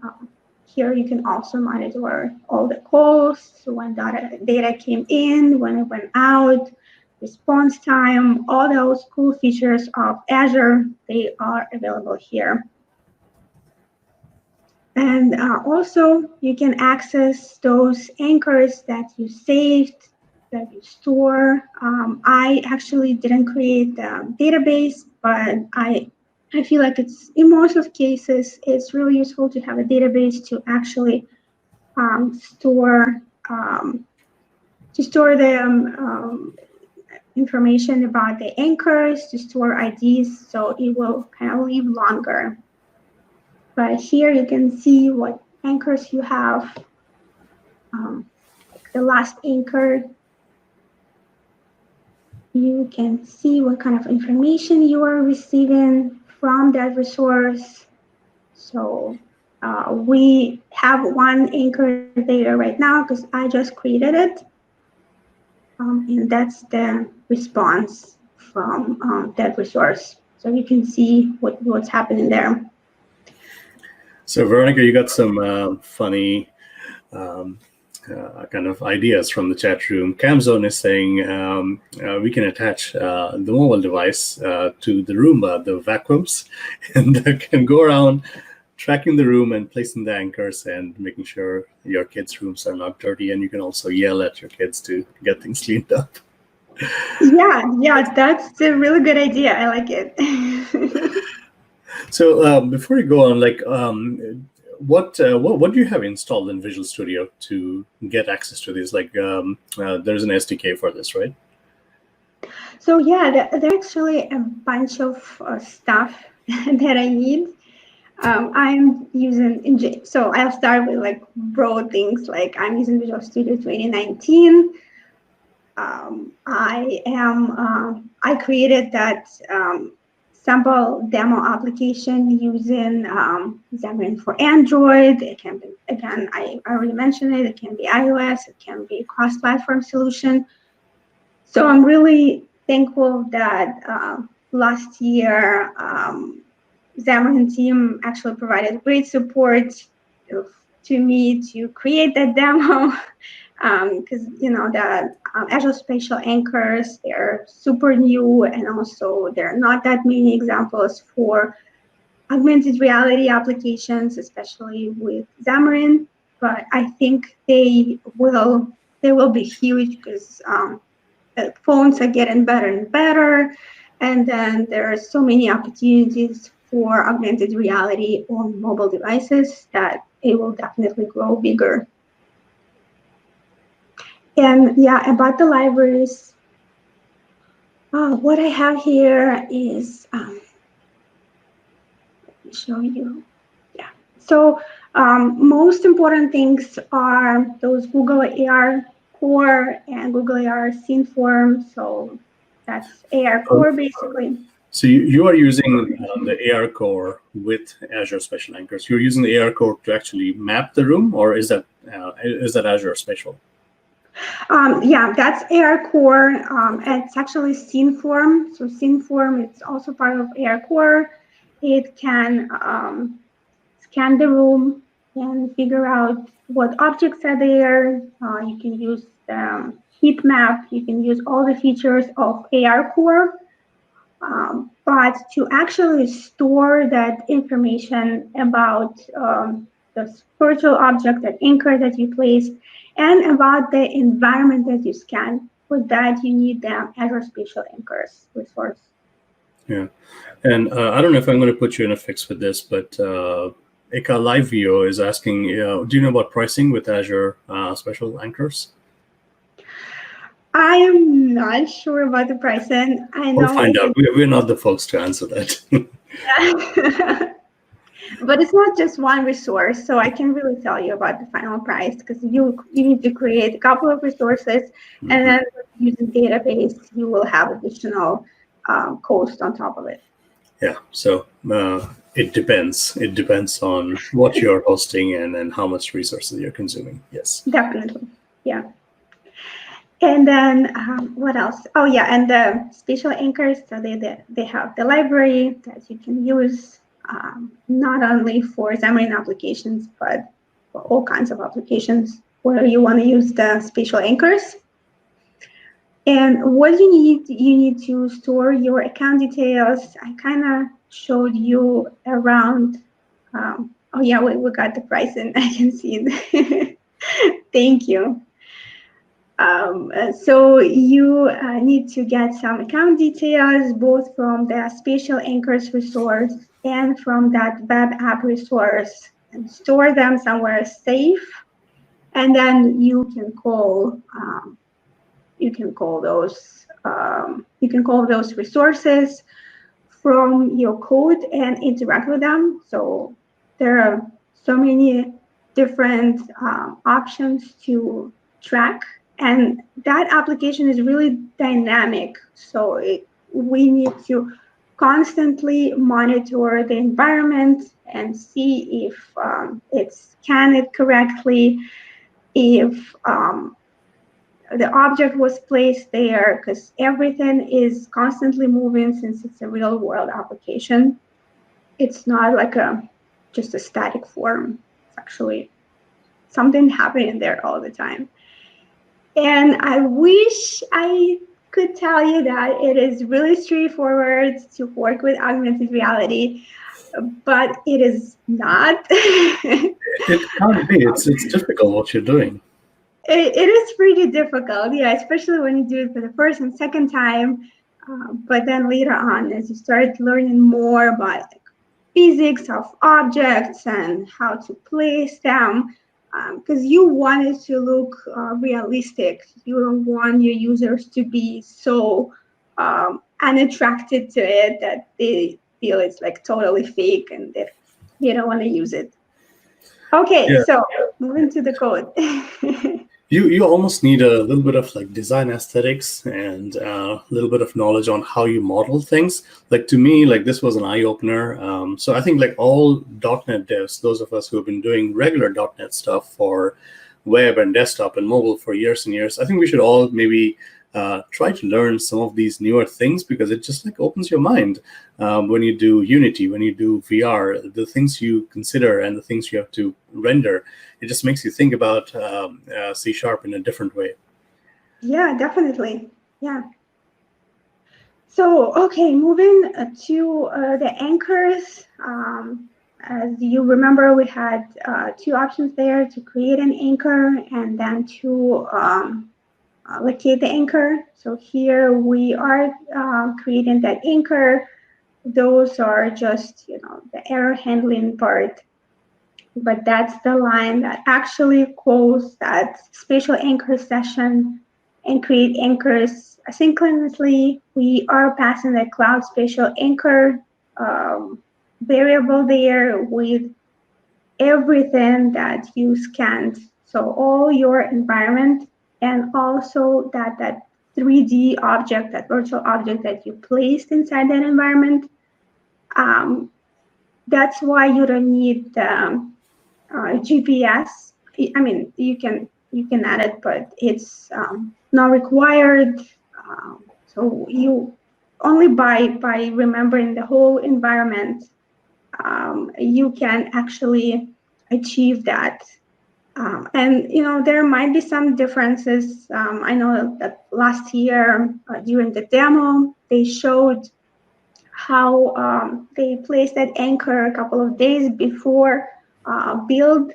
here you can also monitor all the calls, so when data came in, when it went out, response time, all those cool features of Azure, they are available here. And also, you can access those anchors that you saved, that you store. I actually didn't create the database, but I feel like it's, in most of cases, it's really useful to have a database to actually store the information about the anchors, to store IDs, so it will kind of live longer. But here you can see what anchors you have. Like the last anchor, you can see what kind of information you are receiving from that resource. So we have one anchor there right now because I just created it. And that's the response from that resource. So you can see what's happening there.
So Veronica, you got some funny kind of ideas from the chat room. Camzone is saying we can attach the mobile device to the Roomba, the vacuums, and that can go around tracking the room and placing the anchors and making sure your kids' rooms are not dirty. And you can also yell at your kids to get things cleaned up.
Yeah, that's a really good idea. I like it.
So before you go on, like, what do you have installed in Visual Studio to get access to this? Like, there's an SDK for this, right?
So yeah, there's actually a bunch of stuff that I need. I'm using, so I'll start with like broad things, like I'm using Visual Studio 2019. I created that sample demo application using Xamarin for Android. It can be, again, I already mentioned it, it can be iOS, it can be cross-platform solution. So I'm really thankful that last year, Xamarin team actually provided great support to me to create that demo. Because the Azure Spatial Anchors, they're super new, and also there are not that many examples for augmented reality applications, especially with Xamarin. But I think they will be huge because phones are getting better and better, and then there are so many opportunities for augmented reality on mobile devices that it will definitely grow bigger. And yeah, about the libraries, what I have here is, let me show you. Yeah. So most important things are those Google AR Core and Google AR Scene.Forms. So that's AR Core basically.
So you are using the AR Core with Azure Special Anchors. You're using the AR Core to actually map the room, or is that Azure Special?
Yeah, that's AR Core. It's actually Scene.Form. So Scene.Form, it's also part of AR Core. It can scan the room and figure out what objects are there. You can use heat map. You can use all the features of AR Core. But to actually store that information about the virtual object, that anchor that you place, and about the environment that you scan, for that you need the Azure Spatial Anchors resource.
Yeah, and I don't know if I'm going to put you in a fix with this, but Eka LiveVio is asking, do you know about pricing with Azure Special Anchors?
I am not sure about the pricing. I know.
We'll find out. We're not the folks to answer that.
Yeah. But it's not just one resource, so I can't really tell you about the final price because you need to create a couple of resources, and then using database, you will have additional cost on top of it.
Yeah, so it depends. It depends on what you're hosting and how much resources you're consuming. Yes.
Definitely, yeah. And then what else? Oh yeah, and the spatial anchors. So they have the library that you can use not only for Xamarin applications, but for all kinds of applications where you want to use the spatial anchors. And what you need to store your account details. I kind of showed you around. Oh yeah, we got the price, and I can see it. Thank you. So you need to get some account details, both from the spatial anchors resource and from that web app resource, and store them somewhere safe. And then you can call those resources from your code and interact with them. So there are so many different options to track. And that application is really dynamic. So we need to constantly monitor the environment and see if it's scanned correctly, if the object was placed there, because everything is constantly moving since it's a real world application. It's not like just a static form. It's actually something happening there all the time. And I wish I could tell you that it is really straightforward to work with augmented reality, but it is not.
It can't be. It's difficult what you're doing.
It is pretty difficult, yeah, especially when you do it for the first and second time. But then later on, as you start learning more about physics of objects and how to place them, because you want it to look realistic. You don't want your users to be so unattracted to it that they feel it's like totally fake and that they don't want to use it. Okay, yeah. So moving to the code.
You almost need a little bit of like design aesthetics and a little bit of knowledge on how you model things. Like to me, like this was an eye-opener. So I think like all .NET devs, those of us who have been doing regular .NET stuff for web and desktop and mobile for years and years, I think we should all maybe try to learn some of these newer things, because it just like opens your mind when you do Unity, when you do VR, the things you consider and the things you have to render. It just makes you think about C# in a different way.
Yeah, definitely. Yeah. So, okay, moving to the anchors. As you remember, we had two options there: to create an anchor and then to locate the anchor. So here we are creating that anchor. Those are just, the error handling part. But that's the line that actually calls that spatial anchor session and create anchors asynchronously. We are passing the cloud spatial anchor variable there with everything that you scanned. So all your environment and also that 3D object, that virtual object that you placed inside that environment. That's why you don't need GPS. I mean, you can add it, but it's not required. So you only by remembering the whole environment, you can actually achieve that. And there might be some differences. I know that last year during the demo, they showed how they placed that anchor a couple of days before build,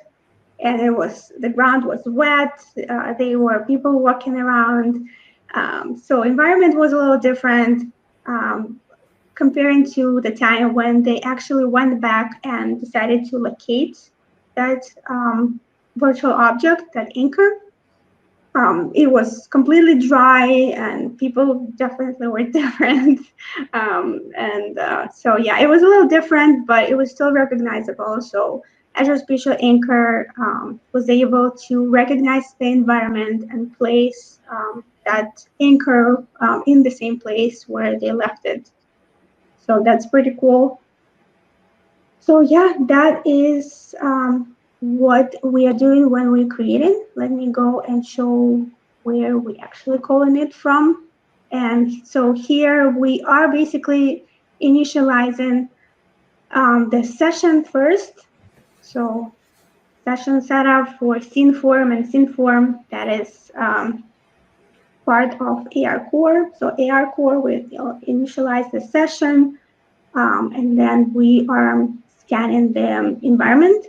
and the ground was wet. There were people walking around, so environment was a little different comparing to the time when they actually went back and decided to locate that virtual object, that anchor. It was completely dry, and people definitely were different. So yeah, it was a little different, but it was still recognizable. So Azure Spatial Anchor was able to recognize the environment and place that anchor in the same place where they left it. So that's pretty cool. So yeah, that is what we are doing when we create it. Let me go and show where we actually calling it from. And so here we are basically initializing the session first. So session setup for scene form and scene form, that is part of AR Core. So AR Core will initialize the session, and then we are scanning the environment.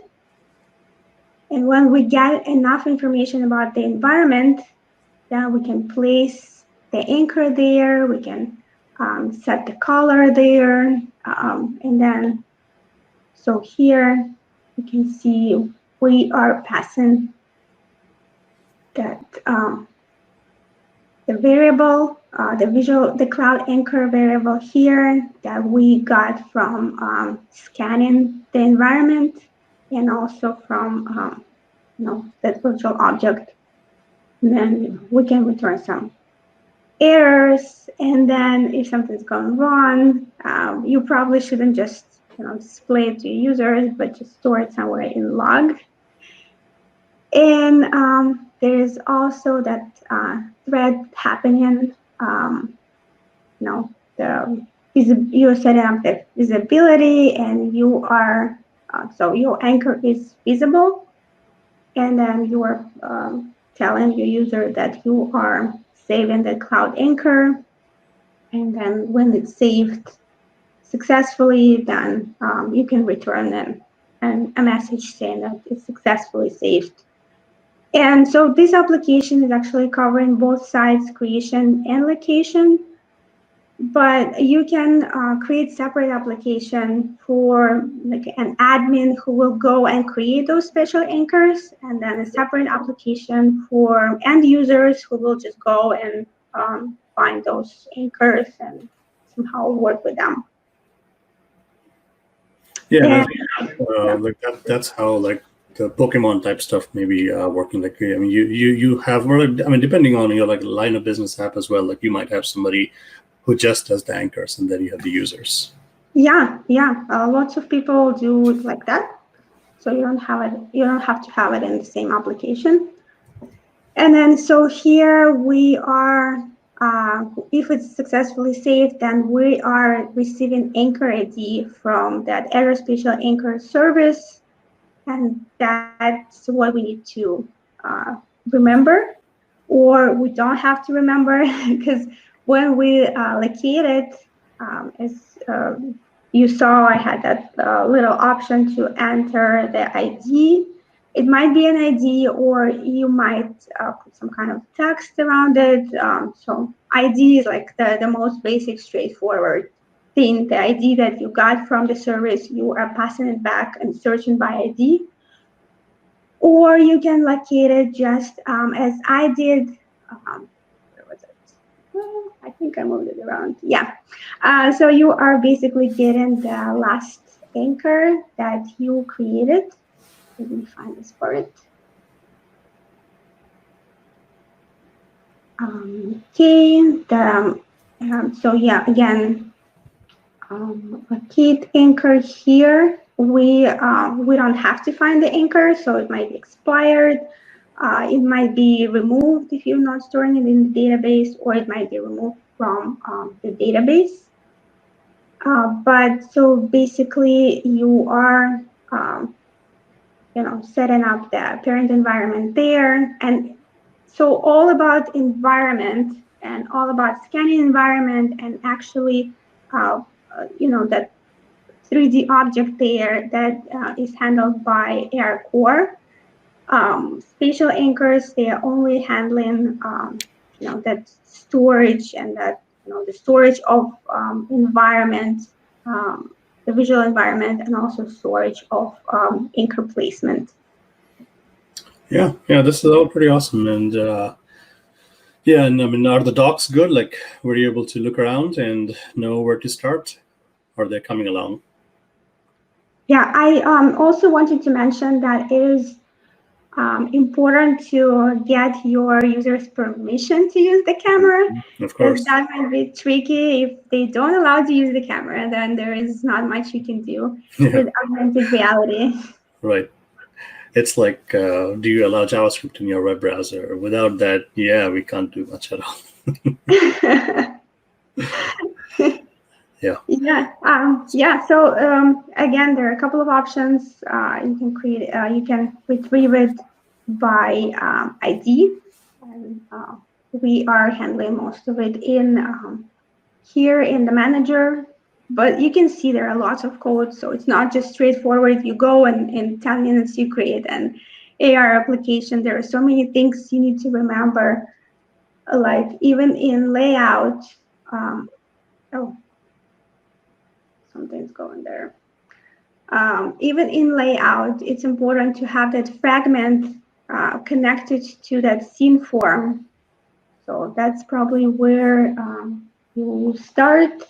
And when we get enough information about the environment, then we can place the anchor there, we can set the color there, and then, so here you can see we are passing that the variable, the cloud anchor variable here that we got from scanning the environment, and also from that virtual object. And then we can return some errors, and then if something's going wrong, you probably shouldn't just display it to users, but just store it somewhere in log. And there's also that thread happening. You're setting up the visibility, and you are so your anchor is visible, and then you are telling your user that you are saving the cloud anchor, and then when it's saved successfully, then you can return a message saying that it's successfully saved. And so this application is actually covering both sides, creation and location. But you can create separate application for like an admin who will go and create those special anchors, and then a separate application for end users who will just go and find those anchors and somehow work with them.
Yeah, like that's how like the Pokemon type stuff maybe working. Like, I mean, you have, I mean, depending on your like line of business app as well. Like, you might have somebody who just does the anchors, and then you have the users.
Yeah. Lots of people do it like that. So you don't have to have it in the same application. And then so here we are. If it's successfully saved, then we are receiving anchor ID from that Azure Spatial Anchor service, and that's what we need to remember, or we don't have to remember, because when we locate it, as you saw, I had that little option to enter the ID. It might be an ID, or you might put some kind of text around it. So ID is like the most basic, straightforward thing. The ID that you got from the service, you are passing it back and searching by ID. Or you can locate it just as I did. Where was it? Well, I think I moved it around. Yeah. So you are basically getting the last anchor that you created. Let me find this part. Okay. So yeah, again, locate anchor here. We don't have to find the anchor, so it might be expired. It might be removed if you're not storing it in the database, or it might be removed from the database. But so basically, you are setting up the parent environment there, and so all about environment and all about scanning environment, and actually, that 3D object there that is handled by AR Core. Spatial anchors, they are only handling, that storage and that, the storage of environment, the visual environment, and also storage of anchor placement.
Yeah, this is all pretty awesome. And yeah, and I mean, are the docs good? Like, were you able to look around and know where to start? Are they coming along?
Yeah, I also wanted to mention that it is important to get your users' permission to use the camera.
Of course.
That might be tricky. If they don't allow to use the camera, then there is not much you can do with augmented reality.
Right. It's like, do you allow JavaScript in your web browser? Without that, yeah, we can't do much at all.
Yeah. So again, there are a couple of options. You can create. You can retrieve it by ID, and we are handling most of it in here in the manager. But you can see there are lots of code, so it's not just straightforward. You go and in 10 minutes you create an AR application. There are so many things you need to remember, like even in layout. Oh, something's going there. Even in layout, it's important to have that fragment connected to that scene form. So that's probably where you will start.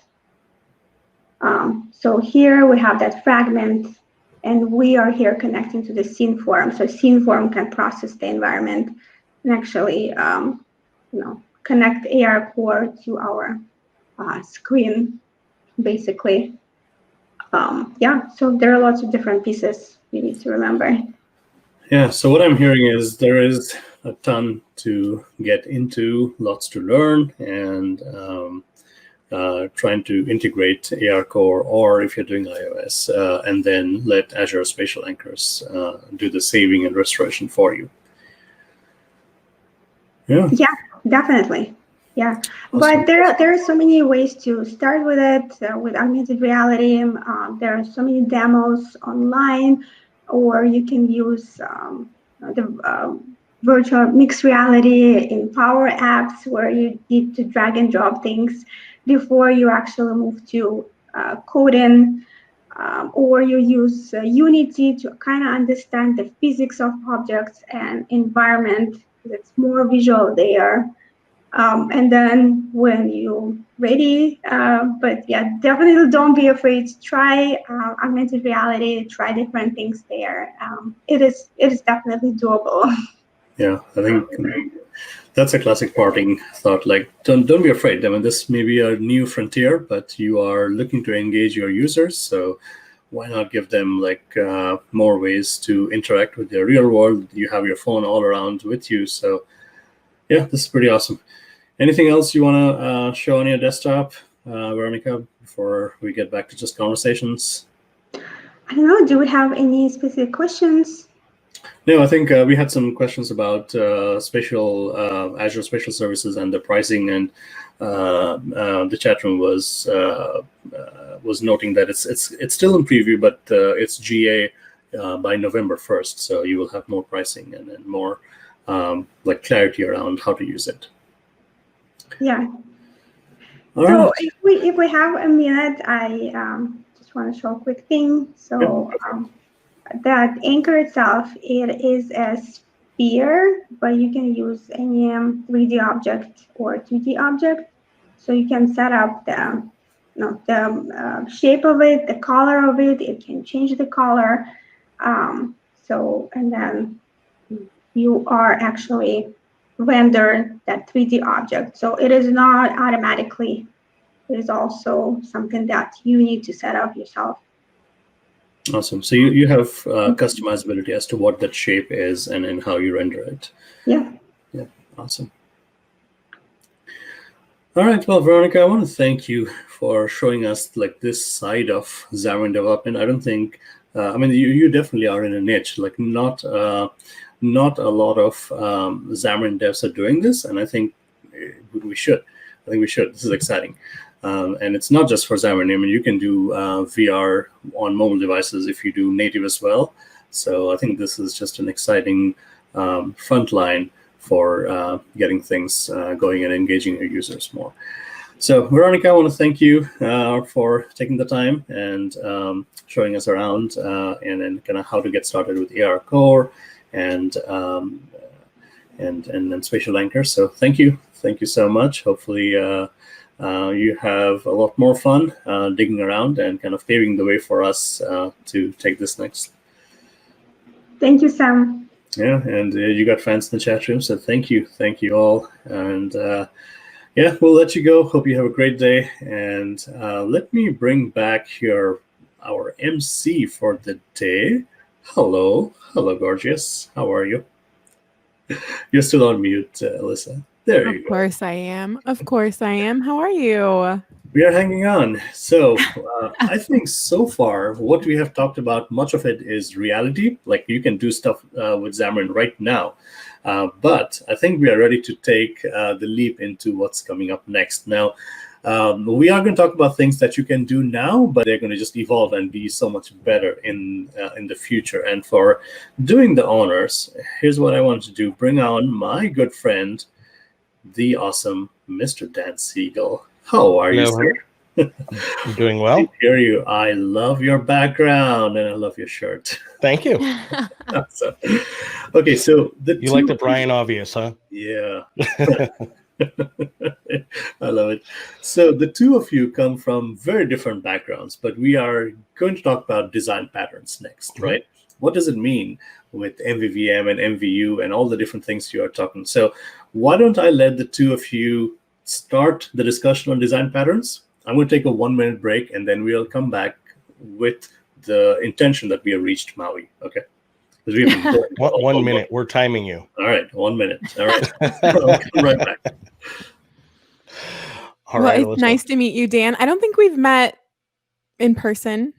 So here we have that fragment, and we are here connecting to the scene form. So scene form can process the environment and actually, connect AR Core to our screen, basically. So there are lots of different pieces you need to remember.
Yeah, so what I'm hearing is there is a ton to get into, lots to learn, and trying to integrate AR Core, or if you're doing iOS, and then let Azure Spatial Anchors do the saving and restoration for you. Yeah,
definitely. Yeah,
awesome.
But there are so many ways to start with it, with augmented reality. There are so many demos online, or you can use the virtual mixed reality in Power Apps, where you need to drag and drop things before you actually move to coding, or you use Unity to kind of understand the physics of objects and environment, because it's more visual there. And then when you're ready, but yeah, definitely don't be afraid to try augmented reality, try different things there. It is definitely doable.
Yeah, I think that's a classic parting thought. Like, don't be afraid. I mean, this may be a new frontier, but you are looking to engage your users, so why not give them like more ways to interact with the real world? You have your phone all around with you, so yeah, this is pretty awesome. Anything else you want to show on your desktop, Veronica, before we get back to just conversations?
I don't know. Do we have any specific questions?
No, I think we had some questions about special Azure Special Services and the pricing, and the chat room was noting that it's still in preview, but it's GA by November 1st. So you will have more pricing and more like clarity around how to use it.
Yeah.
All
So
right.
if we have a minute, I just want to show a quick thing. So that anchor itself, it is a sphere, but you can use any 3D object or 2D object. So you can set up the shape of it, the color of it. It can change the color. And then you are actually render that 3D object. So it is not automatically. It is also something that you need to set up yourself.
Awesome. So you have customizability as to what that shape is and how you render it.
Yeah.
Yeah. Awesome. All right. Well, Veronica, I want to thank you for showing us like this side of Xamarin development. I don't think, I mean, you definitely are in a niche. Like not a lot of Xamarin devs are doing this, and I think we should. I think we should. This is exciting. And it's not just for Xamarin. I mean, you can do VR on mobile devices if you do native as well. So I think this is just an exciting front line for getting things going and engaging your users more. So Veronica, I want to thank you for taking the time and showing us around and kind of how to get started with AR Core and then spatial anchors. So thank you so much. Hopefully you have a lot more fun digging around and kind of paving the way for us to take this next.
Thank you, Sam.
Yeah, and you got fans in the chat room, so thank you all. And yeah, we'll let you go. Hope you have a great day. And let me bring back our MC for the day. Hello, gorgeous. How are you? You're still on mute, Alyssa. There you go.
Of course I am. Of course I am. How are you?
We are hanging on. So I think so far what we have talked about, much of it is reality. Like you can do stuff with Xamarin right now. But I think we are ready to take the leap into what's coming up next. Now, we are going to talk about things that you can do now, but they're going to just evolve and be so much better in the future. And for doing the honors, here's what I want to do. Bring on my good friend, the awesome Mr. Dan Siegel. How are you, sir?
I'm doing well.
I hear you. I love your background and I love your shirt.
Thank you.
So, okay, so
you like the Brian obvious, huh?
Yeah. I love it. So the two of you come from very different backgrounds, but we are going to talk about design patterns next, right? What does it mean with MVVM and MVU and all the different things you are talking? So why don't I let the two of you start the discussion on design patterns? I'm going to take a 1-minute break, and then we'll come back with the intention that we have reached Maui. Okay? Because we've been
1 minute. We're timing you.
All right, 1 minute. All right. I'll come right back.
All right.
It's nice to meet you, Dan. I don't think we've met in person.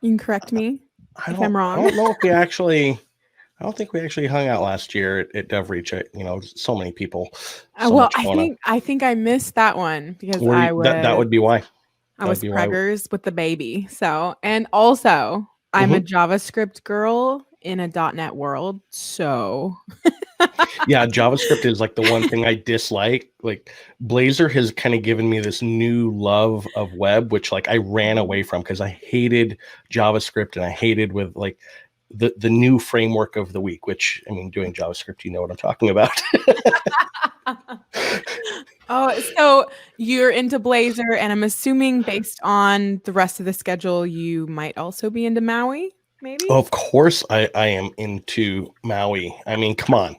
You can correct me if I'm wrong.
I don't know if we actually. I don't think we actually hung out last year at DevReach. So many people.
Well, I think I missed that one because
that would be why.
I was preggers with the baby. So, and also I'm a JavaScript girl in a .NET world. So
yeah, JavaScript is like the one thing I dislike. Like Blazor has kind of given me this new love of web, which like I ran away from because I hated JavaScript and I hated with like the new framework of the week, which I mean, doing JavaScript, you know what I'm talking about.
Oh, so you're into Blazor, and I'm assuming based on the rest of the schedule, you might also be into Maui, maybe?
Of course I am into Maui. I mean, come on.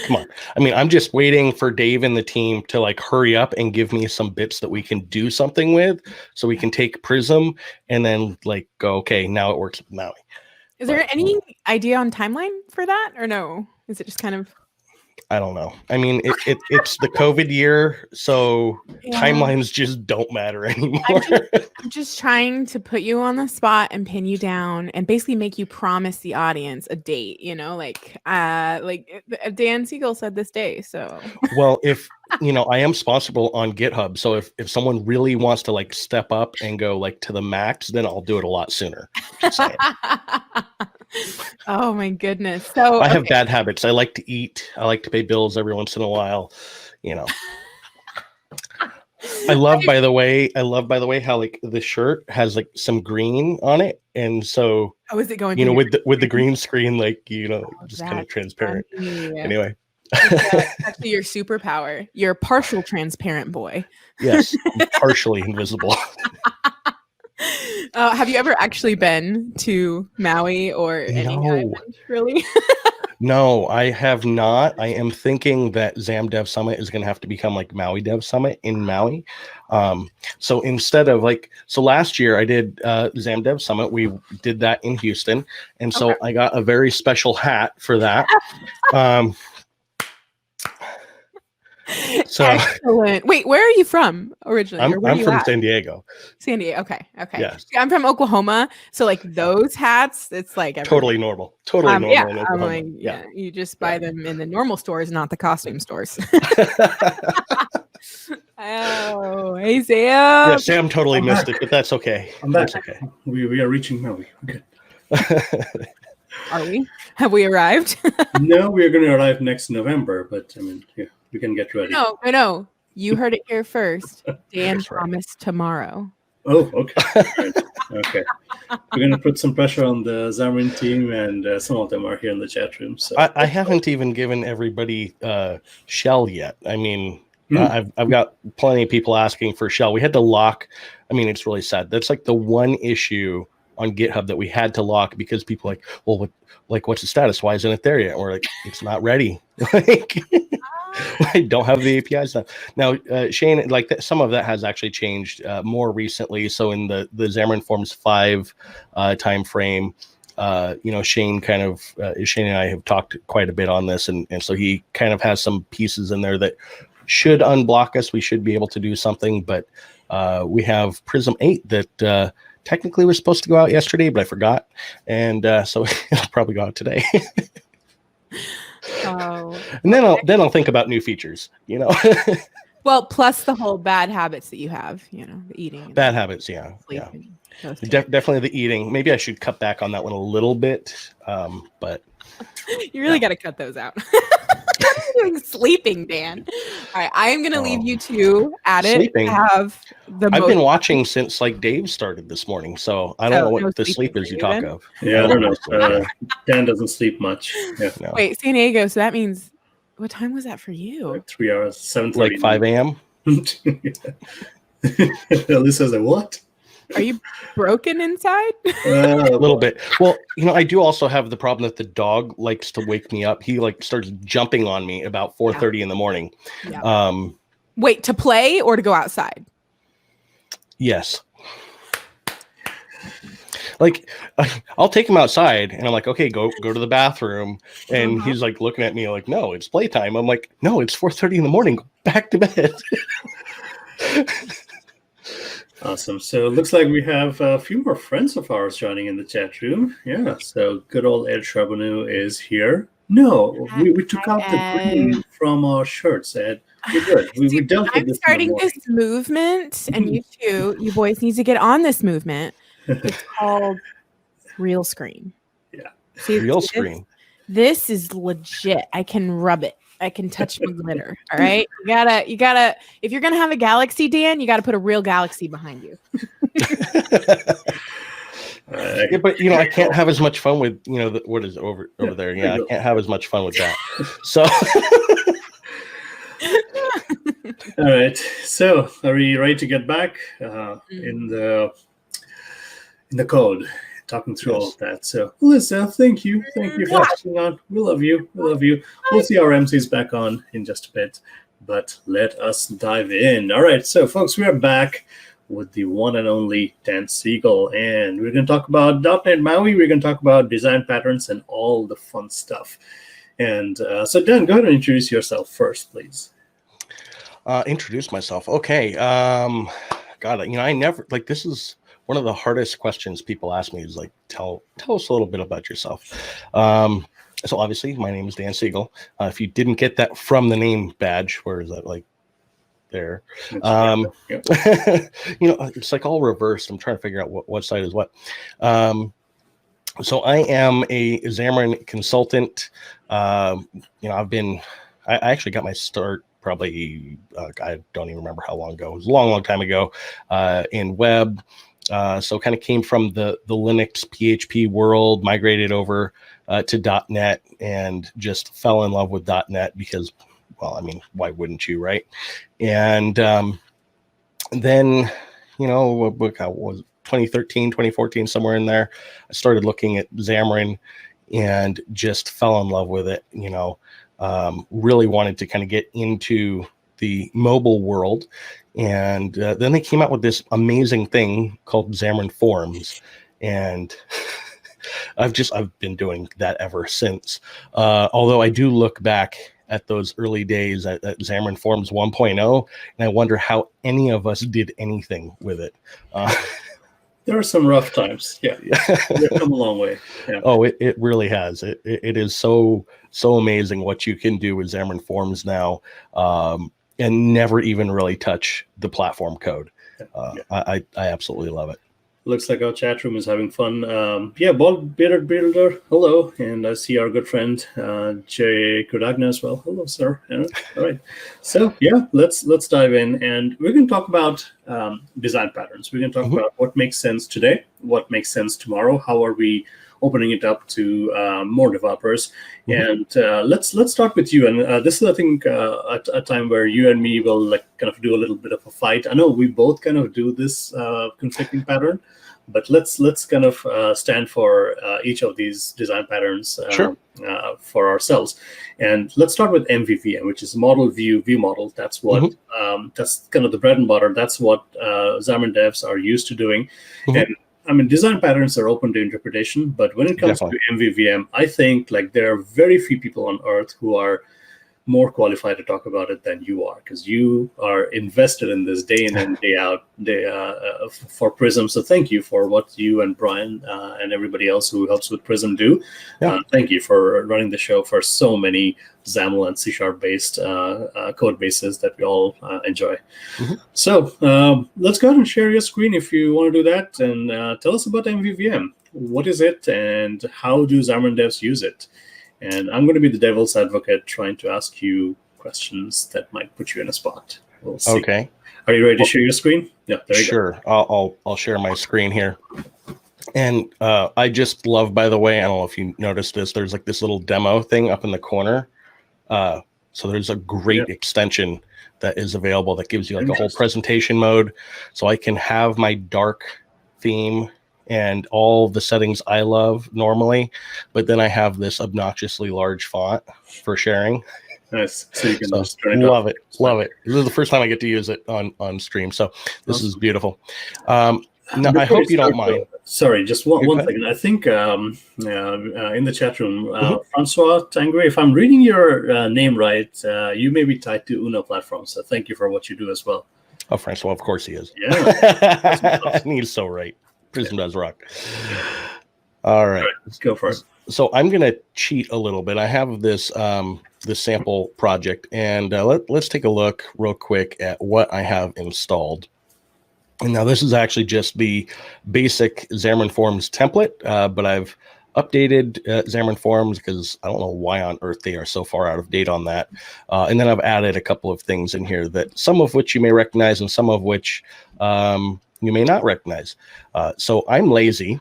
I mean, I'm just waiting for Dave and the team to like hurry up and give me some bits that we can do something with so we can take Prism and then like go, okay, now it works with Maui.
Is there any idea on timeline for that or no? Is it just kind of...
I don't know. I mean, it's the COVID year, so timelines just don't matter anymore.
I'm just trying to put you on the spot and pin you down and basically make you promise the audience a date, like Dan Siegel said this day. So
Well, if I am sponsorable on GitHub, so if someone really wants to like step up and go like to the max, then I'll do it a lot sooner. Just saying.
Oh my goodness. So
I have bad habits. I like to eat. I like to pay bills every once in a while. I love, by the way, how like the shirt has like some green on it, and so
is it going?
With the green screen, like just kind of transparent.
Funny.
Anyway,
that's actually your superpower. You're a partial transparent boy.
Yes, I'm partially invisible.
Have you ever actually been to Maui or any island, really?
No, I have not. I am thinking that Zam Dev Summit is going to have to become like Maui Dev Summit in Maui. So instead of last year I did Zam Dev Summit. We did that in Houston. And so I got a very special hat for that. So
excellent. Wait, where are you from originally?
I'm from San Diego.
San Diego. Okay.
Yes.
I'm from Oklahoma. So like those hats, it's like
totally normal. Totally normal.
Yeah.
In Oklahoma.
I'm like, yeah. You just buy them in the normal stores, not the costume stores. Oh, hey Sam.
Yeah, Sam totally missed it, but that's okay.
That's
okay.
We are reaching Maui. Okay.
Are we? Have we arrived?
No, we are going to arrive next November, but I mean, yeah, we can get ready.
No. You heard it here first. Dan
That's right.
promised tomorrow.
Oh, okay. Right. Okay. We're going to put some pressure on the Xamarin team, and some of them are here in the chat room. So
I haven't even given everybody shell yet. I mean, I've got plenty of people asking for shell. We had to lock. I mean, it's really sad. That's like the one issue on GitHub that we had to lock because people are like, well, what's the status? Why isn't it there yet? And we're like, it's not ready. I don't have the APIs now. Shane, some of that has actually changed more recently. So in the Xamarin.Forms 5 time frame, Shane Shane and I have talked quite a bit on this, and so he kind of has some pieces in there that should unblock us. We should be able to do something, but we have Prism 8 that technically was supposed to go out yesterday, but I forgot, and so it'll probably go out today.
Oh.
And then I'll think about new features.
Well, plus the whole bad habits that you have. The eating.
Bad habits, yeah. Definitely the eating. Maybe I should cut back on that one a little bit, but
you really got to cut those out. Doing sleeping, Dan. All right, I am going to leave you two at it.
Sleeping.
I've
been watching since Dave started this morning, so I don't know what the sleep is you talk of.
Yeah, I don't know. Dan doesn't sleep much. Yeah.
No.
Wait, San Diego. So that means, what time was that for you?
Like 3 hours, 7:30.
Like 5 a.m.
Alyssa's like, what?
Are you broken inside?
A little bit. Well, I do also have the problem that the dog likes to wake me up. He starts jumping on me about 4:30 in the morning.
Yeah. Wait, to play or to go outside?
Yes. I'll take him outside and I'm like, okay, go to the bathroom. And he's like looking at me like, no, it's playtime. I'm like, no, it's 4:30 in the morning. Go back to bed.
Awesome. So it looks like we have a few more friends of ours joining in the chat room. Yeah. So good old Ed Charbonneau is here. No, we took out the green from our shirts, Ed. You're good. We dealt with
I'm
this.
starting this movement, and you boys need to get on this movement. It's called Real Screen.
Yeah.
Real Screen.
This is legit. I can rub it. I can touch my glitter. All right. You gotta, if you're going to have a galaxy, Dan, you got to put a real galaxy behind you.
Yeah, but I can't have as much fun with, what is over there. Yeah. I can't have as much fun with that. So.
All right. So are we ready to get back in the code? Talking through all of that. So, Alyssa, thank you for hanging on. We love you. We'll see our MCs back on in just a bit, but let us dive in. All right, so folks, we are back with the one and only Dan Siegel, and we're going to talk about .NET MAUI. We're going to talk about design patterns and all the fun stuff. And so Dan, go ahead and introduce yourself first, please.
Introduce myself. Okay. God, I never this is one of the hardest questions people ask me is like, tell us a little bit about yourself. So obviously my name is Dan Siegel. If you didn't get that from the name badge, where is that there? It's like all reversed. I'm trying to figure out what side is what. So I am a Xamarin consultant. I actually got my start probably, I don't even remember how long ago. It was a long time ago in web. So kind of came from the Linux PHP world, migrated over to .NET and just fell in love with .NET because, why wouldn't you, right? And then, what was 2013, 2014, somewhere in there, I started looking at Xamarin and just fell in love with it. Really wanted to kind of get into the mobile world. And then they came out with this amazing thing called Xamarin.Forms. And I've been doing that ever since. Although I do look back at those early days at Xamarin.Forms 1.0, and I wonder how any of us did anything with it.
There are some rough times. Yeah. We've come a long way. Yeah.
Oh, it really has. It is so amazing what you can do with Xamarin.Forms now, and never even really touch the platform code. I absolutely love it.
Looks like our chat room is having fun. Bald Bearded Builder, hello. And I see our good friend Jay Kudagna as well. Hello, sir. Yeah. All right. So let's dive in, and we're going to talk about design patterns. We're going to talk about what makes sense today, what makes sense tomorrow, how are we opening it up to more developers. And let's start with you. And this is, I think, a time where you and me will kind of do a little bit of a fight. I know we both kind of do this conflicting pattern, but let's kind of stand for each of these design patterns for ourselves. And let's start with MVVM, which is model view model. That's what that's kind of the bread and butter. That's what Xamarin devs are used to doing. And design patterns are open to interpretation, but when it comes to MVVM, I think there are very few people on earth who are more qualified to talk about it than you are, because you are invested in this day in and day out for Prism. So thank you for what you and Brian and everybody else who helps with Prism do. Thank you for running the show for so many XAML and C# based code bases that we all enjoy. So let's go ahead and share your screen if you want to do that, and tell us about MVVM. What is it, and how do Xamarin devs use it? And I'm going to be the devil's advocate, trying to ask you questions that might put you in a spot. We'll see. Okay. Are you ready to share your screen? Yeah, there you go.
Sure. I'll share my screen here. And I just love, by the way, I don't know if you noticed this, there's this little demo thing up in the corner. So there's a great extension that is available that gives you a whole presentation mode. So I can have my dark theme and all the settings I love normally, but then I have this obnoxiously large font for sharing.
Nice. So you can just
turn it off. Love it. This is the first time I get to use it on stream, so this is beautiful. Now, I hope you don't mind.
Sorry, just one second. I think in the chat room, Francois Tangre, if I'm reading your name right, you may be tied to Uno platform, so thank you for what you do as well.
Oh, Francois, of course he is.
Yeah.
He's so right. Prism does rock. All right,
let's go for it.
So I'm going to cheat a little bit. I have this this sample project, and let's take a look real quick at what I have installed. And now this is actually just the basic Xamarin.Forms template, but I've updated Xamarin.Forms because I don't know why on earth they are so far out of date on that. And then I've added a couple of things in here, that some of which you may recognize and some of which you may not recognize. So I'm lazy.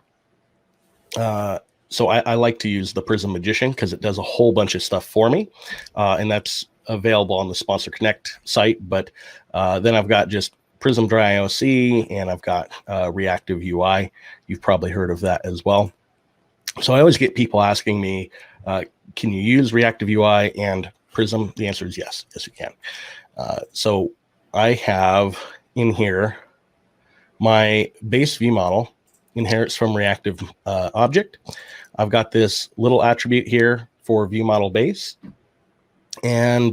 So I like to use the Prism Magician because it does a whole bunch of stuff for me. And that's available on the Sponsor Connect site. But then I've got just Prism Dry IOC, and I've got Reactive UI. You've probably heard of that as well. So I always get people asking me, can you use Reactive UI and Prism? The answer is yes. Yes, you can. So I have in here my base view model inherits from reactive object. I've got this little attribute here for view model base. And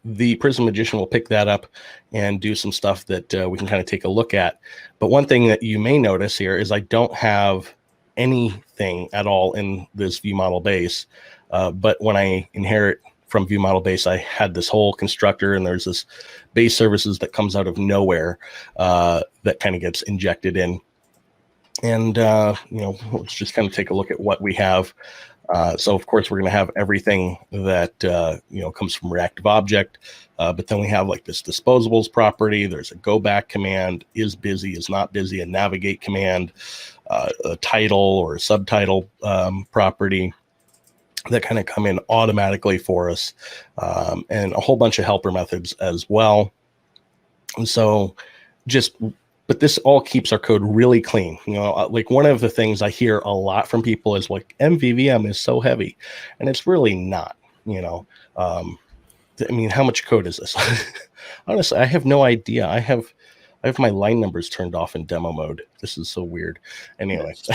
the Prism Magician will pick that up and do some stuff that we can kind of take a look at. But one thing that you may notice here is I don't have anything at all in this view model base. But when I inherit from view model base, I had this whole constructor, and there's this base services that comes out of nowhere that kind of gets injected in. And, let's just kind of take a look at what we have. So, of course, we're going to have everything that, comes from reactive object. But then we have like this disposables property. There's a go back command, is busy, is not busy, a navigate command, a title or a subtitle property that kind of come in automatically for us, and a whole bunch of helper methods as well. And so but this all keeps our code really clean. Like one of the things I hear a lot from people is like, MVVM is so heavy, and it's really not. How much code is this? Honestly, I have no idea. I have my line numbers turned off in demo mode. This is so weird. Anyway,
I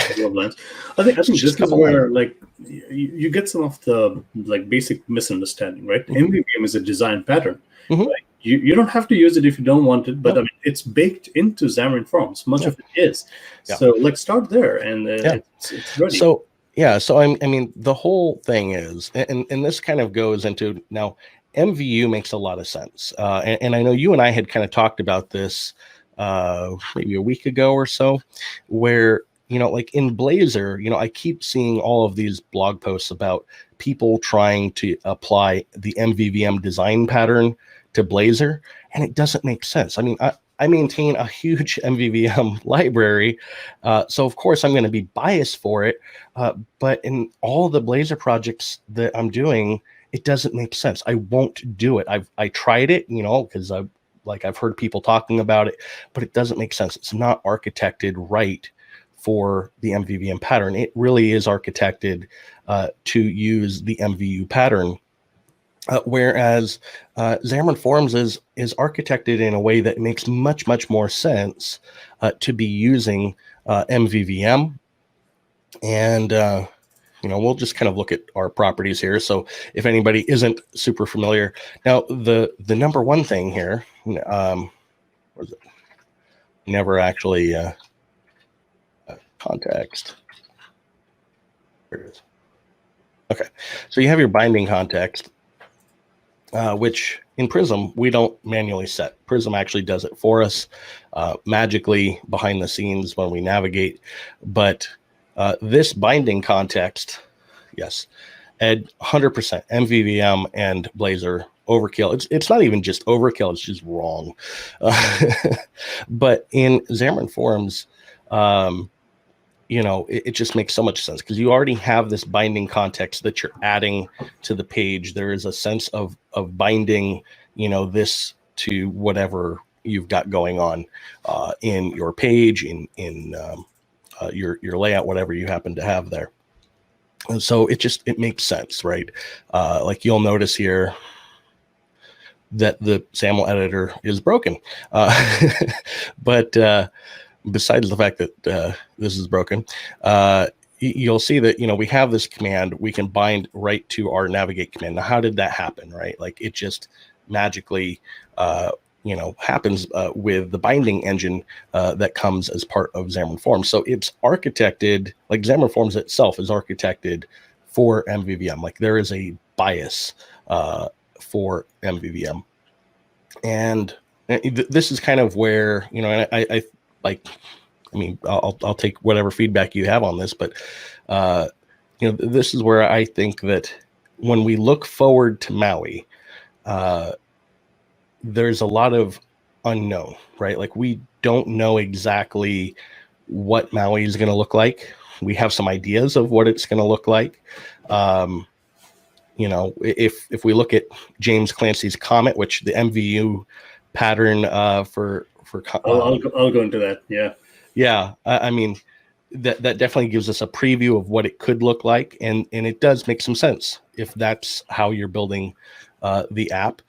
think this is where like you get some of the like basic misunderstanding, right? MVVM is a design pattern. Right? You don't have to use it if you don't want it, but I mean, it's baked into Xamarin.Forms. Much of it is. So like start there, and it's ready.
So the whole thing is, and this kind of goes into now. MVU makes a lot of sense, and I know you and I had kind of talked about this maybe a week ago or so, where like in Blazor, I keep seeing all of these blog posts about people trying to apply the MVVM design pattern to Blazor, and it doesn't make sense. I mean, I maintain a huge MVVM library, so of course I'm going to be biased for it, but in all the Blazor projects that I'm doing, it doesn't make sense. I won't do it. I tried it, because I've heard people talking about it, but it doesn't make sense. It's not architected right for the MVVM pattern. It really is architected to use the MVU pattern, whereas Xamarin.Forms is architected in a way that makes much more sense to be using MVVM. And we'll just kind of look at our properties here. So if anybody isn't super familiar, now the number one thing here, what is it? Never actually context. There it is. Okay, so you have your binding context, which in Prism we don't manually set. Prism actually does it for us magically behind the scenes when we navigate, but this binding context, yes, at 100% MVVM and Blazor overkill. It's not even just overkill; it's just wrong. But in Xamarin.Forms, it just makes so much sense because you already have this binding context that you're adding to the page. There is a sense of binding, this to whatever you've got going on in your page, in your layout, whatever you happen to have there. And so it makes sense, right? Like you'll notice here that the SAML editor is broken. But besides the fact that this is broken, you'll see that, we have this command, we can bind right to our navigate command. Now, how did that happen, right? Like it just magically happens with the binding engine that comes as part of Xamarin.Forms. So it's architected, like Xamarin.Forms itself is architected for MVVM. Like there is a bias for MVVM. And this is kind of where, I'll take whatever feedback you have on this, but this is where I think that when we look forward to Maui, there's a lot of unknown, right? Like we don't know exactly what Maui is going to look like. We have some ideas of what it's going to look like. If we look at James Clancy's Comet, which the MVU pattern for
I'll go into that.
Yeah. That definitely gives us a preview of what it could look like, and it does make some sense if that's how you're building the app.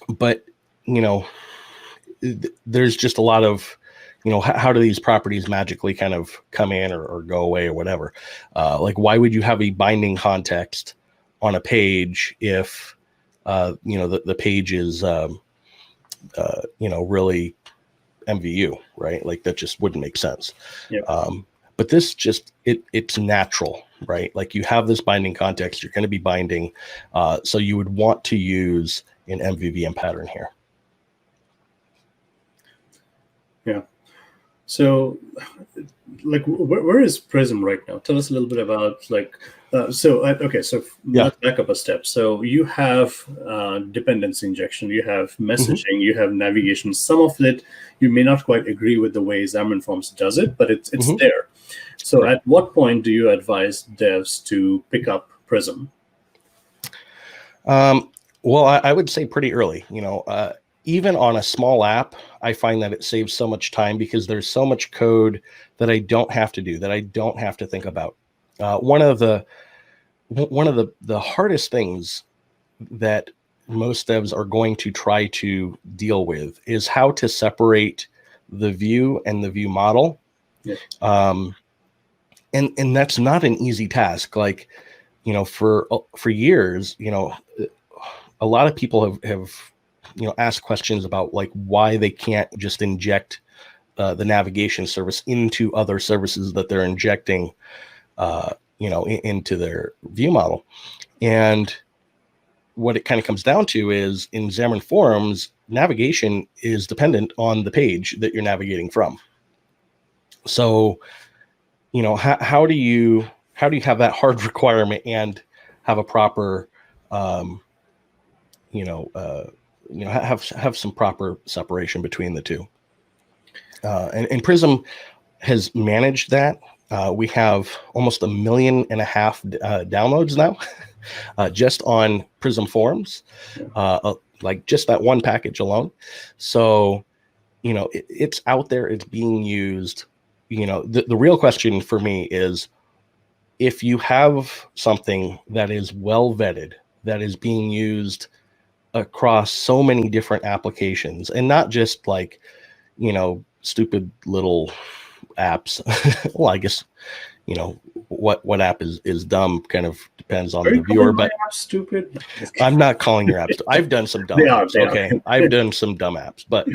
But there's just a lot of how do these properties magically kind of come in or go away or whatever? Like, why would you have a binding context on a page if, the page is, really MVU, right? Like, that just wouldn't make sense.
Yep.
But this just, it's natural, right? Like, you have this binding context, you're going to be binding. So you would want to use an MVVM pattern here.
Yeah. So, like, where is Prism right now? Tell us a little bit about, like, so let's back up a step. So you have dependency injection, you have messaging, you have navigation. Some of it you may not quite agree with the way Xamarin.Forms does it, but it's there. So at what point do you advise devs to pick up Prism?
Well, I would say pretty early. Even on a small app, I find that it saves so much time because there's so much code that I don't have to do, that I don't have to think about. One of the hardest things that most devs are going to try to deal with is how to separate the view and the view model.
Yeah.
And that's not an easy task. Like, for years, a lot of people have ask questions about, like, why they can't just inject the navigation service into other services that they're injecting, into their view model. And what it kind of comes down to is, in Xamarin.Forms, navigation is dependent on the page that you're navigating from. So, how do you have that hard requirement and have a proper, have some proper separation between the two. And Prism has managed that. We have almost 1.5 million downloads now, just on Prism Forms, like just that one package alone. So, it's out there, it's being used. The real question for me is, if you have something that is well vetted, that is being used across so many different applications, and not just like, stupid little apps. Well, I guess, what app is dumb kind of depends on the viewer, but
stupid.
I'm not calling your apps. I've done some dumb apps. Okay. I've done some dumb apps, but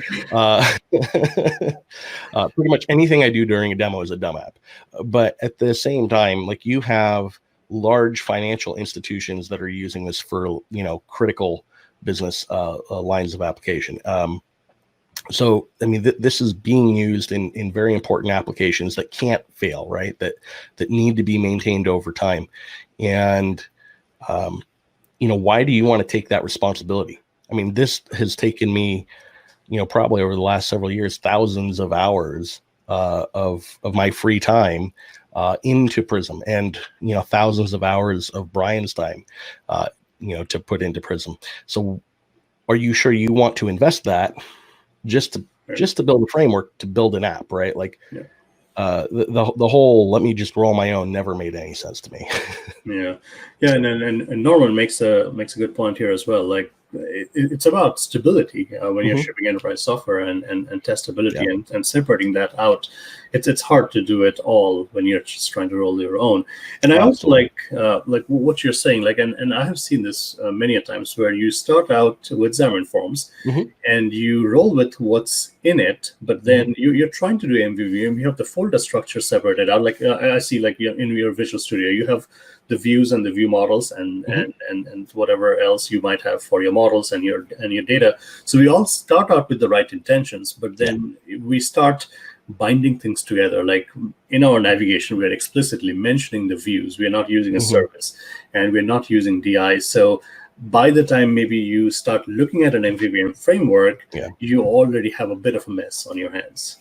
pretty much anything I do during a demo is a dumb app. But at the same time, like, you have large financial institutions that are using this for, critical business lines of application. So, I mean, this is being used in very important applications that can't fail, right? That need to be maintained over time. And, why do you want to take that responsibility? I mean, this has taken me, probably over the last several years, thousands of hours of my free time into Prism, and, thousands of hours of Brian's time, to put into Prism. So are you sure you want to invest that just to build a framework to build an app, right? Like, the whole let me just roll my own never made any sense to me.
Yeah, and Norman makes a good point here as well. Like, it's about stability when you're shipping enterprise software, and testability, and separating that out. It's hard to do it all when you're just trying to roll your own. And I also like what you're saying. Like, and I have seen this many a times, where you start out with Xamarin.Forms and you roll with what's in it, but then you're trying to do MVVM. You have the folder structure separated out. Like, I see, like, in your Visual Studio, you have the views and the view models, and whatever else you might have for your models and your data. So we all start out with the right intentions, but then we start binding things together. Like, in our navigation, we're explicitly mentioning the views. We're not using a service, and we're not using DI. So by the time maybe you start looking at an MVVM framework, you already have a bit of a mess on your hands.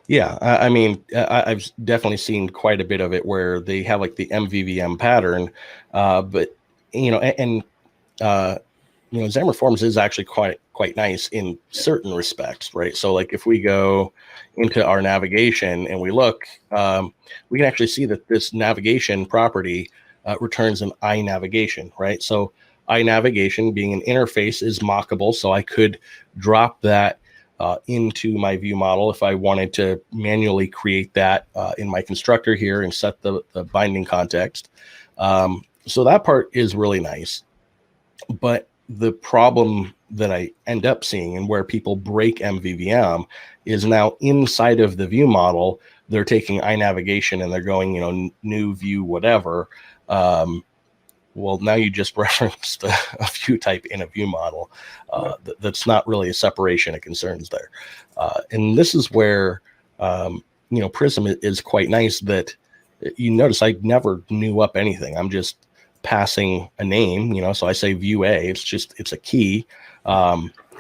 Yeah, I mean, I've definitely seen quite a bit of it where they have, like, the MVVM pattern, but Xamarin.Forms is actually quite nice in certain respects, right? So, like, if we go into our navigation and we look, we can actually see that this navigation property returns an iNavigation, right? So iNavigation, being an interface, is mockable. So I could drop that into my view model if I wanted to manually create that in my constructor here and set the binding context. So that part is really nice. But the problem that I end up seeing and where people break MVVM is now inside of the view model, they're taking iNavigation and they're going, new view, whatever. Well, now you just referenced a view type in a view model. That's not really a separation of concerns there. And this is where, Prism is quite nice that you notice I never new up anything. I'm just passing a name, so I say view A, it's a key.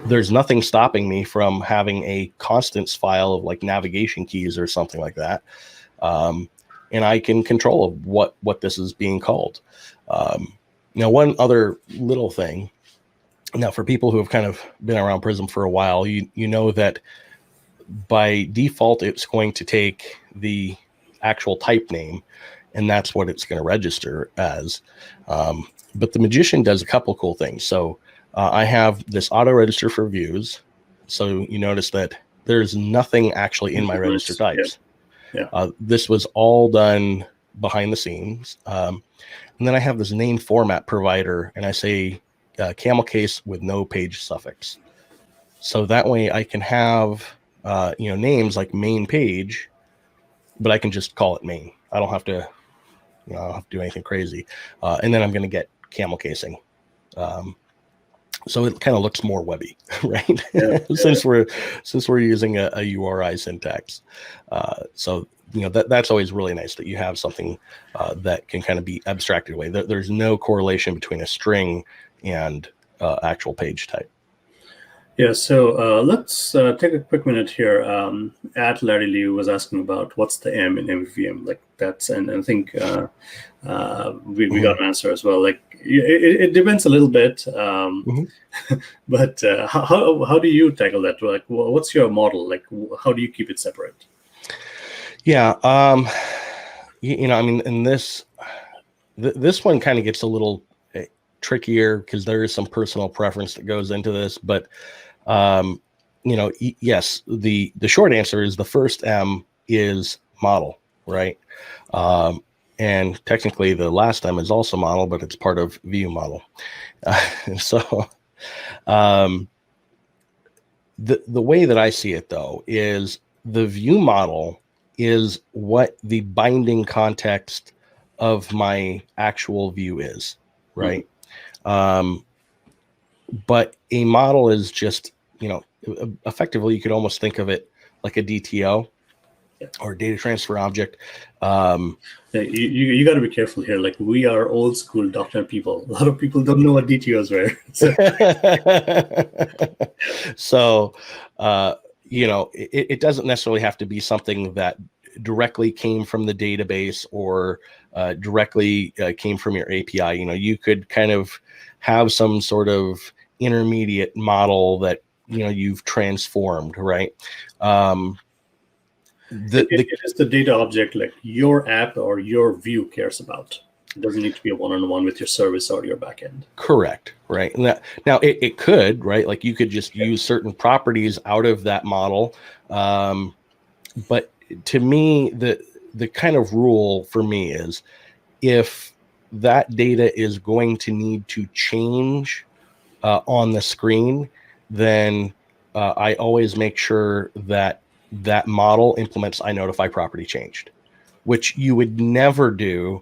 There's nothing stopping me from having a constants file of like navigation keys or something like that. And I can control what this is being called. Now, one other little thing. Now, for people who have kind of been around Prism for a while, you know that by default, it's going to take the actual type name, and that's what it's going to register as. But the Magician does a couple cool things. So I have this auto register for views. So you notice that there's nothing actually in my register types. Yeah. This was all done behind the scenes. And then I have this name format provider, and I say camel case with no page suffix. So that way I can have names like main page, but I can just call it main. I don't have to I don't have to do anything crazy. And then I'm going to get camel casing. So it kind of looks more webby, right? Yeah, since we're using a URI syntax. So that's always really nice that you have something that can kind of be abstracted away. There's no correlation between a string and actual page type.
Yeah, so let's take a quick minute here. At Larry Liu was asking about what's the M in MVVM, like that's, and I think we got an answer as well. Like it depends a little bit, but how do you tackle that? Like, what's your model? Like, how do you keep it separate?
Yeah, in this one kind of gets a little trickier because there is some personal preference that goes into this, but yes, the short answer is the first M is model, right? And technically the last M is also model, but it's part of view model. So the way that I see it though is the view model is what the binding context of my actual view is, right? But a model is just, effectively, you could almost think of it like a DTO or data transfer object.
You got to be careful here. Like, we are old school .NET people. A lot of people don't know what DTOs were.
So, it doesn't necessarily have to be something that directly came from the database or directly came from your API. You could kind of have some sort of intermediate model that you've transformed, right? It
is the data object like your app or your view cares about. It doesn't need to be a one-on-one with your service or your backend.
Correct, right? Now it could, right? Like you could just use certain properties out of that model, but to me, the kind of rule for me is if that data is going to need to change on the screen, then I always make sure that model implements iNotify property changed, which you would never do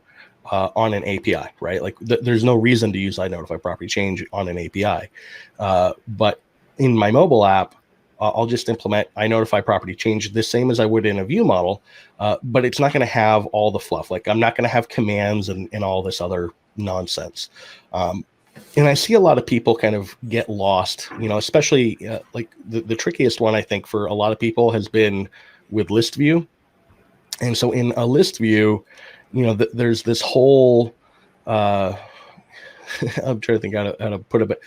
on an API, right? Like there's no reason to use iNotify property change on an API. But in my mobile app, I'll just implement iNotify property change the same as I would in a view model, but it's not going to have all the fluff. Like I'm not going to have commands and all this other nonsense. And I see a lot of people kind of get lost, especially like the trickiest one, I think, for a lot of people has been with list view. And so in a list view, there's this whole, I'm trying to think how to put it, but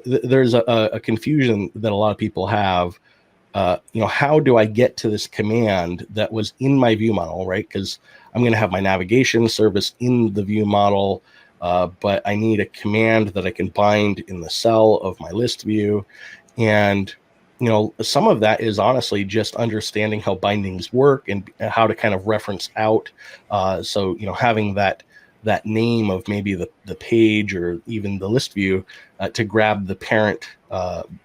there's a confusion that a lot of people have. How do I get to this command that was in my view model, right? Because I'm going to have my navigation service in the view model, but I need a command that I can bind in the cell of my list view. And some of that is honestly just understanding how bindings work and how to kind of reference out. So, having that name of maybe the page or even the list view to grab the parent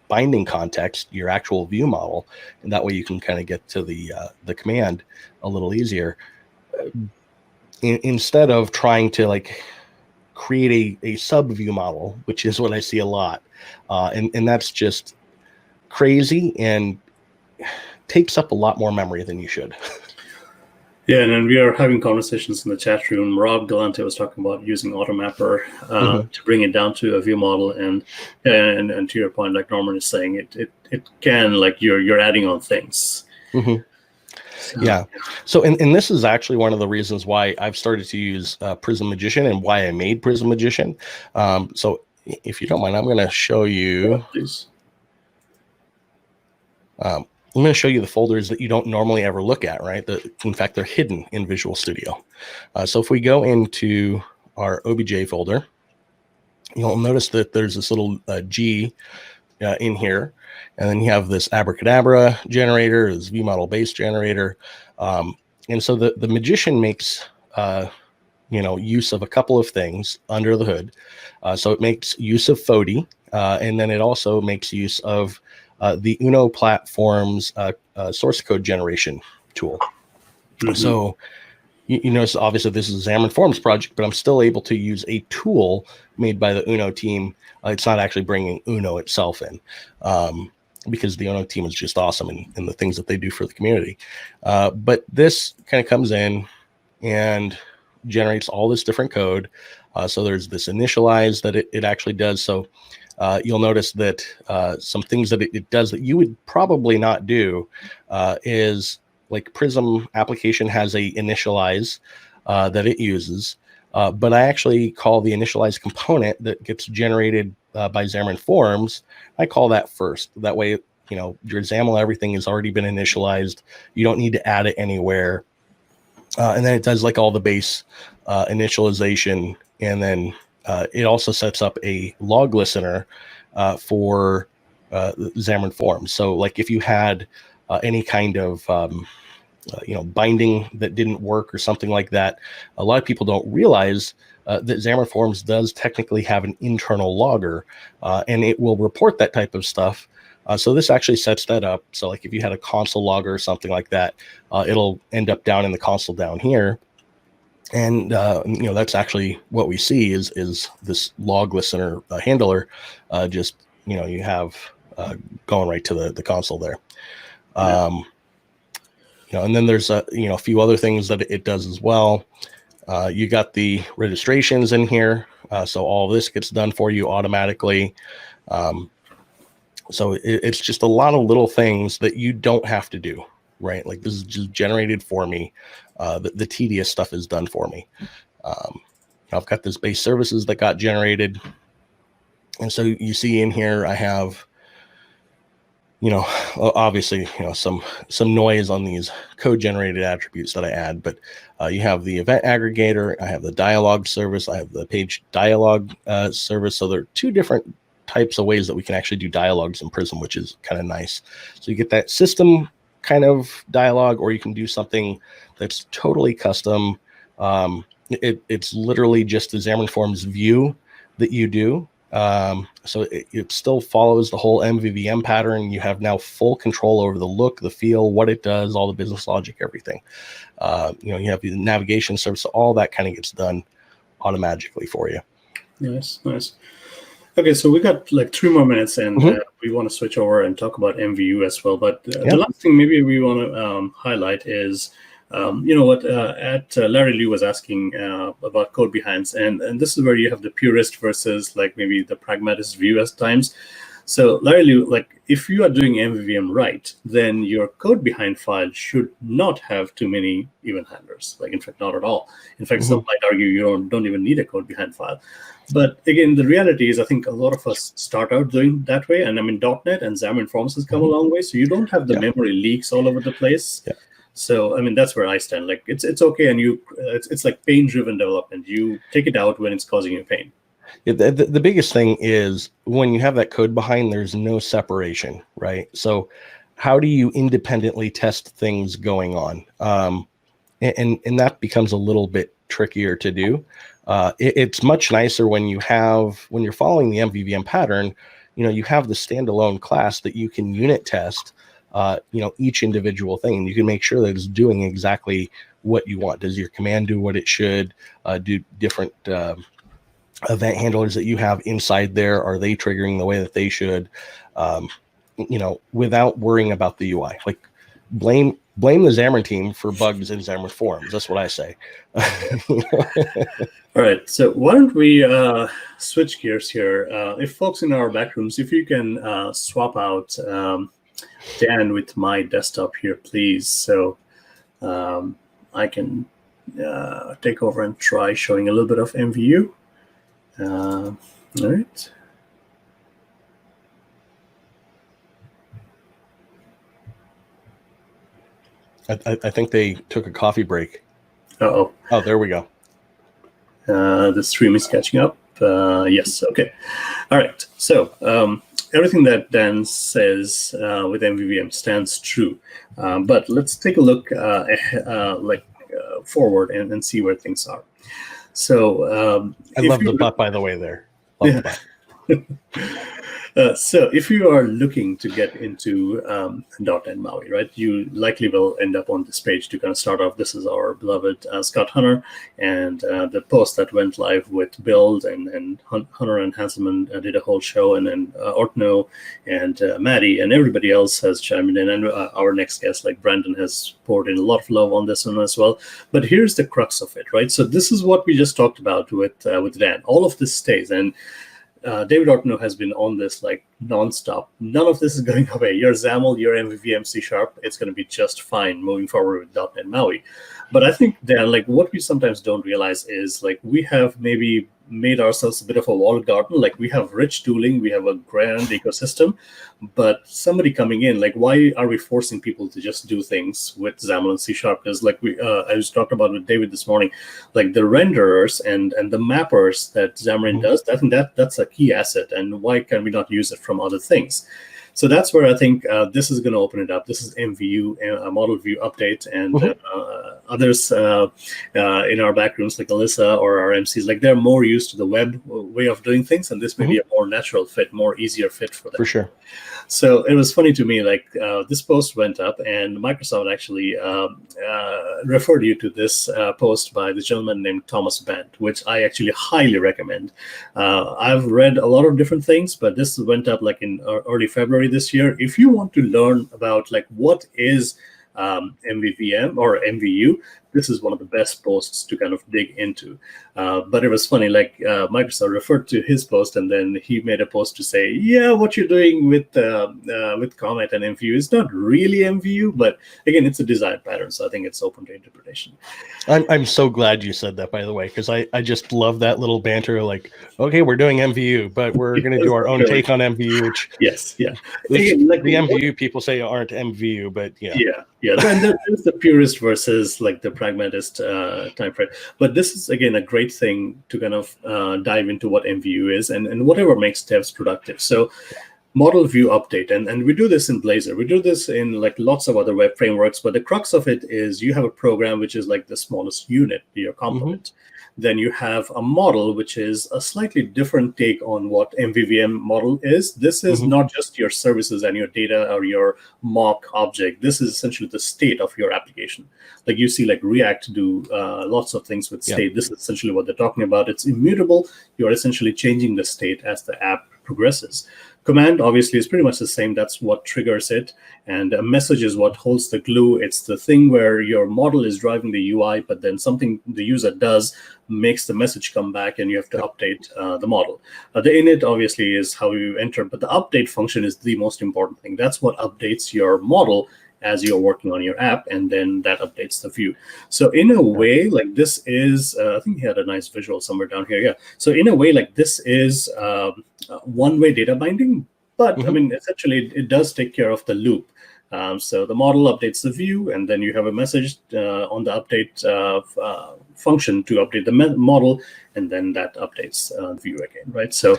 binding context, your actual view model. And that way you can kind of get to the command a little easier. Instead of trying to like create a sub view model, which is what I see a lot. And that's just crazy and takes up a lot more memory than you should.
Yeah, and then we are having conversations in the chat room. Rob Galante was talking about using AutoMapper to bring it down to a view model, and to your point, like Norman is saying, it can, like, you're adding on things.
Mm-hmm. So and this is actually one of the reasons why I've started to use Prism Magician and why I made Prism Magician. So if you don't mind, I'm going to show you.
Please.
I'm going to show you the folders that you don't normally ever look at, right? In fact, they're hidden in Visual Studio. So if we go into our OBJ folder, you'll notice that there's this little G in here. And then you have this abracadabra generator, this ViewModel base generator. And so the Magician makes use of a couple of things under the hood. So it makes use of FODI, and then it also makes use of the UNO platform's source code generation tool. Mm-hmm. So you notice, obviously, this is a Xamarin.Forms project, but I'm still able to use a tool made by the UNO team. It's not actually bringing UNO itself in, because the UNO team is just awesome in the things that they do for the community. But this kind of comes in and generates all this different code. So there's this initialize that it actually does. So you'll notice that some things that it does that you would probably not do is, like, Prism application has a initialize that it uses, but I actually call the initialize component that gets generated by Xamarin.Forms, I call that first. That way, your XAML, everything has already been initialized. You don't need to add it anywhere. And then it does like all the base initialization, and then it also sets up a log listener for Xamarin.Forms. So, like, if you had any kind of binding that didn't work or something like that, a lot of people don't realize that Xamarin.Forms does technically have an internal logger, and it will report that type of stuff. So this actually sets that up. So, like, if you had a console logger or something like that, it'll end up down in the console down here. And, that's actually what we see is this log listener handler. You have going right to the console there. And then there's a few other things that it does as well. You got the registrations in here. So all this gets done for you automatically. So it's just a lot of little things that you don't have to do, right? Like, this is just generated for me. The tedious stuff is done for me. I've got this base services that got generated. And so you see in here, I have, obviously, some noise on these code generated attributes that I add, but you have the event aggregator, I have the dialogue service, I have the page dialogue service. So there are two different types of ways that we can actually do dialogues in Prism, which is kind of nice. So you get that system kind of dialogue, or you can do something that's totally custom. It's literally just the Xamarin.Forms view that you do. So it still follows the whole MVVM pattern. You have now full control over the look, the feel, what it does, all the business logic, everything. You have the navigation service, so all that kind of gets done automatically for you.
Nice. Okay, so we got like 3 more minutes, and we want to switch over and talk about MVU as well. But the last thing maybe we want to highlight is, Larry Liu was asking about code behinds, and this is where you have the purist versus like maybe the pragmatist view at times. So Larry Liu, like, if you are doing MVVM right, then your code behind file should not have too many event handlers. Like, in fact, not at all. In fact, some might argue you don't even need a code behind file. But again, the reality is, I think a lot of us start out doing that way. And I mean, .NET and Xamarin.Forms has come a long way. So you don't have the memory leaks all over the place. Yeah. So, I mean, that's where I stand. Like, it's okay. And it's like pain-driven development. You take it out when it's causing you pain.
The biggest thing is when you have that code behind, there's no separation, right? So how do you independently test things going on? And that becomes a little bit trickier to do. It's much nicer when you're following the MVVM pattern. You have the standalone class that you can unit test, each individual thing, and you can make sure that it's doing exactly what you want. Does your command do what it should? Do different event handlers that you have inside there, are they triggering the way that they should? Without worrying about the UI. Like blame the Xamarin team for bugs in Xamarin.Forms. That's what I say.
All right, so why don't we switch gears here? If folks in our back rooms, if you can swap out Dan with my desktop here, please. So I can take over and try showing a little bit of MVU. All right.
I think they took a coffee break.
Uh-oh.
Oh, there we go.
The stream is catching up. Yes, okay. All right, so everything that Dan says with MVVM stands true. But let's take a look forward and see where things are. So
I love the butt, by the way, there. Love the butt.
So if you are looking to get into .NET MAUI, right, you likely will end up on this page to kind of start off. This is our beloved Scott Hunter, and the post that went live with Build, and Hunter and Hanselman did a whole show, and then Ortno and Maddie and everybody else has chimed in, and our next guest, like Brandon, has poured in a lot of love on this one as well. But here's the crux of it, right? So this is what we just talked about with Dan. All of this stays, and David Ortno has been on this like nonstop. None of this is going away. Your XAML, your MVVM C#, it's going to be just fine moving forward with .NET MAUI. But I think, Dan, like what we sometimes don't realize is like we have maybe made ourselves a bit of a walled garden. Like we have rich tooling, we have a grand ecosystem, but somebody coming in, like why are we forcing people to just do things with XAML and C#? Because like I was talking about with David this morning, like the renderers and the mappers that Xamarin does, I think that's a key asset, and why can we not use it from other things? So that's where I think this is going to open it up. This is MVU, a model view update, and others in our backrooms, like Alyssa or our MCs, like they're more used to the web way of doing things, and this may be a more natural fit, more easier fit for them.
For sure.
So it was funny to me, like this post went up, and Microsoft actually referred you to this post by this gentleman named Thomas Bent, which I actually highly recommend. I've read a lot of different things, but this went up like in early February this year. If you want to learn about like what is MVVM or MVU, this is one of the best posts to kind of dig into. But it was funny, like Microsoft referred to his post, and then he made a post to say, yeah, what you're doing with Comet and MVU is not really MVU, but again, it's a desired pattern, so I think it's open to interpretation.
I'm so glad you said that, by the way, because I just love that little banter, like, okay, we're doing MVU, but we're going to do our own take on MVU, which
Again, like
the MVU people say aren't MVU, but
yeah. And there's the purist versus like the pragmatist time frame. But this is again a great thing to kind of dive into what MVU is and whatever makes devs productive. So model view update, and we do this in Blazor. We do this in like lots of other web frameworks, but the crux of it is you have a program which is like the smallest unit, your complement. Then you have a model, which is a slightly different take on what MVVM model is. This is not just your services and your data or your mock object. This is essentially the state of your application. Like you see, like React do lots of things with state. This is essentially what they're talking about. It's immutable. You're essentially changing the state as the app progresses. Command obviously is pretty much the same. That's what triggers it. And a message is what holds the glue. It's the thing where your model is driving the UI, but then something the user does makes the message come back, and you have to update the model. The init obviously is how you enter, but the update function is the most important thing. That's what updates your model as you're working on your app, and then that updates the view. So in a way, like this is, I think he had a nice visual somewhere down here. Yeah. So in a way, like this is one-way data binding, but I mean, essentially it does take care of the loop. So the model updates the view, and then you have a message on the update function to update the model, and then that updates the view again, right? So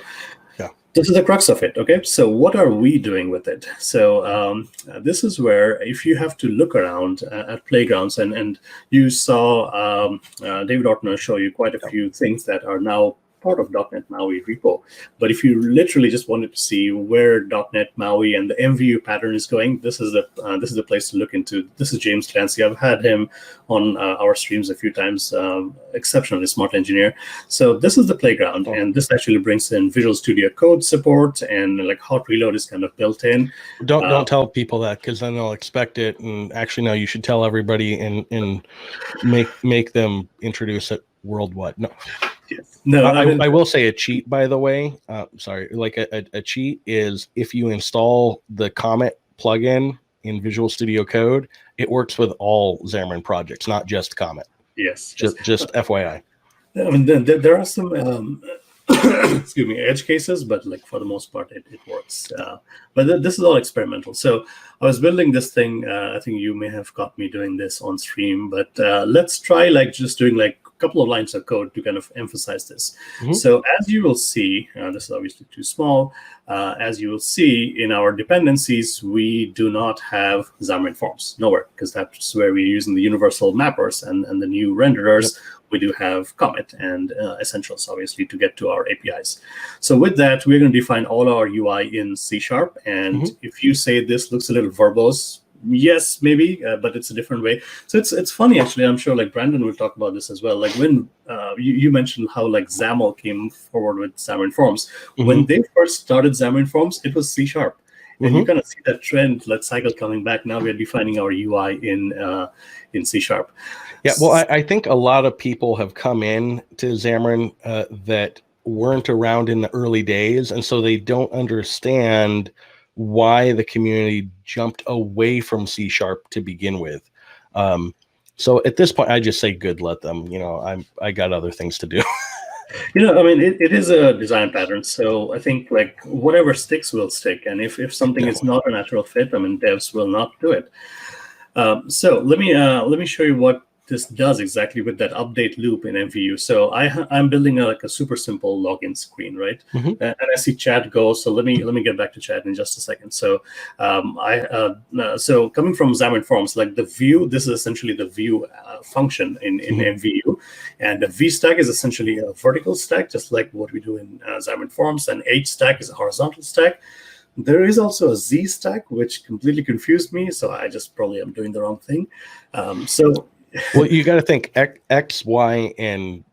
this is the crux of it, okay? So what are we doing with it? So this is where, if you have to look around at playgrounds, and you saw David Ortner show you quite a few things that are now part of .NET MAUI repo. But if you literally just wanted to see where .NET MAUI and the MVU pattern is going, this is the place to look into. This is James Clancy. I've had him on our streams a few times. Exceptionally smart engineer. So this is the playground, and this actually brings in Visual Studio Code support, and like hot reload is kind of built in.
Don't tell people that, because then they'll expect it. And actually, no, you should tell everybody and make them introduce it worldwide. No.
Yes. No,
I will say a cheat, by the way. Sorry, like a cheat is if you install the Comet plugin in Visual Studio Code, it works with all Xamarin projects, not just Comet.
Yes.
Just FYI.
I mean, there are some excuse me, edge cases, but like for the most part, it works. But this is all experimental. So I was building this thing. I think you may have caught me doing this on stream, but let's try like just doing like a couple of lines of code to kind of emphasize this. So as you will see, this is obviously too small. As you will see in our dependencies, we do not have Xamarin.Forms, nowhere, because that's where we're using the universal mappers and the new renderers. Yep. We do have Comet and Essentials, obviously, to get to our APIs. So with that, we're going to define all our UI in C#. And if you say this looks a little verbose, yes, maybe, but it's a different way. So it's funny, actually. I'm sure like Brandon will talk about this as well. Like when you mentioned how like XAML came forward with Xamarin.Forms. When they first started Xamarin.Forms, it was C#. And you kind of see that trend, that cycle coming back. Now we're defining our UI in C#.
Yeah, well, I think a lot of people have come in to Xamarin that weren't around in the early days, and so they don't understand why the community jumped away from C# to begin with. So at this point, I just say good, let them. You know, I got other things to do.
You know, I mean, it is a design pattern, so I think like whatever sticks will stick, and if something is not a natural fit, I mean, devs will not do it. So let me show you what this does exactly with that update loop in MVU. So I'm building like a super simple login screen, right? And I see chat go. So let me get back to chat in just a second. So so coming from Xamarin.Forms, like the view, this is essentially the view function in MVU, and the V stack is essentially a vertical stack, just like what we do in Xamarin.Forms, and H stack is a horizontal stack. There is also a Z stack, which completely confused me. So I just probably am doing the wrong thing.
Well, you got to think X, Y, and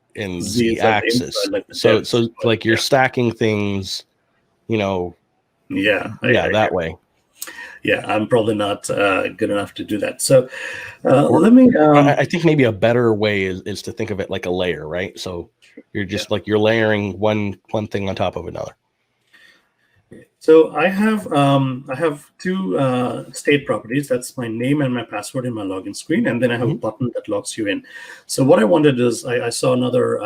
Z axis. So like you're stacking things, you know.
Yeah,
that way.
Yeah, I'm probably not good enough to do that. So let me.
I think maybe a better way is to think of it like a layer, right? So you're just like you're layering one thing on top of another.
So I have two state properties. That's my name and my password in my login screen, and then I have a button that logs you in. So what I wanted is I saw another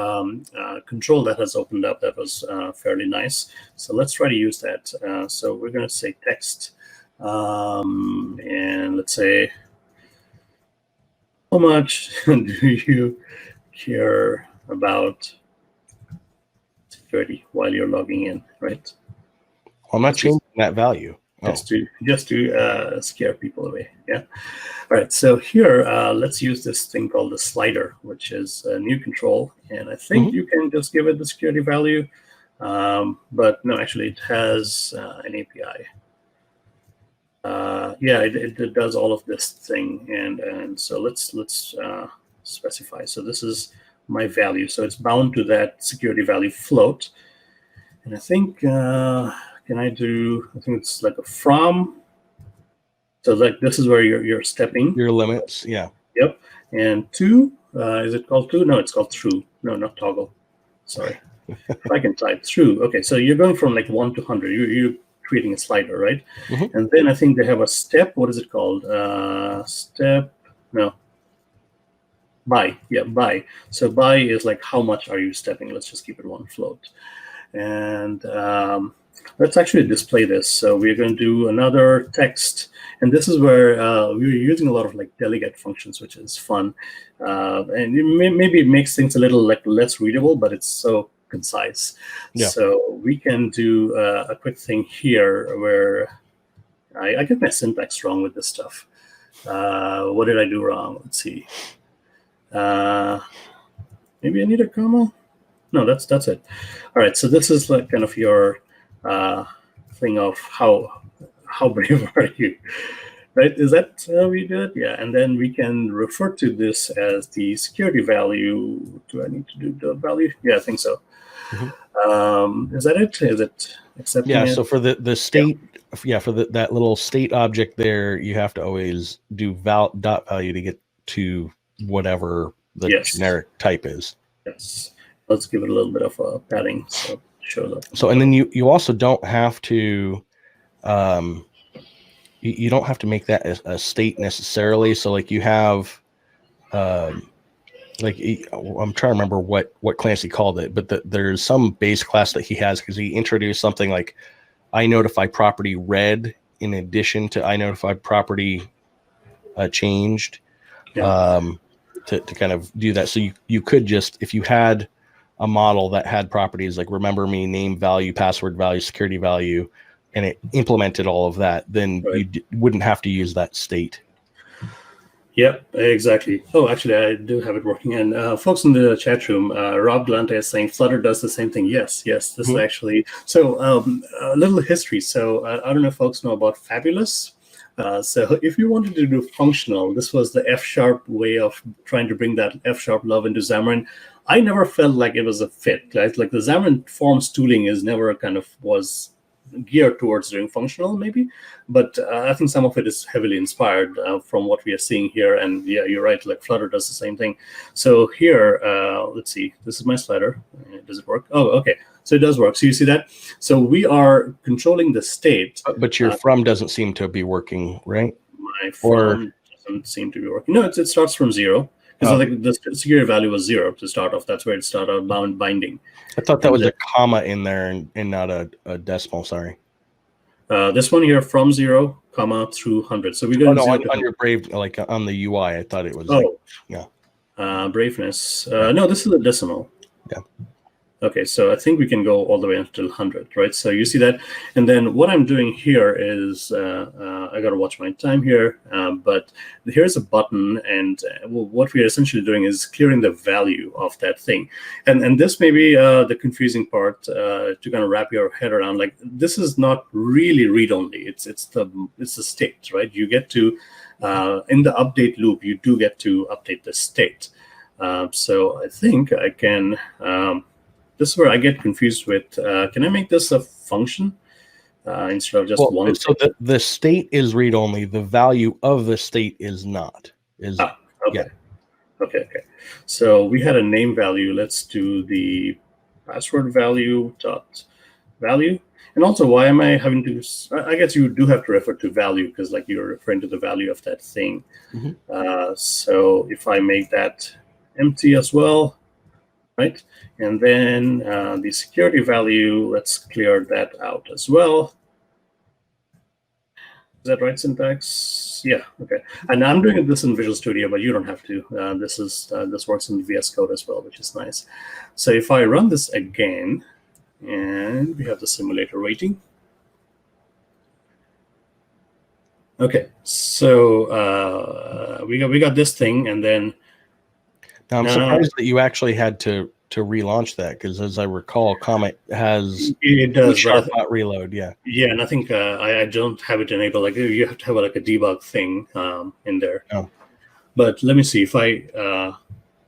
control that has opened up that was fairly nice. So let's try to use that. So we're going to say text, and let's say, how much do you care about security while you're logging in, right?
I'm not changing that value.
Just to scare people away. Yeah. All right. So here, let's use this thing called the slider, which is a new control. And I think you can just give it the security value. But no, actually, it has an API. Yeah, it does all of this thing. And so let's specify. So this is my value. So it's bound to that security value float. And I think... I think it's like a from. So like this is where you're stepping.
Your limits, yeah.
Yep. And to, is it called to? No, it's called through. No, not toggle. Sorry. If I can type through. Okay, so you're going from like 1 to 100. You're creating a slider, right? And then I think they have a step. What is it called? Step, no. By, yeah, by. So by is like how much are you stepping? Let's just keep it one float. And let's actually display this. So we're going to do another text, and this is where we're using a lot of like delegate functions, which is fun, and maybe it makes things a little like less readable, but it's so concise.
Yeah.
So we can do a quick thing here where I get my syntax wrong with this stuff. What did I do wrong? Let's see. Maybe I need a comma. No, that's it. All right. So this is like kind of your thing of how brave are you, right? Is that how we do it? Yeah. And then we can refer to this as the security value. Do I need to do the value? Yeah, I think so. Is that it? Is it accepting?
Yeah.
it?
So for the state, for that little state object there, you have to always do dot value to get to whatever the generic type is.
Yes. Let's give it a little bit of padding so it shows up.
So, and then you also don't have to, you don't have to make that a state necessarily. So like you have, like I'm trying to remember what Clancy called it, but there's some base class that he has because he introduced something like iNotify property read in addition to iNotify property changed, to kind of do that. So you could just, if you had a model that had properties like remember me, name value, password value, security value, and it implemented all of that, then you wouldn't have to use that state.
Yep, exactly. Oh, actually, I do have it working. And folks in the chat room, Rob Glante is saying Flutter does the same thing. Yes, this is actually. So a little history. So I don't know if folks know about Fabulous. So if you wanted to do functional, this was the F# way of trying to bring that F# love into Xamarin. I never felt like it was a fit. Right? Like the Xamarin.Forms tooling is never kind of was geared towards doing functional, maybe, but I think some of it is heavily inspired from what we are seeing here. And yeah, you're right. Like Flutter does the same thing. So here, let's see. This is my slider. Does it work? Oh, okay. So it does work. So you see that? So we are controlling the state.
But your from doesn't seem to be working, right?
My from doesn't seem to be working. No, it starts from 0. So like the security value was 0 to start off. That's where it started binding.
I thought that was a comma in there and not a decimal. Sorry.
This one here from 0, comma through 100. So we go
on your Brave, like on the UI. I thought it was.
Braveness. No, this is a decimal.
Yeah.
Okay, so I think we can go all the way until 100, right? So you see that, and then what I'm doing here is I got to watch my time here, but here's a button, and what we are essentially doing is clearing the value of that thing, and this may be the confusing part to kind of wrap your head around. Like this is not really read-only; it's the state, right? You get to in the update loop, you do get to update the state. So I think I can. This is where I get confused with, can I make this a function instead of just one?
So the state is read-only. The value of the state is not.
Okay. Yeah. Okay. So we had a name value. Let's do the password value dot value. And also, why am I having to, I guess you do have to refer to value because like you're referring to the value of that thing. So if I make that empty as well, right? And then the security value, let's clear that out as well. Is that right syntax? Yeah, okay. And I'm doing this in Visual Studio, but you don't have to. This works in VS Code as well, which is nice. So if I run this again, and we have the simulator waiting. Okay, so we got this thing, and then
now I'm surprised that you actually had to relaunch that because, as I recall, Comet has
it does
reload. Yeah,
and I think I don't have it enabled. Like you have to have like a debug thing in there.
Oh.
But let me see if I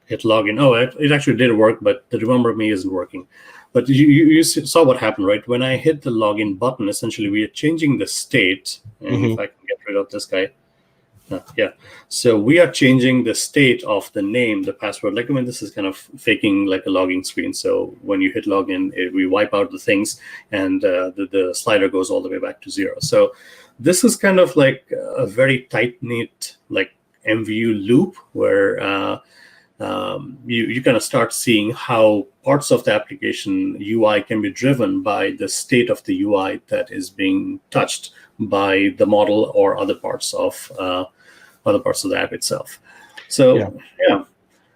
hit login. Oh, it actually did work, but the remember me isn't working. But you saw what happened, right? When I hit the login button, essentially we are changing the state. And if I can get rid of this guy. Yeah, so we are changing the state of the name, the password. Like, I mean, this is kind of faking like a logging screen. So when you hit login, we wipe out the things, and the slider goes all the way back to 0. So this is kind of like a very tight-knit like MVU loop where you kind of start seeing how parts of the application UI can be driven by the state of the UI that is being touched by the model or other parts of the app itself. So yeah.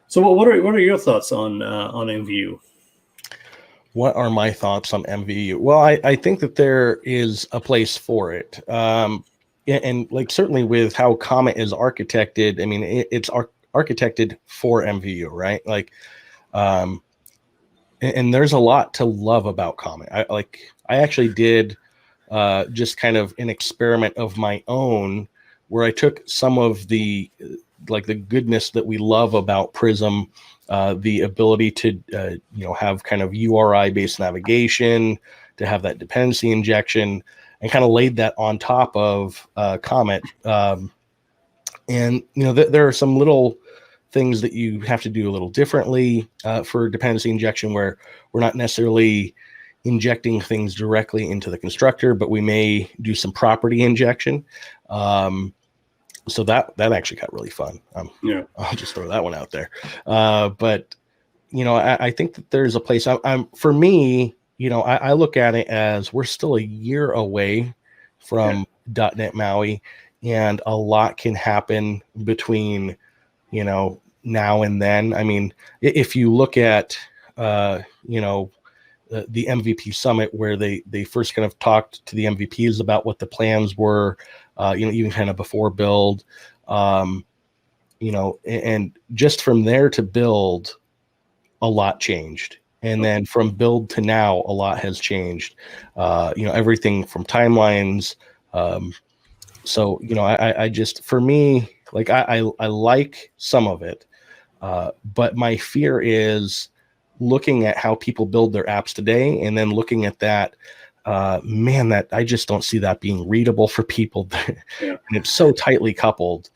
So what are your thoughts on MVU?
What are my thoughts on MVU? Well, I think that there is a place for it. And like certainly with how Comet is architected, I mean, it's architected for MVU, right? Like, and there's a lot to love about Comet. I actually did just kind of an experiment of my own where I took some of the goodness that we love about Prism, the ability to have kind of URI based navigation, to have that dependency injection, and kind of laid that on top of Comet. And there are some little things that you have to do a little differently for dependency injection, where we're not necessarily injecting things directly into the constructor, but we may do some property injection. So that actually got really fun. I'll just throw that one out there. But I think that there's a place. For me, I look at it as we're still a year away from .NET MAUI, and a lot can happen between now and then. I mean, if you look at the MVP summit, where they first kind of talked to the MVPs about what the plans were, even kind of before build, and just from there to build, a lot changed. And then from build to now, a lot has changed. Everything from timelines. So I just, for me, like I like some of it, but my fear is looking at how people build their apps today, and then looking at that, that I just don't see that being readable for people. And it's so tightly coupled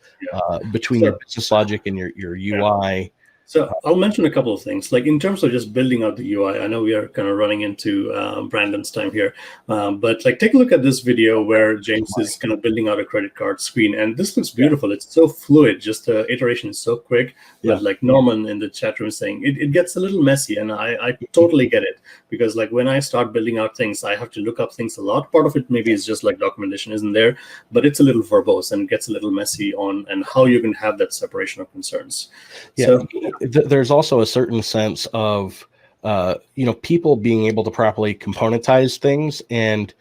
between your business logic and your UI.
So I'll mention a couple of things. Like in terms of just building out the UI, I know we are kind of running into Brandon's time here, but like take a look at this video where James is kind of building out a credit card screen, and this looks beautiful. It's so fluid. Just the iteration is so quick. But like Norman in the chat room is saying, it gets a little messy, and I totally get it, because like when I start building out things, I have to look up things a lot. Part of it maybe is just like documentation isn't there, but it's a little verbose and gets a little messy and how you can have that separation of concerns. So
there's also a certain sense of people being able to properly componentize things, and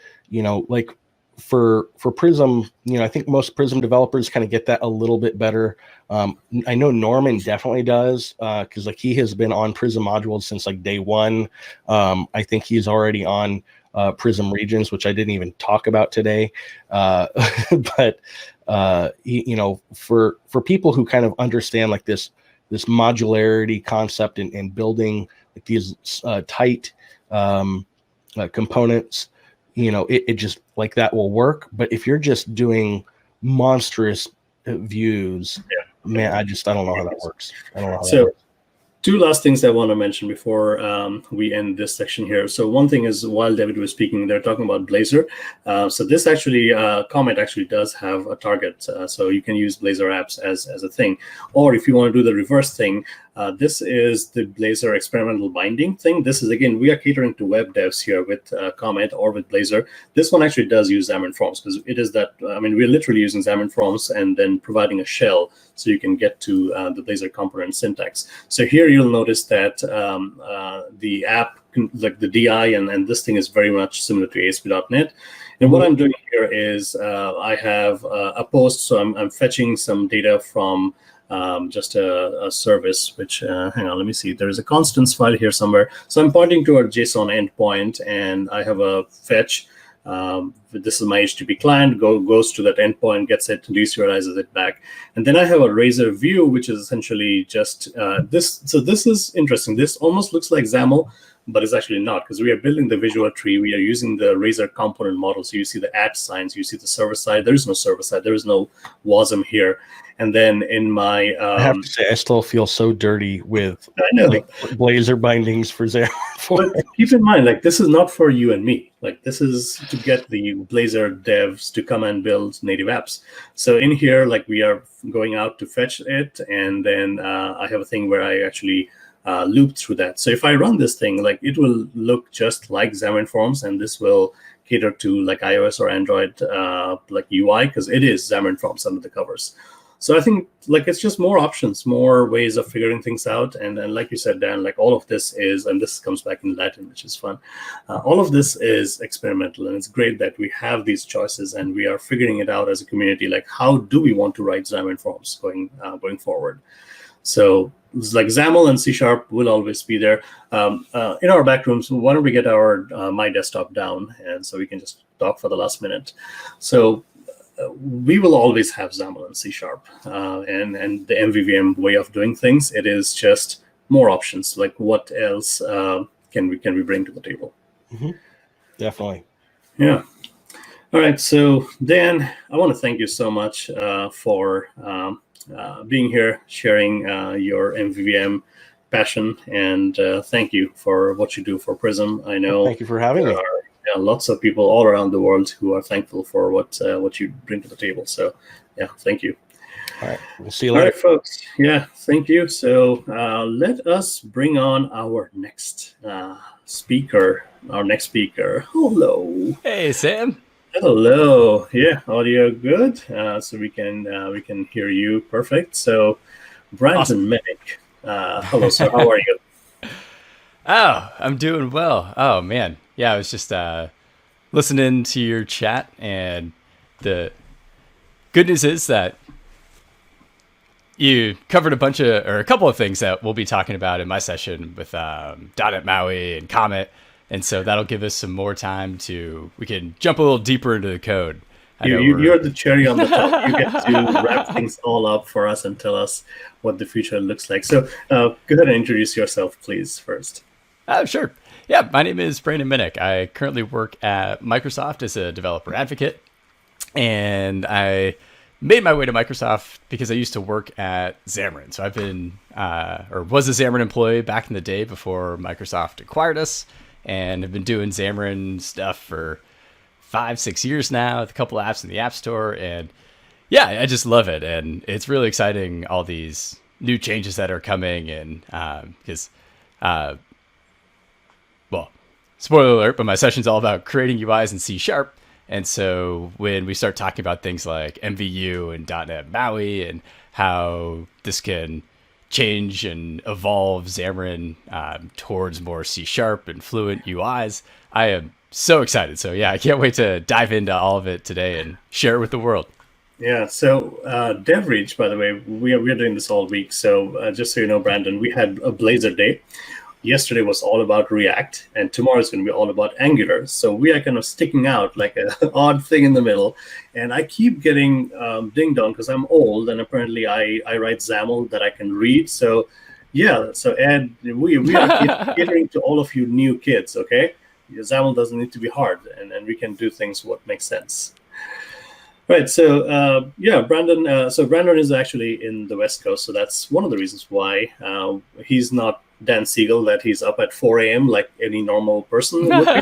like for Prism, I think most Prism developers kind of get that a little bit better. I know Norman definitely does, because like he has been on Prism modules since like day one. I think he's already on Prism regions, which I didn't even talk about today. But for people who kind of understand like this modularity concept and building like these tight components, it just like that will work. But if you're just doing monstrous views, man, I don't know how that works. I don't know how that works.
Two last things I want to mention before we end this section here. So one thing is, while David was speaking, they're talking about Blazor. So this actually, Comet actually does have a target. So you can use Blazor apps as a thing. Or if you want to do the reverse thing, this is the Blazor experimental binding thing. This is, again, we are catering to web devs here with Comet or with Blazor. This one actually does use Xamarin.Forms, because it is that, we're literally using Xamarin.Forms and then providing a shell so you can get to the Blazor component syntax. So here you'll notice that the app, like the DI and this thing is very much similar to ASP.NET. And what I'm doing here is I have a post, so I'm fetching some data from just a service, which, hang on, let me see. There is a constants file here somewhere. So I'm pointing to a JSON endpoint, and I have a fetch. This is my HTTP client, goes to that endpoint, gets it, deserializes it back. And then I have a Razor view, which is essentially just this. So this is interesting. This almost looks like XAML, but it's actually not, because we are building the visual tree. We are using the Razor component model. So you see the at signs, you see the server side. There is no server side. There is no WASM here. And then in my
I have to say, I still feel so dirty with
I know.
like Blazor bindings for Xamarin.
But keep in mind, like, this is not for you and me. Like, this is to get the Blazor devs to come and build native apps. So in here, like, we are going out to fetch it, and then I have a thing where I actually loop through that. So if I run this thing, like, it will look just like Xamarin.Forms, and this will cater to like iOS or Android like UI, because it is Xamarin.Forms under the covers. So I think, like, it's just more options, more ways of figuring things out. And like you said, Dan, like, all of this is, and this comes back in Latin, which is fun. All of this is experimental, and it's great that we have these choices and we are figuring it out as a community. Like, how do we want to write Xamarin.Forms going forward? So it's like XAML and C# will always be there. In our back rooms, why don't we get our My Desktop down, and so we can just talk for the last minute. So we will always have XAML and C# and the MVVM way of doing things. It is just more options. Like, what else can we bring to the table?
Mm-hmm. Definitely.
Yeah. All right. So Dan, I want to thank you so much for being here, sharing your MVVM passion, and thank you for what you do for Prism. I know.
Thank you for having me.
Lots of people all around the world who are thankful for what you bring to the table. So, yeah, thank you.
All right, we'll see you
All
later.
right, folks. Yeah, thank you. So let us bring on our next speaker. Hello.
Hey, Sam.
Hello. Yeah, audio good. So we can hear you perfect. So, Brandon
Awesome.
Minnick. Hello, sir. How are you?
Oh, I'm doing well. Oh, man. Yeah, I was just listening to your chat, and the good news is that you covered a couple of things that we'll be talking about in my session with .NET MAUI and Comet, and so that'll give us some more time we can jump a little deeper into the code.
You're the cherry on the top. You get to wrap things all up for us and tell us what the future looks like. So go ahead and introduce yourself, please, first.
Oh, sure. Yeah, my name is Brandon Minnick. I currently work at Microsoft as a developer advocate, and I made my way to Microsoft because I used to work at Xamarin. So I've been, was a Xamarin employee back in the day before Microsoft acquired us, and have been doing Xamarin stuff for 5-6 years now, with a couple apps in the App Store, and yeah, I just love it, and it's really exciting, all these new changes that are coming, and because well, spoiler alert, but my session's all about creating UIs in C#. And so when we start talking about things like MVU and .NET MAUI and how this can change and evolve Xamarin towards more C# and fluent UIs, I am so excited. So yeah, I can't wait to dive into all of it today and share it with the world.
Yeah, so DevReach, by the way, we are doing this all week. So just so you know, Brandon, we had a Blazor day. Yesterday was all about React, and tomorrow is going to be all about Angular. So we are kind of sticking out like an odd thing in the middle. And I keep getting dinged on because I'm old, and apparently I write XAML that I can read. So yeah, so Ed, we are catering to all of you new kids, okay? XAML doesn't need to be hard, and we can do things what makes sense. Right, so yeah, Brandon. So Brandon is actually in the West Coast, so that's one of the reasons why he's not Dan Siegel, that he's up at 4 a.m. like any normal person would be.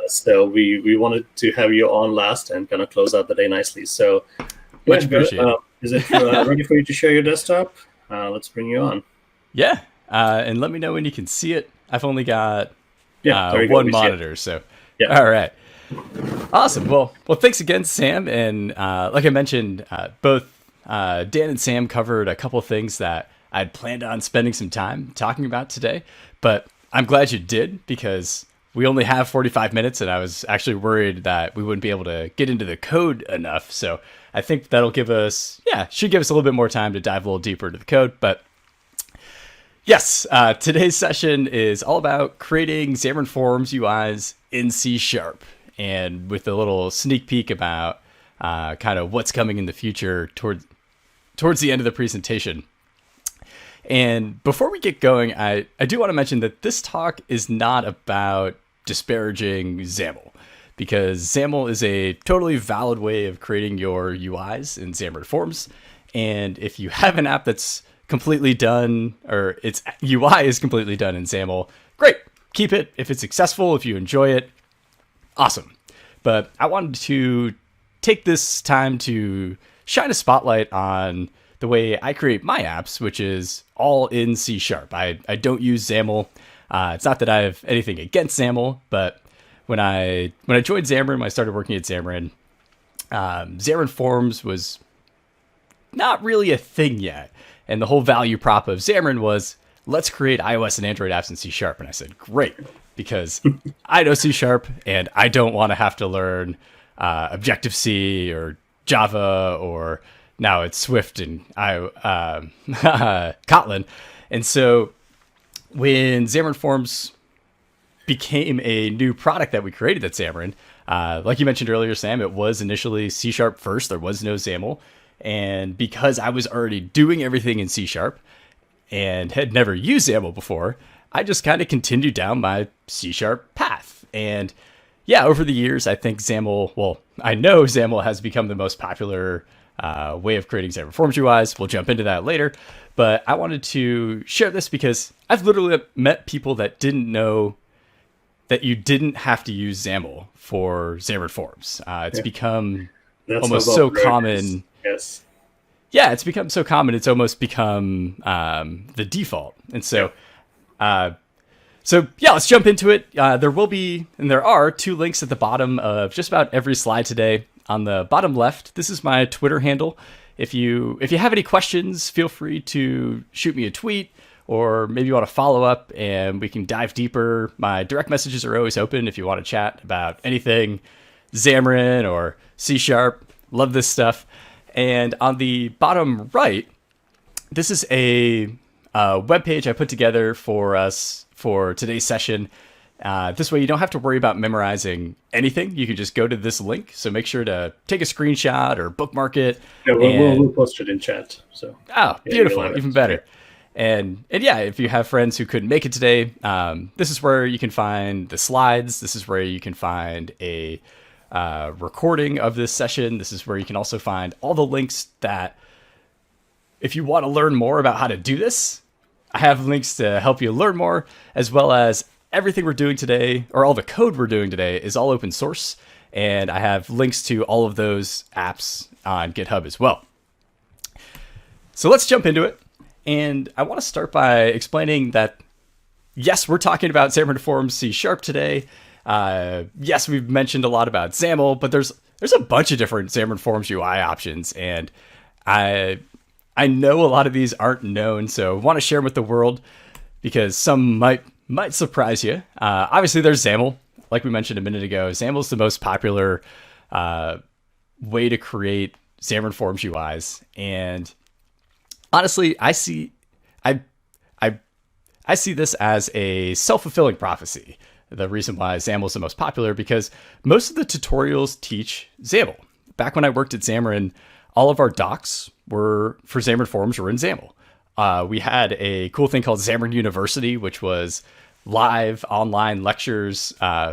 So we wanted to have you on last and kind of close out the day nicely. So
Much appreciated.
Is it ready for you to share your desktop? Let's bring you on.
Yeah, and let me know when you can see it. I've only got
there you
one
go.
monitor, so
Yeah.
All right. Awesome. Well, thanks again, Sam. And like I mentioned, both Dan and Sam covered a couple of things that I'd planned on spending some time talking about today, but I'm glad you did, because we only have 45 minutes, and I was actually worried that we wouldn't be able to get into the code enough. So I think that'll should give us a little bit more time to dive a little deeper into the code. But yes, today's session is all about creating Xamarin.Forms UIs in C#, and with a little sneak peek about kind of what's coming in the future towards the end of the presentation. And before we get going, I do want to mention that this talk is not about disparaging XAML, because XAML is a totally valid way of creating your UIs in Xamarin.Forms. And if you have an app that's completely done, or its UI is completely done in XAML, great, keep it. If it's successful, if you enjoy it, awesome. But I wanted to take this time to shine a spotlight on the way I create my apps, which is all in C#. I don't use XAML. It's not that I have anything against XAML, but when I joined Xamarin, when I started working at Xamarin, Xamarin.Forms was not really a thing yet. And the whole value prop of Xamarin was, let's create iOS and Android apps in C#. And I said, great, because I know C# and I don't want to have to learn Objective-C or Java, or now it's Swift and Kotlin. And so when Xamarin.Forms became a new product that we created at Xamarin, like you mentioned earlier, Sam, it was initially C# first. There was no XAML. And because I was already doing everything in C# and had never used XAML before, I just kind of continued down my C# path. And yeah, over the years, I think I know XAML has become the most popular way of creating Xamarin.Forms UIs. We'll jump into that later. But I wanted to share this because I've literally met people that didn't know that you didn't have to use XAML for Xamarin.Forms. It's become almost so common.
Yes.
Yeah, it's become so common. It's almost become the default. And so, let's jump into it. There will be, and there are, 2 links at the bottom of just about every slide today. On the bottom left, this is my Twitter handle. If you have any questions, feel free to shoot me a tweet, or maybe you want to follow up and we can dive deeper. My direct messages are always open if you want to chat about anything Xamarin or C#. Love this stuff. And on the bottom right, this is a web page I put together for us for today's session. This way you don't have to worry about memorizing anything. You can just go to this link. So make sure to take a screenshot or bookmark it.
Yeah, we'll post it in chat. So
beautiful, even better. And yeah, if you have friends who couldn't make it today, this is where you can find the slides. This is where you can find a recording of this session. This is where you can also find all the links that, if you want to learn more about how to do this, I have links to help you learn more, as well as everything we're doing today, or all the code we're doing today, is all open source. And I have links to all of those apps on GitHub as well. So let's jump into it. And I want to start by explaining that, yes, we're talking about Xamarin.Forms C# today. Yes, we've mentioned a lot about XAML, but there's a bunch of different Xamarin.Forms UI options, and I know a lot of these aren't known, so I want to share them with the world because some might surprise you. Obviously, there's XAML, like we mentioned a minute ago. XAML is the most popular way to create Xamarin.Forms UIs, and honestly, I see this as a self-fulfilling prophecy. The reason why XAML is the most popular, because most of the tutorials teach XAML. Back when I worked at Xamarin, all of our docs for Xamarin.Forms were in XAML. We had a cool thing called Xamarin University, which was live online lectures,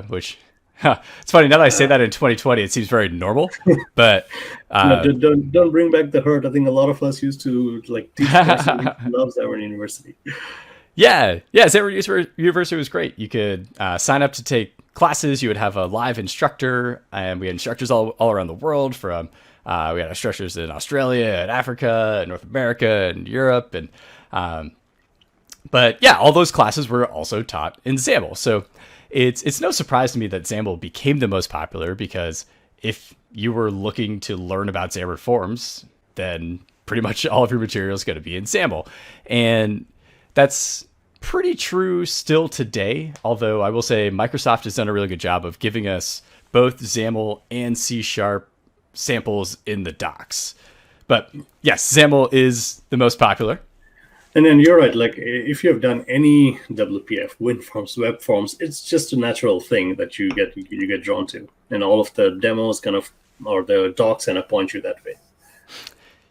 which it's funny now that I say that in 2020, it seems very normal, but
don't bring back the hurt. I think a lot of us used to teach person who loves Xamarin University.
Yeah, Xamarin University was great. You could sign up to take classes. You would have a live instructor, and we had instructors all around the world. We had instructors in Australia and Africa and North America and Europe, and but yeah, all those classes were also taught in XAML. So it's no surprise to me that XAML became the most popular, because if you were looking to learn about Xamarin.Forms, then pretty much all of your material is going to be in XAML, and that's pretty true still today, although I will say Microsoft has done a really good job of giving us both XAML and C# samples in the docs. But yes, XAML is the most popular.
And then you're right, if you have done any WPF, WinForms, web forms, it's just a natural thing that you get drawn to. And all of the demos or the docs kind of point you that way.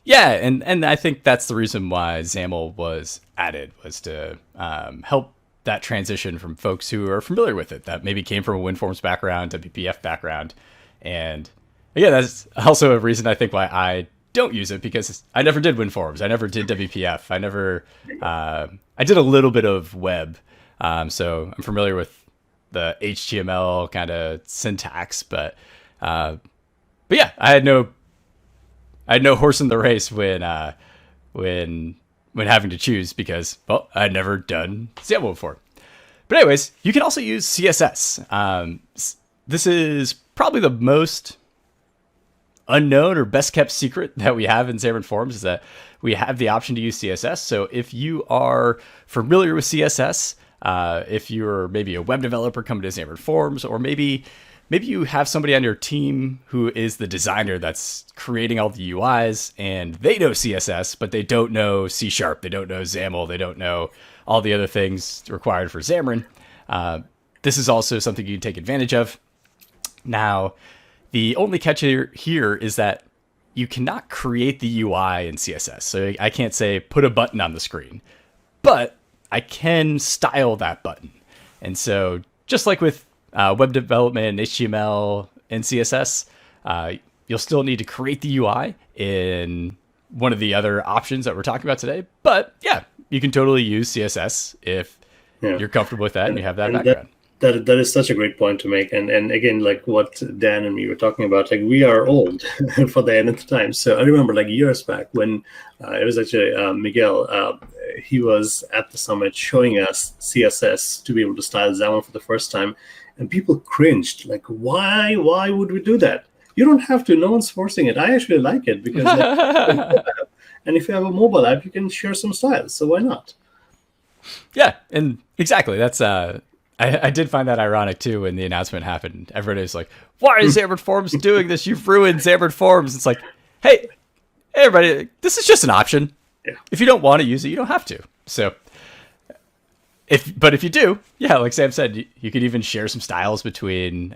Yeah, and I think that's the reason why XAML was added, was to help that transition from folks who are familiar with it, that maybe came from a WinForms background, WPF background. And yeah, that's also a reason I think why I don't use it, because I never did WinForms. I never did WPF. I did a little bit of web. So I'm familiar with the HTML kind of syntax, but yeah, I had no horse in the race when having to choose, because, well, I'd never done XAML before. But anyways, you can also use CSS. This is probably the most unknown or best kept secret that we have in Xamarin.Forms, is that we have the option to use CSS. So if you are familiar with CSS, if you're maybe a web developer coming to Xamarin.Forms, or maybe you have somebody on your team who is the designer that's creating all the UIs, and they know CSS, but they don't know C#, they don't know XAML, they don't know all the other things required for Xamarin. This is also something you can take advantage of. Now, the only catch here is that you cannot create the UI in CSS. So I can't say put a button on the screen, but I can style that button. And so just like with web development, HTML, and CSS, you'll still need to create the UI in one of the other options that we're talking about today. But yeah, you can totally use CSS if you're comfortable with that and you have that background.
That is such a great point to make. And again, like what Dan and me were talking about, like we are old for the end of the time. So I remember like years back when it was actually Miguel, he was at the summit showing us CSS to be able to style XAML for the first time. And people cringed, like, why would we do that? You don't have to, no one's forcing it. I actually like it because and if you have a mobile app, you can share some styles. So why not?
Yeah, and exactly. That's I did find that ironic too when the announcement happened. Everybody was like, why is Xamarin.Forms doing this? You've ruined Xamarin.Forms. It's like, hey, everybody, this is just an option.
Yeah.
If you don't want to use it, you don't have to. So if you do, yeah, like Sam said, you could even share some styles between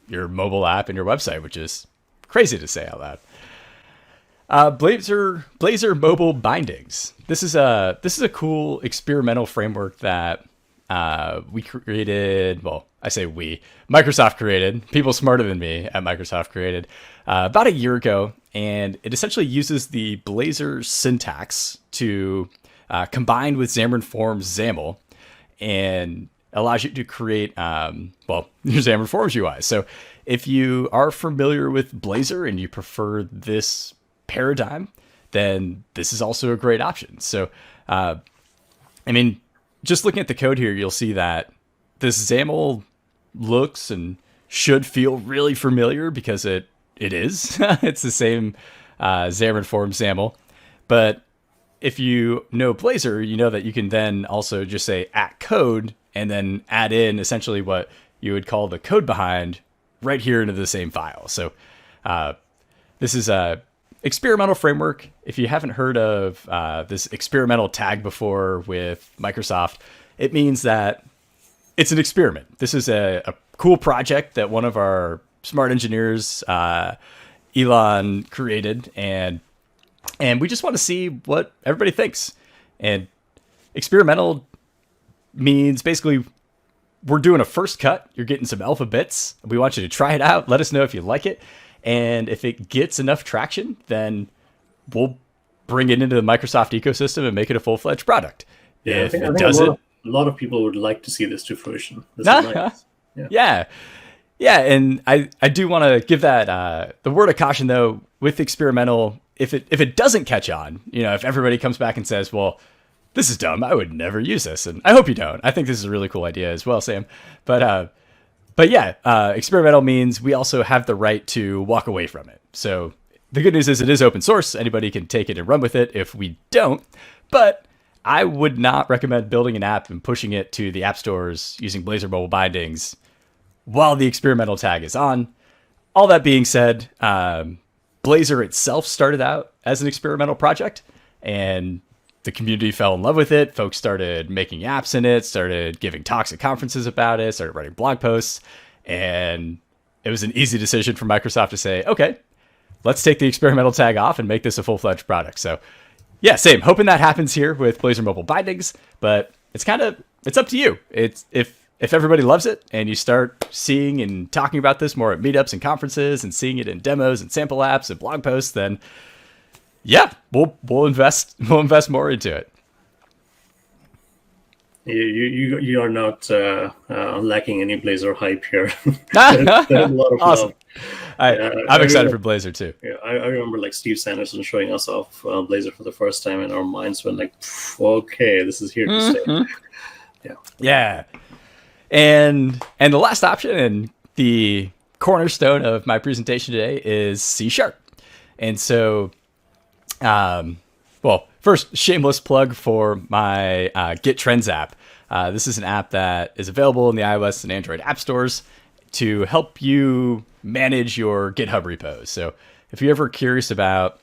your mobile app and your website, which is crazy to say out loud. Blazor mobile bindings. This is a cool experimental framework that we created. Well, I say Microsoft created. People smarter than me at Microsoft created about a year ago, and it essentially uses the Blazor syntax to combine with Xamarin.Forms XAML, and allows you to create your Xamarin.Forms UI. So if you are familiar with Blazor and you prefer this paradigm, then this is also a great option. So, I mean, just looking at the code here, you'll see that this XAML looks and should feel really familiar because it is. It's the same Xamarin.Forms XAML. But if you know Blazor, you know that you can then also just say @code and then add in essentially what you would call the code behind right here into the same file. So this is a experimental framework. If you haven't heard of this experimental tag before with Microsoft, it means that it's an experiment. This is a cool project that one of our smart engineers, Elon, created, and we just want to see what everybody thinks. And experimental means basically we're doing a first cut. You're getting some alpha bits. We want you to try it out. Let us know if you like it. And if it gets enough traction, then we'll bring it into the Microsoft ecosystem and make it a full-fledged product.
Yeah,
if
I think
it doesn't,
a lot of people would like to see this to fruition. This is nice.
Yeah. And I do want to give that the word of caution though with experimental. If it doesn't catch on, if everybody comes back and says, well, this is dumb, I would never use this, and I hope you don't. I think this is a really cool idea as well, Sam. But yeah, experimental means we also have the right to walk away from it. So the good news is it is open source. Anybody can take it and run with it if we don't. But I would not recommend building an app and pushing it to the app stores using Blazor mobile bindings while the experimental tag is on. All that being said, Blazor itself started out as an experimental project, and the community fell in love with it. Folks started making apps in it, started giving talks at conferences about it, started writing blog posts, and it was an easy decision for Microsoft to say, okay, let's take the experimental tag off and make this a full-fledged product. So yeah, same. Hoping that happens here with Blazor Mobile Bindings, but it's up to you. It's if everybody loves it and you start seeing and talking about this more at meetups and conferences and seeing it in demos and sample apps and blog posts, then yeah, we'll invest more into it.
You are not lacking any Blazor hype here. There's a lot of
Awesome.
love.
I'm excited for Blazor too.
Yeah, I remember like Steve Sanderson showing us off Blazor for the first time, and our minds went like, okay, this is here to stay.
Yeah. And the last option and the cornerstone of my presentation today is C#. And so, well, first, shameless plug for my Git Trends app. This is an app that is available in the iOS and Android app stores to help you manage your GitHub repos. So if you're ever curious about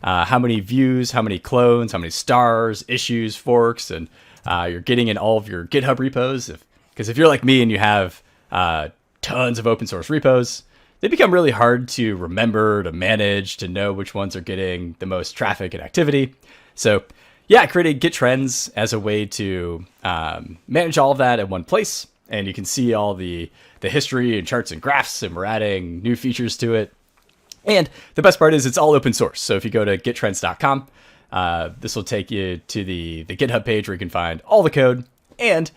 how many views, how many clones, how many stars, issues, forks, and you're getting in all of your GitHub repos, because if you're like me and you have tons of open source repos, they become really hard to remember, to manage, to know which ones are getting the most traffic and activity. So yeah, I created Git Trends as a way to manage all of that in one place. And you can see all the history and charts and graphs, and we're adding new features to it. And the best part is it's all open source. So if you go to gittrends.com, this will take you to the GitHub page where you can find all the code. And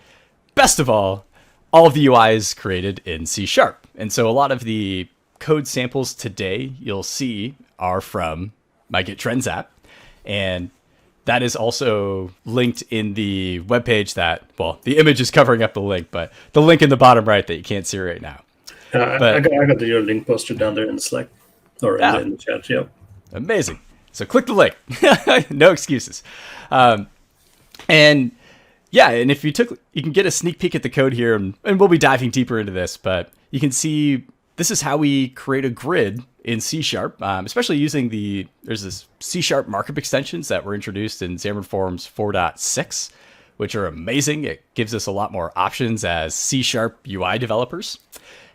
best of all of the UI is created in C#. And so a lot of the code samples today you'll see are from my Git Trends app. And that is also linked in the webpage that, well, the image is covering up the link, but the link in the bottom right that you can't see right now.
I got your link posted down there in the Slack or in the chat. Yeah.
Amazing. So click the link. No excuses. And yeah, and if you can get a sneak peek at the code here, and we'll be diving deeper into this, but you can see this is how we create a grid in C#, especially using there's this C# markup extensions that were introduced in Xamarin.Forms 4.6, which are amazing. It gives us a lot more options as C# UI developers.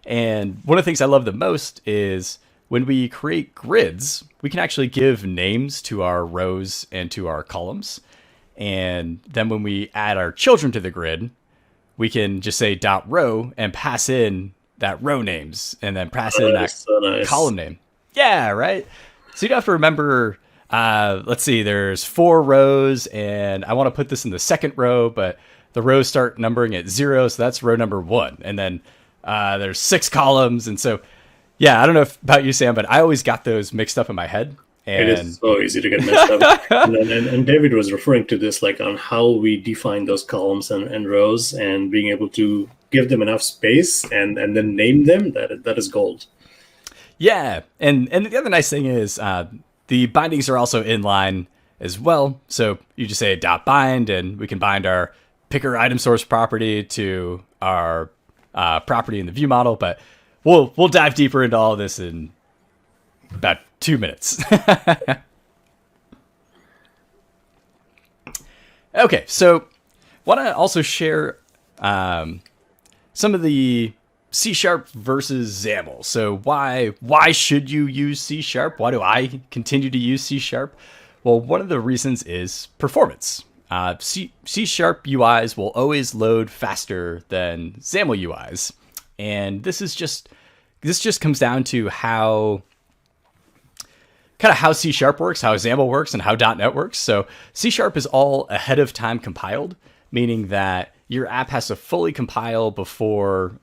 And one of the things I love the most is when we create grids, we can actually give names to our rows and to our columns. And then when we add our children to the grid, we can just say .row and pass in that row names and then pass in that column name. Yeah, right? So you don't have to remember, let's see, there's 4 rows and I want to put this in the second row, but the rows start numbering at 0, so that's row number 1. And then there's 6 columns. And so, yeah, I don't know about you, Sam, but I always got those mixed up in my head. And
it is so easy to get messed up. and David was referring to this, like on how we define those columns and rows and being able to give them enough space and then name them. That is gold.
Yeah. And the other nice thing is the bindings are also inline as well. So you just say .bind and we can bind our picker item source property to our property in the view model. But we'll dive deeper into all of this in about 2 minutes. Okay, so want to also share some of the C# versus XAML. So why should you use C#? Why do I continue to use C#? Well, one of the reasons is performance. C# UIs will always load faster than XAML UIs, and this just comes down to how C# works, how XAML works, and how .NET works. So C# is all ahead of time compiled, meaning that your app has to fully compile before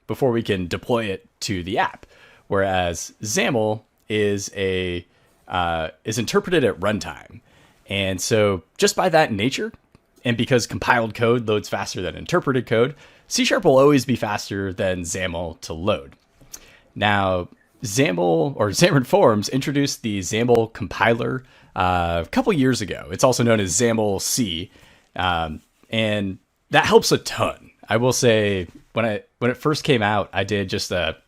we can deploy it to the app. Whereas XAML is interpreted at runtime. And so just by that nature, and because compiled code loads faster than interpreted code, C# will always be faster than XAML to load. Now, XAML or Xamarin.Forms introduced the XAML compiler a couple years ago. It's also known as XAML-C, and that helps a ton. I will say when it first came out, I did just a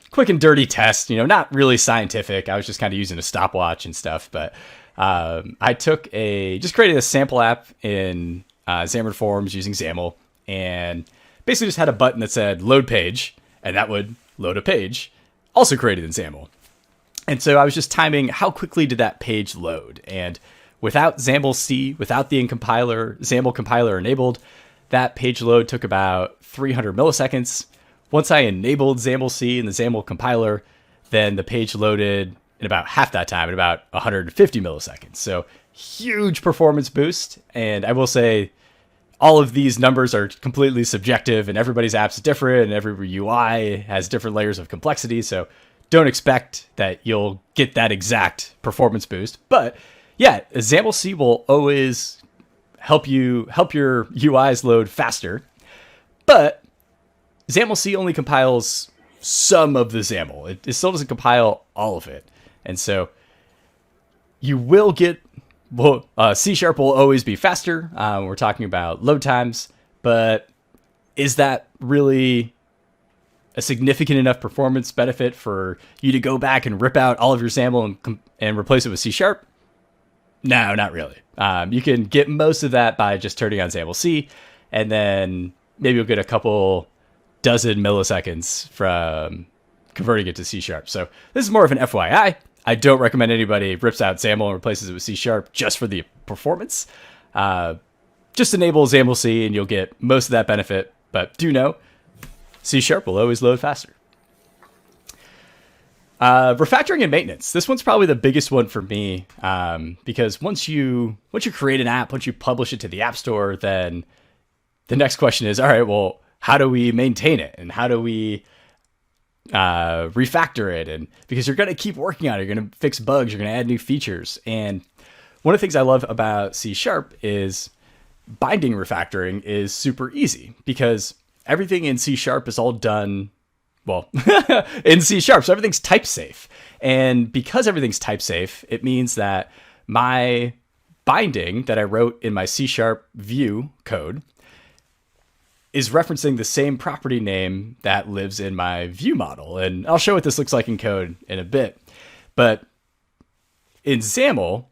quick and dirty test. Not really scientific. I was just kind of using a stopwatch and stuff. But I just created a sample app in Xamarin.Forms using XAML, and basically just had a button that said load page, and that would load a page. Also created in XAML. And so I was just timing how quickly did that page load. And without XAML-C, without the XAML compiler enabled, that page load took about 300 milliseconds. Once I enabled XAML-C and the XAML compiler, then the page loaded in about half that time, at about 150 milliseconds. So huge performance boost. And I will say all of these numbers are completely subjective, and everybody's app's different, and every UI has different layers of complexity. So don't expect that you'll get that exact performance boost. But yeah, XAML-C will always help your UIs load faster. But XAML-C only compiles some of the XAML. It still doesn't compile all of it. And so you will get, C# will always be faster. We're talking about load times, but is that really a significant enough performance benefit for you to go back and rip out all of your XAML and replace it with C#? No, not really. You can get most of that by just turning on XAML-C, and then maybe you'll get a couple dozen milliseconds from converting it to C#. So this is more of an FYI. I don't recommend anybody rips out XAML and replaces it with C# just for the performance. Just enable XAML-C and you'll get most of that benefit. But do know, C# will always load faster. Refactoring and maintenance. This one's probably the biggest one for me, because once you create an app, once you publish it to the App Store, then the next question is, all right, well, how do we maintain it, and how do we refactor it? And because you're going to keep working on it, you're going to fix bugs, you're going to add new features. And one of the things I love about C# is binding refactoring is super easy, because everything in C# is all done, well, in C#. So everything's type safe. And because everything's type safe, it means that my binding that I wrote in my C# view code is referencing the same property name that lives in my view model. And I'll show what this looks like in code in a bit. But in XAML,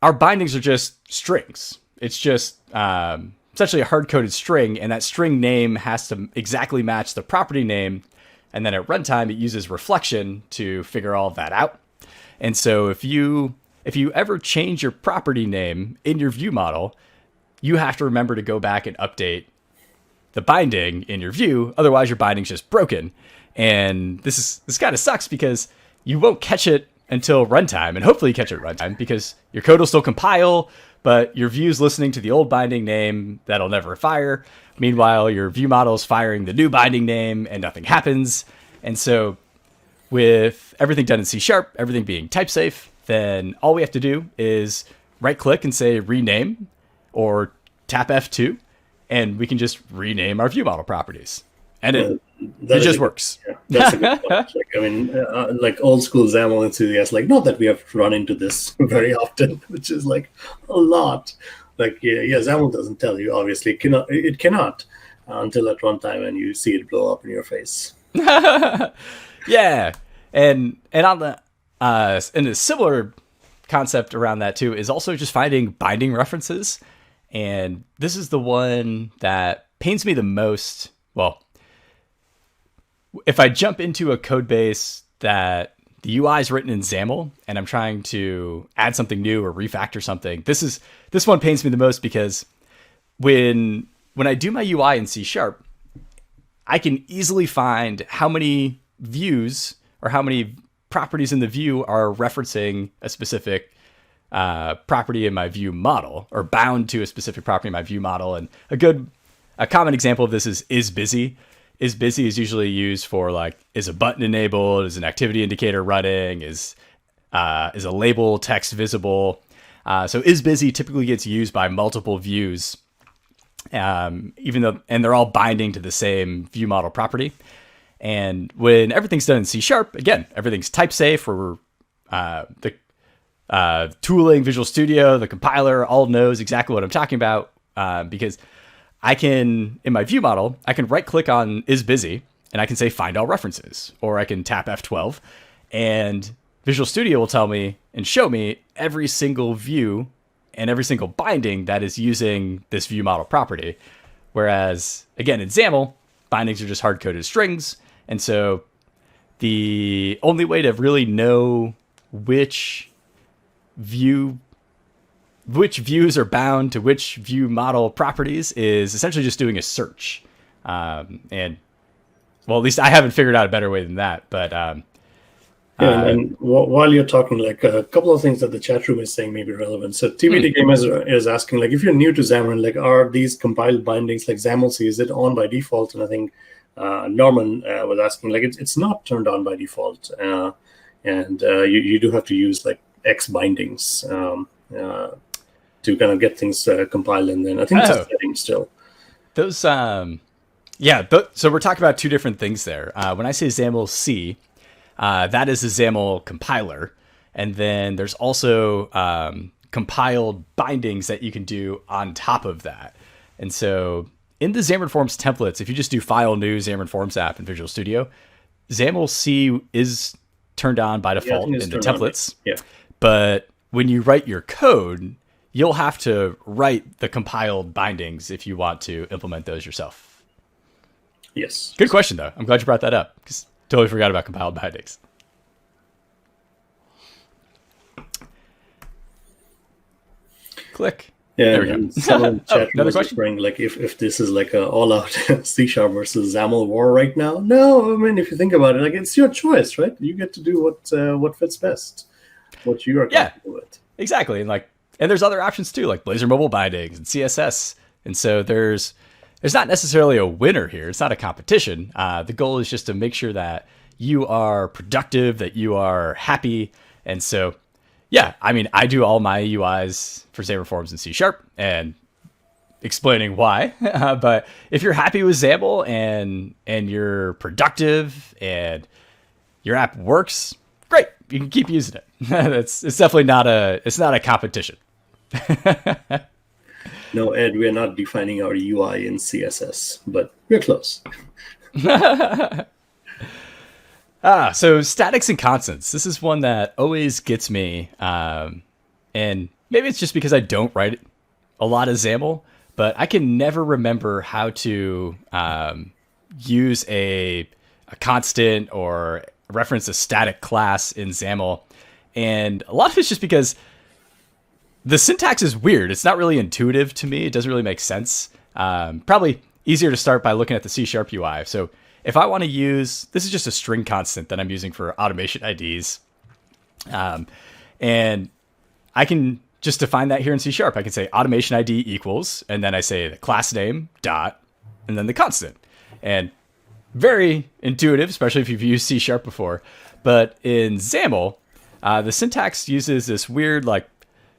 our bindings are just strings. It's just essentially a hard-coded string, and that string name has to exactly match the property name. And then at runtime, it uses reflection to figure all of that out. And so if you ever change your property name in your view model, you have to remember to go back and update the binding in your view. Otherwise, your binding's just broken. And this kind of sucks, because you won't catch it until runtime, and hopefully you catch it at runtime, because your code will still compile, but your view's listening to the old binding name that'll never fire. Meanwhile, your view model is firing the new binding name, and nothing happens. And so with everything done in C#, everything being type safe, then all we have to do is right-click and say rename, or tap F2, and we can just rename our view model properties. And it just works.
Yeah, that's a good point. Like, I mean, like old school XAML enthusiasts, like, not that we have run into this very often, which is like a lot. Like, yeah, XAML doesn't tell you, obviously. It cannot until at runtime and you see it blow up in your face.
Yeah. And on the and a similar concept around that too is also just finding binding references. And this is the one that pains me the most. Well, if I jump into a code base that the UI is written in XAML and I'm trying to add something new or refactor something, this one pains me the most, because when I do my UI in C#, I can easily find how many views or how many properties in the view are referencing a specific property in my view model, or bound to a specific property in my view model. And a common example of this is busy. Is busy is usually used for, like, is a button enabled, is an activity indicator running, is a label text visible. So is busy typically gets used by multiple views, and they're all binding to the same view model property. And when everything's done in C#, again, everything's type safe, or the tooling, Visual Studio, the compiler all knows exactly what I'm talking about, because I can, in my view model, I can right click on is busy and I can say find all references, or I can tap F12 and Visual Studio will tell me and show me every single view and every single binding that is using this view model property. Whereas again, in XAML, bindings are just hard-coded strings. And so the only way to really know which views are bound to which view model properties is essentially just doing a search. And well, at least I haven't figured out a better way than that. But
and while you're talking, like a couple of things that the chat room is saying may be relevant. So TBT Game is asking, like, if you're new to Xamarin, like, are these compiled bindings like XAML-C, is it on by default? And I think Norman was asking, like, it's not turned on by default, and you do have to use like X bindings to kind of get things compiled, and then I think it's a setting still.
Those so we're talking about two different things there. When I say XAML-C, that is a XAML compiler, and then there's also compiled bindings that you can do on top of that. And so in the Xamarin.Forms templates, if you just do file new Xamarin.Forms app in Visual Studio, XAML-C is turned on by default in the templates. But when you write your code, you'll have to write the compiled bindings if you want to implement those yourself.
Yes.
Good question, though. I'm glad you brought that up, because totally forgot about compiled bindings. Click.
Yeah,
there we
and
go.
someone chat room
another
was
question?
wondering, like, if this is like a all-out C# versus XAML war right now. No, I mean, if you think about it, like, it's your choice, right? You get to do what fits best, what you are comfortable with.
Exactly, and there's other options too, like Blazor mobile bindings and CSS. And so there's not necessarily a winner here. It's not a competition. The goal is just to make sure that you are productive, that you are happy. And so, yeah, I mean, I do all my UIs for Xamarin.Forms in C# and explaining why. But if you're happy with XAML and you're productive and your app works, great. You can keep using it. It's definitely not a competition.
No, Ed, we're not defining our UI in CSS, but we're close.
So statics and constants. This is one that always gets me. And maybe it's just because I don't write a lot of XAML, but I can never remember how to use a constant or reference a static class in XAML. And a lot of it's just because the syntax is weird. It's not really intuitive to me. It doesn't really make sense. Probably easier to start by looking at the C# UI. So if I want to use, this is just a string constant that I'm using for automation IDs. And I can just define that here in C#. I can say automation ID equals, and then I say the class name dot, and then the constant. And very intuitive, especially if you've used C# before. But in XAML, the syntax uses this weird, like,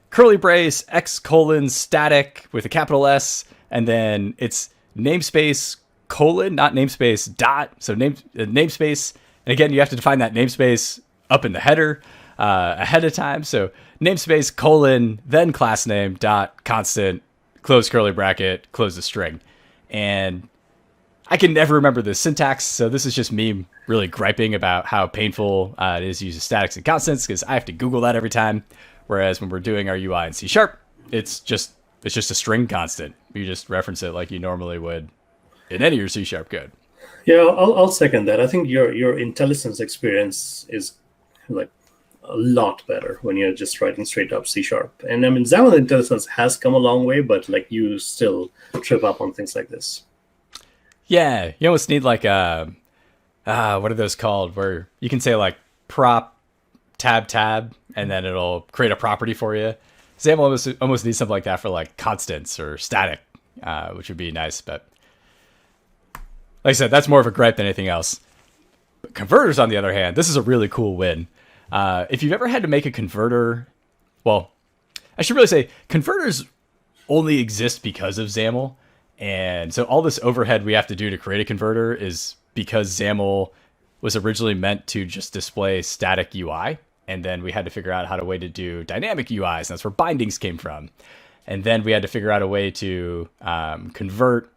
curly brace, X : static with a capital S, and then it's namespace : not namespace dot. So namespace, and again, you have to define that namespace up in the header ahead of time. So namespace : then class name dot constant, close curly bracket, close the string. And I can never remember the syntax, so this is just me really griping about how painful it is to use statics and constants, because I have to Google that every time. Whereas when we're doing our UI in C#, it's just a string constant. You just reference it like you normally would in any of your C# code.
Yeah, I'll second that. I think your IntelliSense experience is like a lot better when you're just writing straight up C#. And I mean, XAML IntelliSense has come a long way, but like you still trip up on things like this.
Yeah, you almost need like what are those called? Where you can say like prop tab, and then it'll create a property for you. XAML almost needs something like that for like constants or static, which would be nice. But like I said, that's more of a gripe than anything else. But converters, on the other hand, this is a really cool win. If you've ever had to make a converter, well, I should really say converters only exist because of XAML. And so all this overhead we have to do to create a converter is because XAML was originally meant to just display static UI. And then we had to figure out how to do dynamic UIs. And that's where bindings came from. And then we had to figure out a way to convert,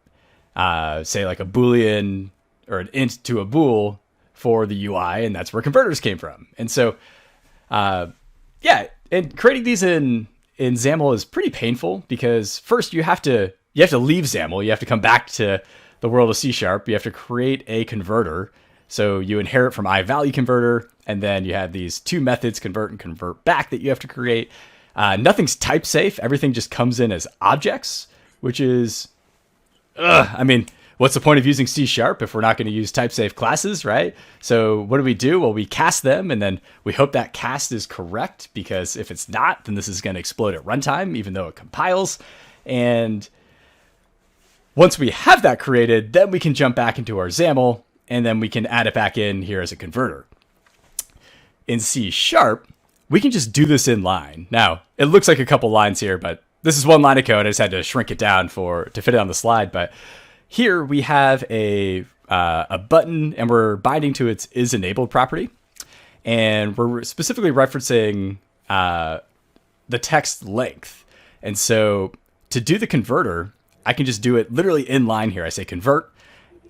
say, like a Boolean or an int to a bool for the UI. And that's where converters came from. And so, and creating these in XAML is pretty painful, because first you have to leave XAML. You have to come back to the world of C#. You have to create a converter. So you inherit from iValue converter, and then you have these two methods, convert and convert back, that you have to create. Nothing's type safe. Everything just comes in as objects, which is, I mean, what's the point of using C# if we're not going to use type safe classes, right? So what do? Well, we cast them, and then we hope that cast is correct, because if it's not, then this is going to explode at runtime, even though it compiles. And once we have that created, then we can jump back into our XAML, and then we can add it back in here as a converter. In C#, we can just do this in line. Now, it looks like a couple lines here, but this is one line of code. I just had to shrink it down to fit it on the slide. But here we have a button, and we're binding to its isEnabled property. And we're specifically referencing the text length. And so to do the converter, I can just do it literally in line here. I say convert,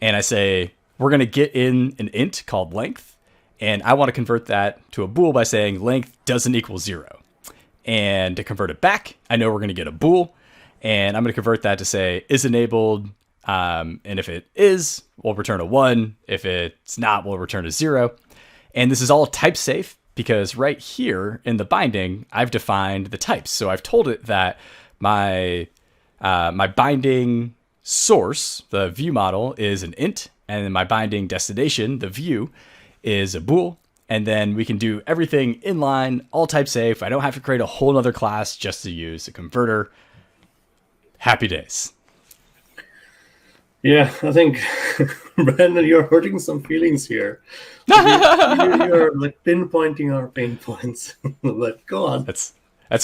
and I say, we're going to get in an int called length. And I want to convert that to a bool by saying length doesn't equal 0. And to convert it back, I know we're going to get a bool. And I'm going to convert that to say isEnabled. And if it is, we'll return a 1. If it's not, we'll return a 0. And this is all type safe, because right here in the binding, I've defined the types. So I've told it that my binding source, the view model, is an int. And then my binding destination, the view, is a bool. And then we can do everything inline, all type safe. I don't have to create a whole other class just to use a converter. Happy days.
Yeah, I think, Brandon, you're hurting some feelings here. You're like pinpointing our pain points. But go on.
That's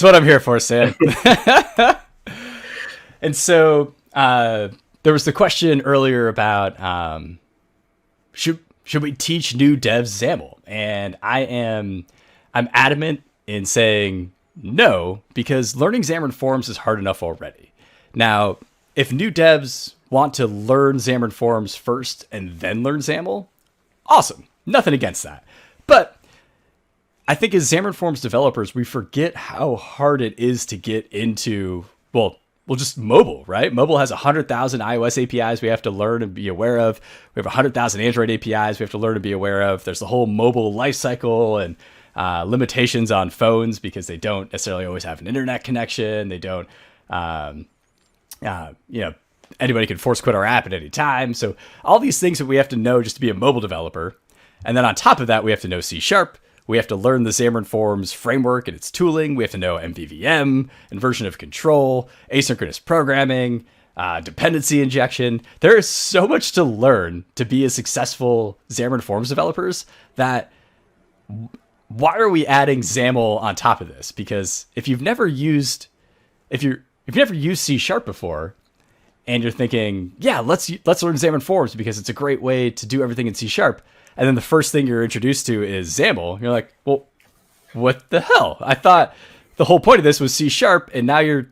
what I'm here for, Sam. And so there was the question earlier about should we teach new devs XAML? And I'm adamant in saying no, because learning Xamarin.Forms is hard enough already. Now, if new devs want to learn Xamarin.Forms first and then learn XAML, awesome. Nothing against that. But I think as Xamarin.Forms developers, we forget how hard it is to get into, well, just mobile, right? Mobile has 100,000 iOS APIs we have to learn and be aware of. We have 100,000 Android APIs we have to learn and be aware of. There's the whole mobile lifecycle and limitations on phones because they don't necessarily always have an internet connection. They don't, anybody can force quit our app at any time. So all these things that we have to know just to be a mobile developer. And then on top of that, we have to know C#. We have to learn the Xamarin.Forms framework and its tooling. We have to know MVVM, inversion of control, asynchronous programming, dependency injection. There is so much to learn to be a successful Xamarin.Forms developers that why are we adding XAML on top of this? Because if you've never used C# before, and you're thinking, yeah, let's learn Xamarin.Forms because it's a great way to do everything in C#. And then the first thing you're introduced to is XAML. You're like, well, what the hell? I thought the whole point of this was C#, and now you're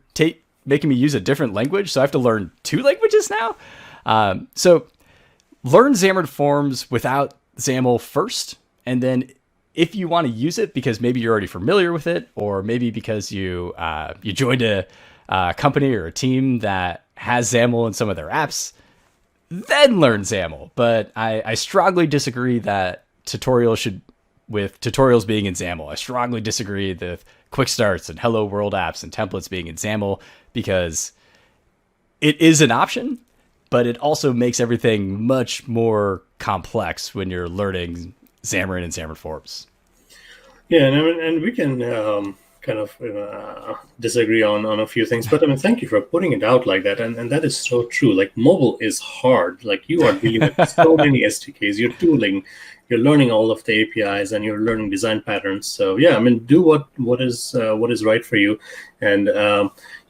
making me use a different language, so I have to learn 2 languages now? So learn Xamarin.Forms without XAML first, and then if you want to use it because maybe you're already familiar with it, or maybe because you joined a company or a team that has XAML in some of their apps, then learn XAML. But I strongly disagree that with tutorials being in XAML. I strongly disagree with quick starts and hello world apps and templates being in XAML, because it is an option, but it also makes everything much more complex when you're learning Xamarin and Xamarin.Forms.
Yeah, and we can kind of disagree on a few things, but I mean, thank you for putting it out like that, and that is so true. Like, mobile is hard. Like, you are dealing with so many SDKs, you're tooling, you're learning all of the APIs, and you're learning design patterns. So yeah, I mean, do what is right for you. And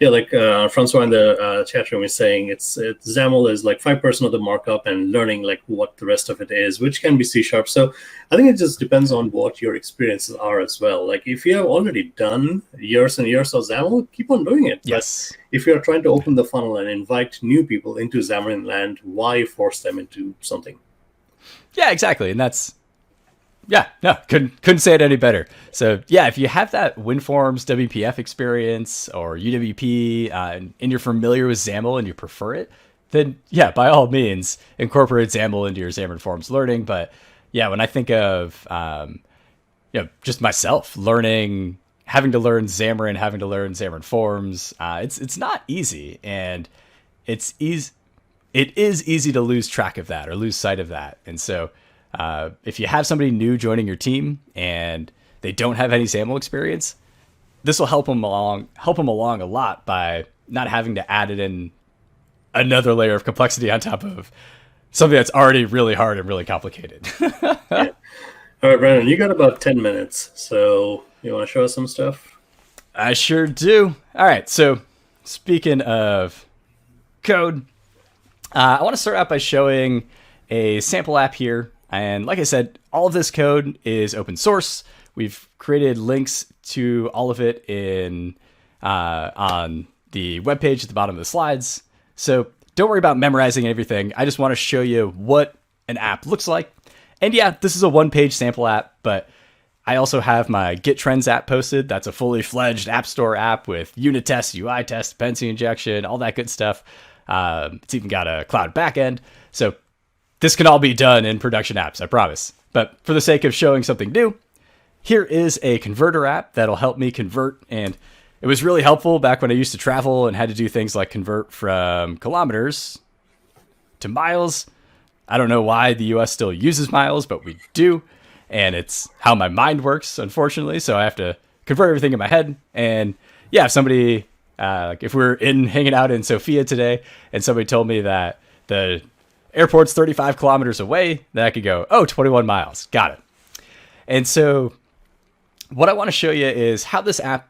like Francois in the chat room is saying, it's XAML is like 5% of the markup, and learning like what the rest of it is, which can be C#. So I think it just depends on what your experiences are as well. Like, if you have already done years and years of XAML, keep on doing it.
Yes.
But if you're trying to open the funnel and invite new people into Xamarin land, why force them into something?
Yeah, exactly. And that's, couldn't say it any better. So yeah, if you have that WinForms WPF experience or UWP, and you're familiar with XAML and you prefer it, then yeah, by all means, incorporate XAML into your Xamarin.Forms learning. But yeah, when I think of just myself having to learn Xamarin, having to learn Xamarin.Forms, it's not easy, and it is easy to lose track of that or lose sight of that. And so if you have somebody new joining your team and they don't have any XAML experience, this will help them along a lot by not having to add it in another layer of complexity on top of something that's already really hard and really complicated.
Yeah. All right, Brandon, you got about 10 minutes, so you want to show us some stuff?
I sure do. All right, so speaking of code, I want to start out by showing a sample app here. And like I said, all of this code is open source. We've created links to all of it on the webpage at the bottom of the slides. So don't worry about memorizing everything. I just want to show you what an app looks like. And yeah, this is a one-page sample app, but I also have my Git Trends app posted. That's a fully fledged App Store app with unit tests, UI tests, dependency injection, all that good stuff. It's even got a cloud backend. So this can all be done in production apps, I promise. But for the sake of showing something new, here is a converter app that'll help me convert. And it was really helpful back when I used to travel and had to do things like convert from kilometers to miles. I don't know why the US still uses miles, but we do. And it's how my mind works, unfortunately. So I have to convert everything in my head. And yeah, if somebody, if we're hanging out in Sofia today and somebody told me that the airport's 35 kilometers away, then I could go, 21 miles. Got it. And so what I want to show you is how this app,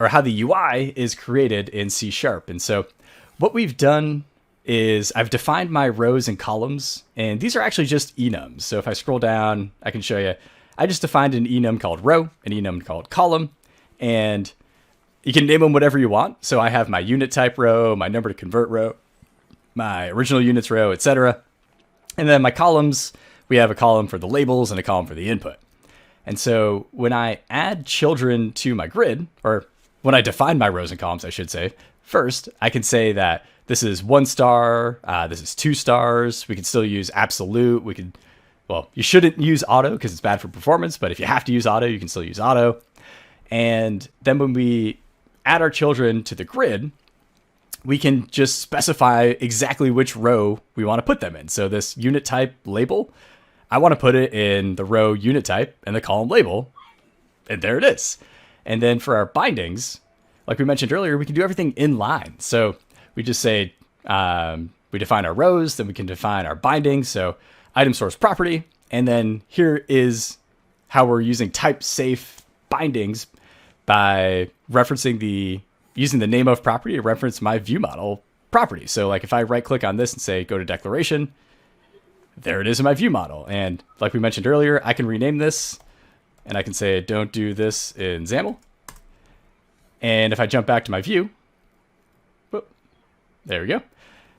or how the UI is created in C#. And so what we've done is I've defined my rows and columns, and these are actually just enums. So if I scroll down, I can show you, I just defined an enum called row, an enum called column, and you can name them whatever you want. So I have my unit type row, my number to convert row, my original units row, etc. And then my columns, we have a column for the labels and a column for the input. And so when I add children to my grid, or when I define my rows and columns, I should say, first, I can say that this is 1 star, this is 2 stars. We can still use absolute. You shouldn't use auto because it's bad for performance, but if you have to use auto, you can still use auto. And then when we add our children to the grid, we can just specify exactly which row we want to put them in. So this unit type label, I want to put it in the row unit type and the column label, and there it is. And then for our bindings, like we mentioned earlier, we can do everything in line. So we just say, we define our rows, then we can define our bindings. So item source property. And then here is how we're using type safe bindings by using the name of property to reference my view model property. So like if I right click on this and say, go to declaration, there it is in my view model. And like we mentioned earlier, I can rename this and I can say, don't do this in XAML. And if I jump back to my view, there we go.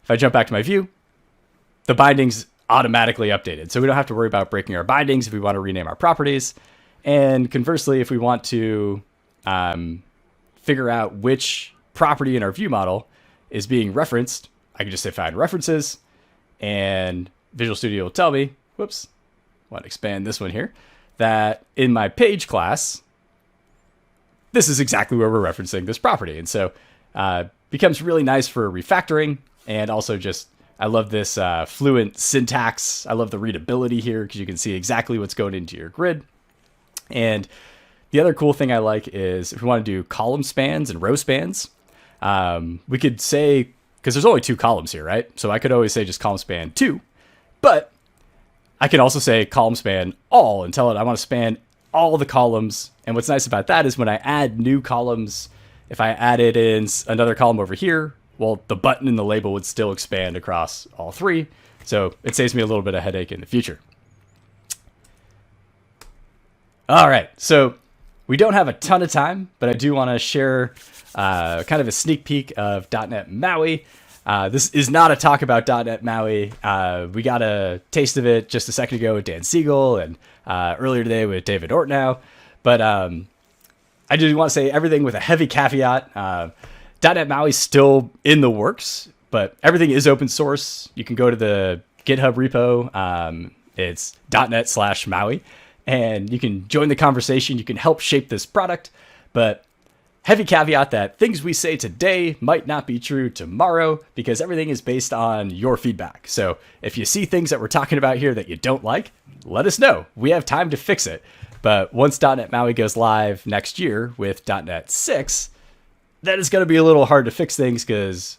If I jump back to my view, the binding's automatically updated. So we don't have to worry about breaking our bindings if we want to rename our properties. And conversely, if we want to figure out which property in our view model is being referenced, I can just say find references, and Visual Studio will tell me, I want to expand this one here, that in my page class, this is exactly where we're referencing this property. And so becomes really nice for refactoring, and also just, I love this fluent syntax. I love the readability here because you can see exactly what's going into your grid. And the other cool thing I like is if we want to do column spans and row spans, we could say, because there's only 2 columns here, right? So I could always say just column span 2, but I can also say column span all and tell it I want to span all the columns. And what's nice about that is when I add new columns, if I added in another column over here, well, the button and the label would still expand across all 3. So it saves me a little bit of headache in the future. All right, so we don't have a ton of time, but I do want to share kind of a sneak peek of .NET MAUI. This is not a talk about .NET MAUI. We got a taste of it just a second ago with Dan Siegel and earlier today with David Ortnow. But I do want to say everything with a heavy caveat. .NET MAUI is still in the works, but everything is open source. You can go to the GitHub repo It's .NET/MAUI, and you can join the conversation. You can help shape this product, but heavy caveat that things we say today might not be true tomorrow because everything is based on your feedback. So if you see things that we're talking about here that you don't like, let us know. We have time to fix it. But once .NET MAUI goes live next year with .NET 6, that is going to be a little hard to fix things because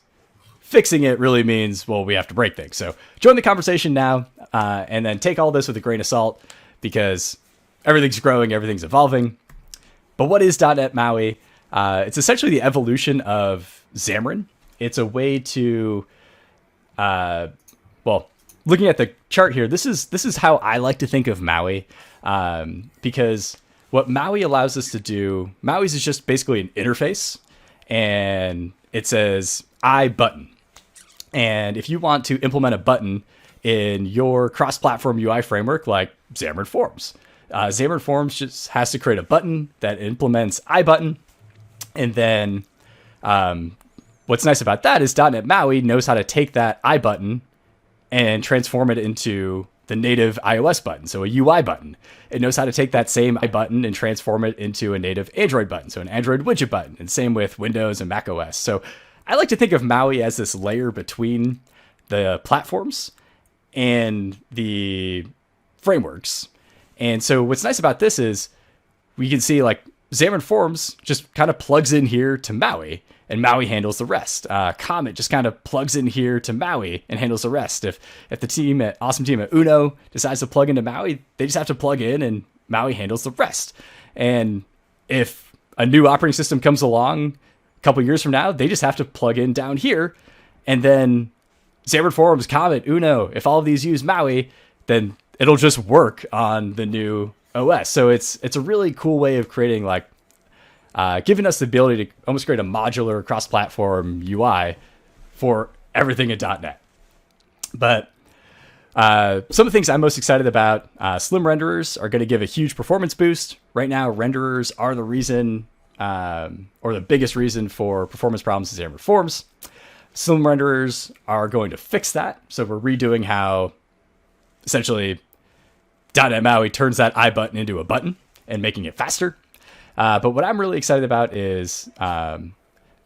fixing it really means, well, we have to break things. So join the conversation now, and then take all this with a grain of salt because everything's growing, everything's evolving. But what is .NET MAUI? It's essentially the evolution of Xamarin. It's a way to, looking at the chart here, this is how I like to think of MAUI, because what MAUI allows us to do, MAUI is just basically an interface, and it says I button. And if you want to implement a button in your cross-platform UI framework like Xamarin.Forms, Xamarin.Forms just has to create a button that implements I button. And then what's nice about that is .NET MAUI knows how to take that I button and transform it into the native iOS button, so a UI button. It knows how to take that same I button and transform it into a native Android button, so an Android widget button, and same with Windows and Mac OS. So I like to think of MAUI as this layer between the platforms and the frameworks. And so what's nice about this is we can see like Xamarin.Forms just kind of plugs in here to MAUI, and MAUI handles the rest. Comet just kind of plugs in here to MAUI and handles the rest. If the awesome team at Uno decides to plug into MAUI, they just have to plug in and MAUI handles the rest. And if a new operating system comes along a couple years from now, they just have to plug in down here. And then Xamarin.Forms, Comet, Uno, if all of these use MAUI, then it'll just work on the new OS. So it's a really cool way of creating giving us the ability to almost create a modular cross-platform UI for everything in .NET. But some of the things I'm most excited about, Slim renderers are going to give a huge performance boost. Right now, renderers are the reason, or the biggest reason for performance problems in Xamarin.Forms. Slim renderers are going to fix that. So we're redoing how essentially .NET MAUI turns that I button into a button and making it faster. But what I'm really excited about is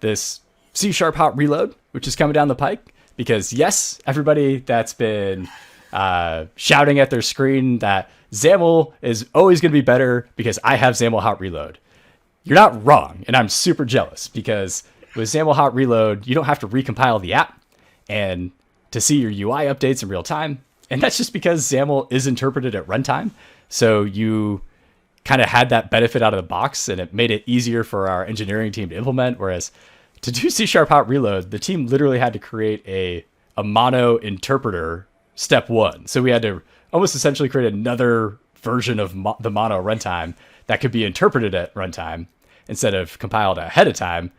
this C# hot reload, which is coming down the pike. Because yes, everybody that's been shouting at their screen that XAML is always going to be better because I have XAML hot reload. You're not wrong, and I'm super jealous because with XAML hot reload, you don't have to recompile the app and to see your UI updates in real time. And that's just because XAML is interpreted at runtime. So you kind of had that benefit out of the box, and it made it easier for our engineering team to implement. Whereas to do C# hot reload, the team literally had to create a mono interpreter step one. So we had to almost essentially create another version of the mono runtime that could be interpreted at runtime instead of compiled ahead of time.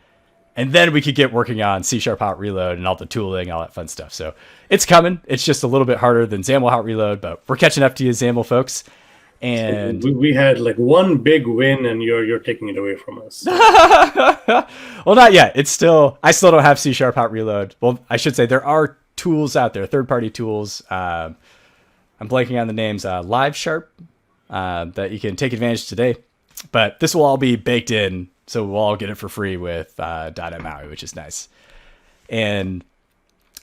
And then we could get working on C# hot reload and all the tooling, all that fun stuff. So it's coming. It's just a little bit harder than XAML hot reload, but we're catching up to you, XAML folks. And
we had like one big win, and you're taking it away from us.
Well, not yet. I still don't have C# hot reload. Well, I should say there are tools out there, third-party tools. I'm blanking on the names. LiveSharp that you can take advantage today. But this will all be baked in, so we'll all get it for free with .NET MAUI, which is nice. And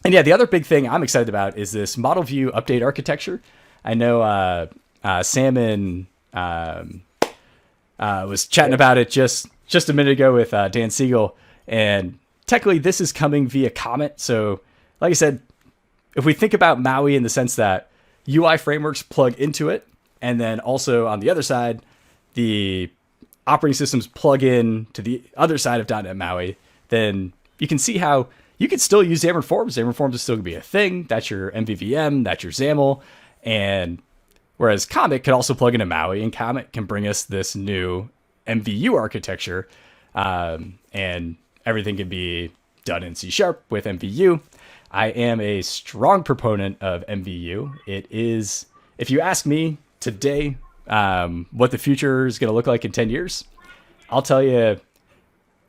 yeah, the other big thing I'm excited about is this model view update architecture. I know Sam was chatting about it just a minute ago with Dan Siegel, and technically this is coming via Comet. So like I said, if we think about MAUI in the sense that UI frameworks plug into it, and then also on the other side, the operating systems plug in to the other side of .NET MAUI, then you can see how you could still use Xamarin.Forms. Xamarin.Forms is still going to be a thing. That's your MVVM, that's your XAML. And whereas Comet could also plug into MAUI, and Comet can bring us this new MVU architecture, and everything can be done in C# with MVU. I am a strong proponent of MVU. It is, if you ask me today, what the future is going to look like in 10 years, I'll tell you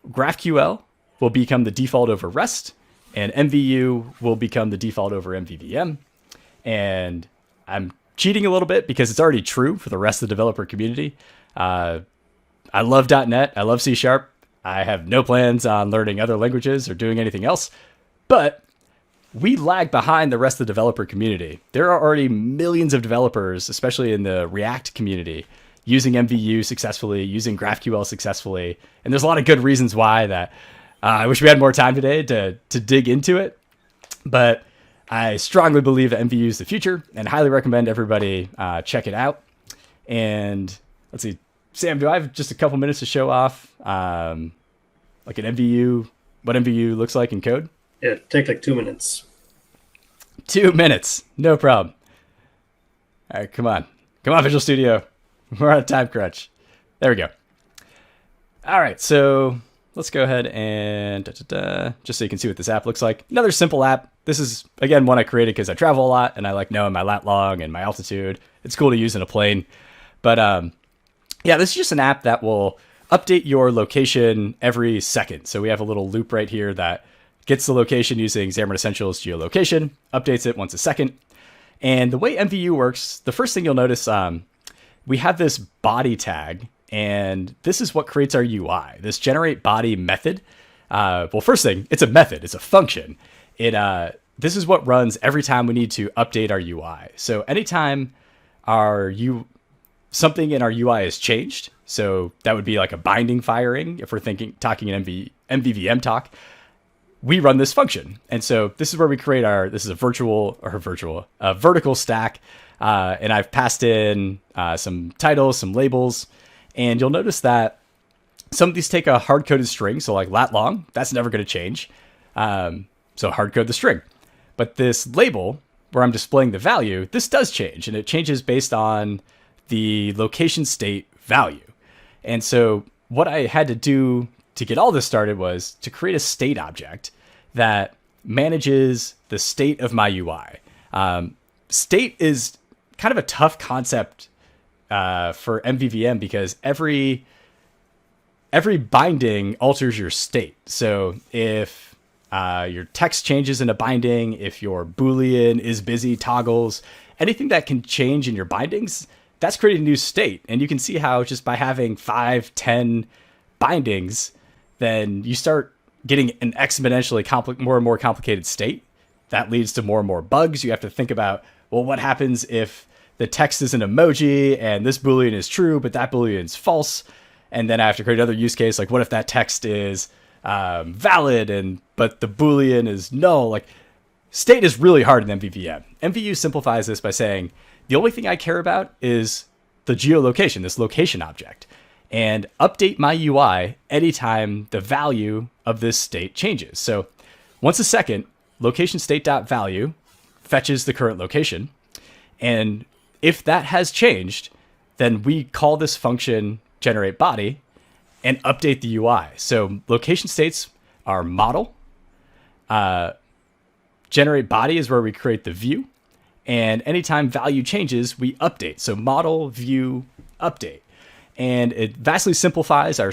GraphQL will become the default over REST, and MVU will become the default over MVVM. And I'm cheating a little bit because it's already true for the rest of the developer community. I love .NET. I love C#. I have no plans on learning other languages or doing anything else, but we lag behind the rest of the developer community. There are already millions of developers, especially in the React community, using MVU successfully, using GraphQL successfully. And there's a lot of good reasons why that I wish we had more time today to dig into it. But I strongly believe that MVU is the future and highly recommend everybody check it out. And let's see, Sam, do I have just a couple minutes to show off like an MVU, what MVU looks like in code?
Yeah, take like 2 minutes.
2 minutes, no problem. All right, come on, Visual Studio. We're on a time crunch. There we go. All right, so let's go ahead and just so you can see what this app looks like. Another simple app. This is, again, one I created because I travel a lot and I like knowing my lat long and my altitude. It's cool to use in a plane. But yeah, this is just an app that will update your location every second. So we have a little loop right here that gets the location using Xamarin Essentials geolocation, updates it once a second. And the way MVU works, the first thing you'll notice, we have this body tag, and this is what creates our UI, this generate body method. Well, first thing, it's a method, it's a function. This is what runs every time we need to update our UI. So anytime something in our UI is changed, so that would be like a binding firing, if we're talking in MVVM talk, we run this function. And so this is where we create this is a vertical stack. And I've passed in some titles, some labels, and you'll notice that some of these take a hard-coded string. So like lat long, that's never going to change. So hard code the string. But this label where I'm displaying the value, this does change, and it changes based on the location state value. And so what I had to do to get all this started was to create a state object that manages the state of my UI. State is kind of a tough concept for MVVM because every binding alters your state. So if your text changes in a binding, if your Boolean is busy toggles, anything that can change in your bindings, that's creating a new state. And you can see how just by having 5, 10 bindings, then you start getting an exponentially more and more complicated state. That leads to more and more bugs. You have to think about, well, what happens if the text is an emoji and this Boolean is true, but that Boolean is false? And then I have to create another use case. Like, what if that text is valid but the Boolean is null? Like, state is really hard in MVVM. MVU simplifies this by saying, the only thing I care about is the geolocation, this location object, and update my UI anytime the value of this state changes. So once a second, location state.value fetches the current location. And if that has changed, then we call this function generate body and update the UI. So location states are model. Generate body is where we create the view. And anytime value changes, we update. So model, view, update. And it vastly simplifies our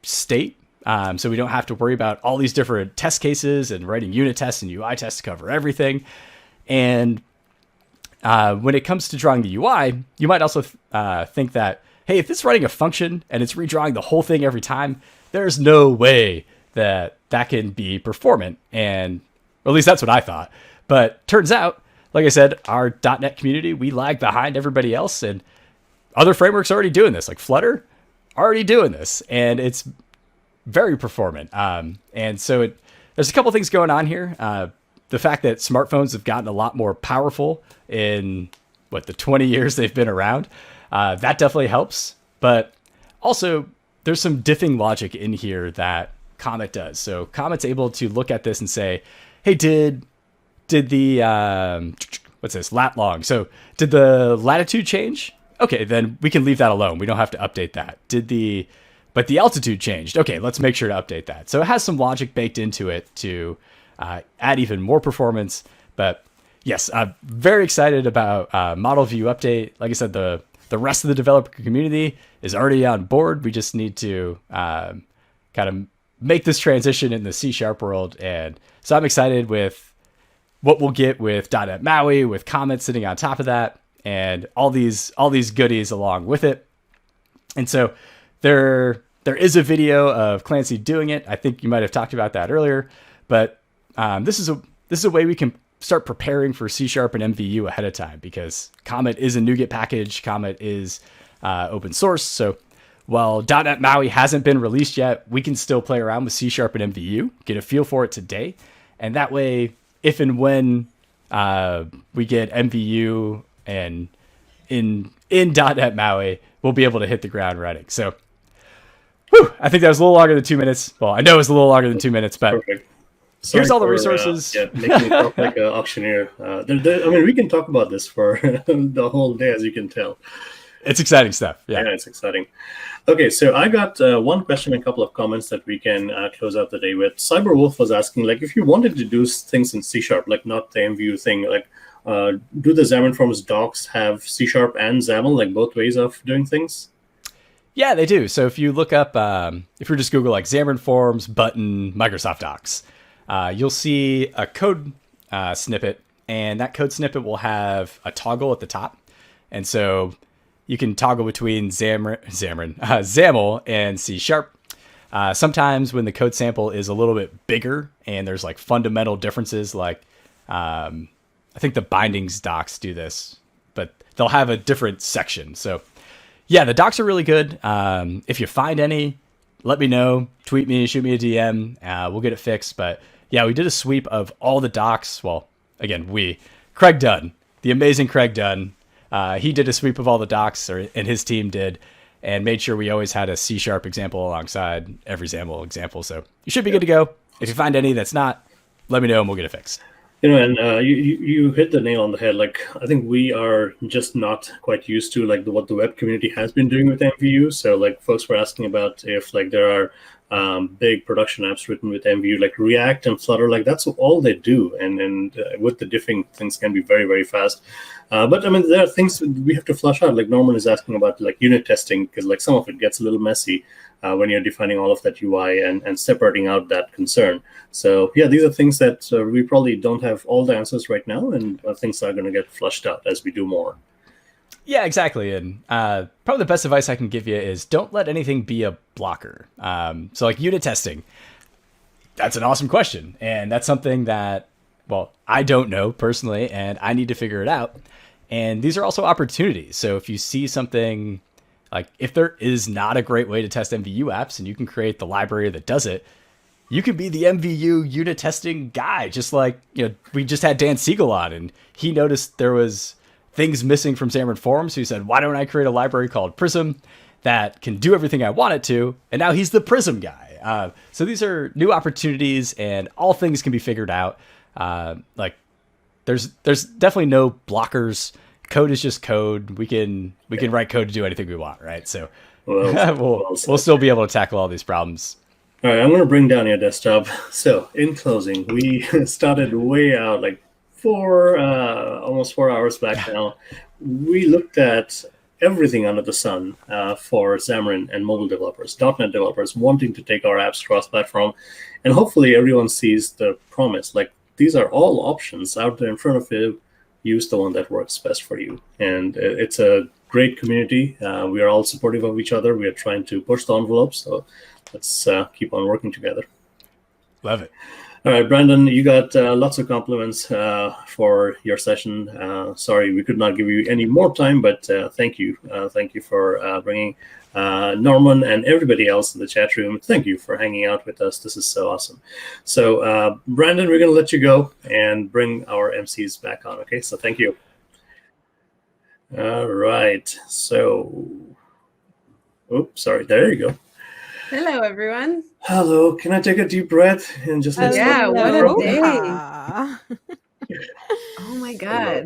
state. So we don't have to worry about all these different test cases and writing unit tests and UI tests to cover everything. And when it comes to drawing the UI, you might also think that, hey, if it's running a function and it's redrawing the whole thing every time, there's no way that can be performant. And or at least that's what I thought. But turns out, like I said, our .NET community, we lag behind everybody else, and other frameworks are already doing this. Like Flutter, already doing this, and it's very performant. And so there's a couple things going on here. The fact that smartphones have gotten a lot more powerful in the 20 years they've been around, that definitely helps. But also, there's some diffing logic in here that Comet does. So Comet's able to look at this and say, hey, did the what's this, lat long, so did the latitude change? Okay, then we can leave that alone, we don't have to update that. But the altitude changed. Okay, let's make sure to update that. So it has some logic baked into it to add even more performance. But yes, I'm very excited about model view update. Like I said, the rest of the developer community is already on board. We just need to kind of make this transition in the C# world. And so I'm excited with what we'll get with .NET MAUI, with Comet sitting on top of that. and all these goodies along with it. And so there is a video of Clancy doing it. I think you might have talked about that earlier, but this is a way we can start preparing for C# and MVU ahead of time, because Comet is a NuGet package. Comet is open source. So while .NET MAUI hasn't been released yet, we can still play around with C# and MVU, get a feel for it today. And that way, if and when we get MVU and in .NET MAUI, we'll be able to hit the ground running. So I think that was a little longer than 2 minutes. Well, I know it was a little longer than 2 minutes, but
Perfect.
Here's all the resources.
Making me talk like an auctioneer. I mean, we can talk about this for the whole day, as you can tell.
It's exciting stuff. Yeah,
it's exciting. Okay, so I got one question and a couple of comments that we can close out the day with. Cyberwolf was asking, like, if you wanted to do things in C#, like not the MVU thing, like, do the Xamarin.Forms docs have C# and XAML, like both ways of doing things?
Yeah, they do. So if you look up, if you just Google like Xamarin.Forms button Microsoft Docs, you'll see a code snippet, and that code snippet will have a toggle at the top. And so you can toggle between XAML and C#. Sometimes when the code sample is a little bit bigger and there's like fundamental differences, like I think the bindings docs do this, but they'll have a different section. So yeah, the docs are really good. If you find any, let me know, tweet me, shoot me a DM. We'll get it fixed. But yeah, we did a sweep of all the docs. Well, again, Craig Dunn, the amazing Craig Dunn, he did a sweep of all the docs, and his team did, and made sure we always had a C# example alongside every XAML example. So you should be good to go. If you find any that's not, let me know and we'll get it fixed.
And you hit the nail on the head. Like, I think we are just not quite used to like what the web community has been doing with MVU. So like folks were asking about if like there are big production apps written with MVU, like React and Flutter, like that's all they do. And with the diffing, things can be very, very fast. But I mean, there are things we have to flush out. Like Norman is asking about like unit testing, because like some of it gets a little messy when you're defining all of that UI and separating out that concern. So yeah, these are things that we probably don't have all the answers right now, and things are going to get flushed out as we do more.
Yeah, exactly. And probably the best advice I can give you is don't let anything be a blocker. So like unit testing, that's an awesome question. And that's something that, well, I don't know personally, and I need to figure it out. And these are also opportunities. So if you see something, like if there is not a great way to test MVU apps and you can create the library that does it, you can be the MVU unit testing guy. Just like, we just had Dan Siegel on, and he noticed there was things missing from Xamarin.Forms. So he said, why don't I create a library called Prism that can do everything I want it to? And now he's the Prism guy. So these are new opportunities, and all things can be figured out. Like there's definitely no blockers. Code is just code. We can write code to do anything we want, right? So we'll still be able to tackle all these problems.
All right, I'm going to bring down your desktop. So in closing, we started way out, like almost 4 hours back now. We looked at everything under the sun for Xamarin and mobile developers, .NET developers wanting to take our apps cross-platform. And hopefully everyone sees the promise. Like, these are all options out there in front of you. Use the one that works best for you. And it's a great community. We are all supportive of each other. We are trying to push the envelope. So let's keep on working together.
Love it.
All right, Brandon, you got lots of compliments for your session. Sorry, we could not give you any more time, but thank you. Thank you for bringing Norman and everybody else in the chat room. Thank you for hanging out with us. This is so awesome. So, Brandon, we're going to let you go and bring our MCs back on, okay? So thank you. All right. So, oops, sorry. There you go.
Hello, everyone.
Hello. Can I take a deep breath and just let's
Yeah, what a day.
Aloha.
Oh my God.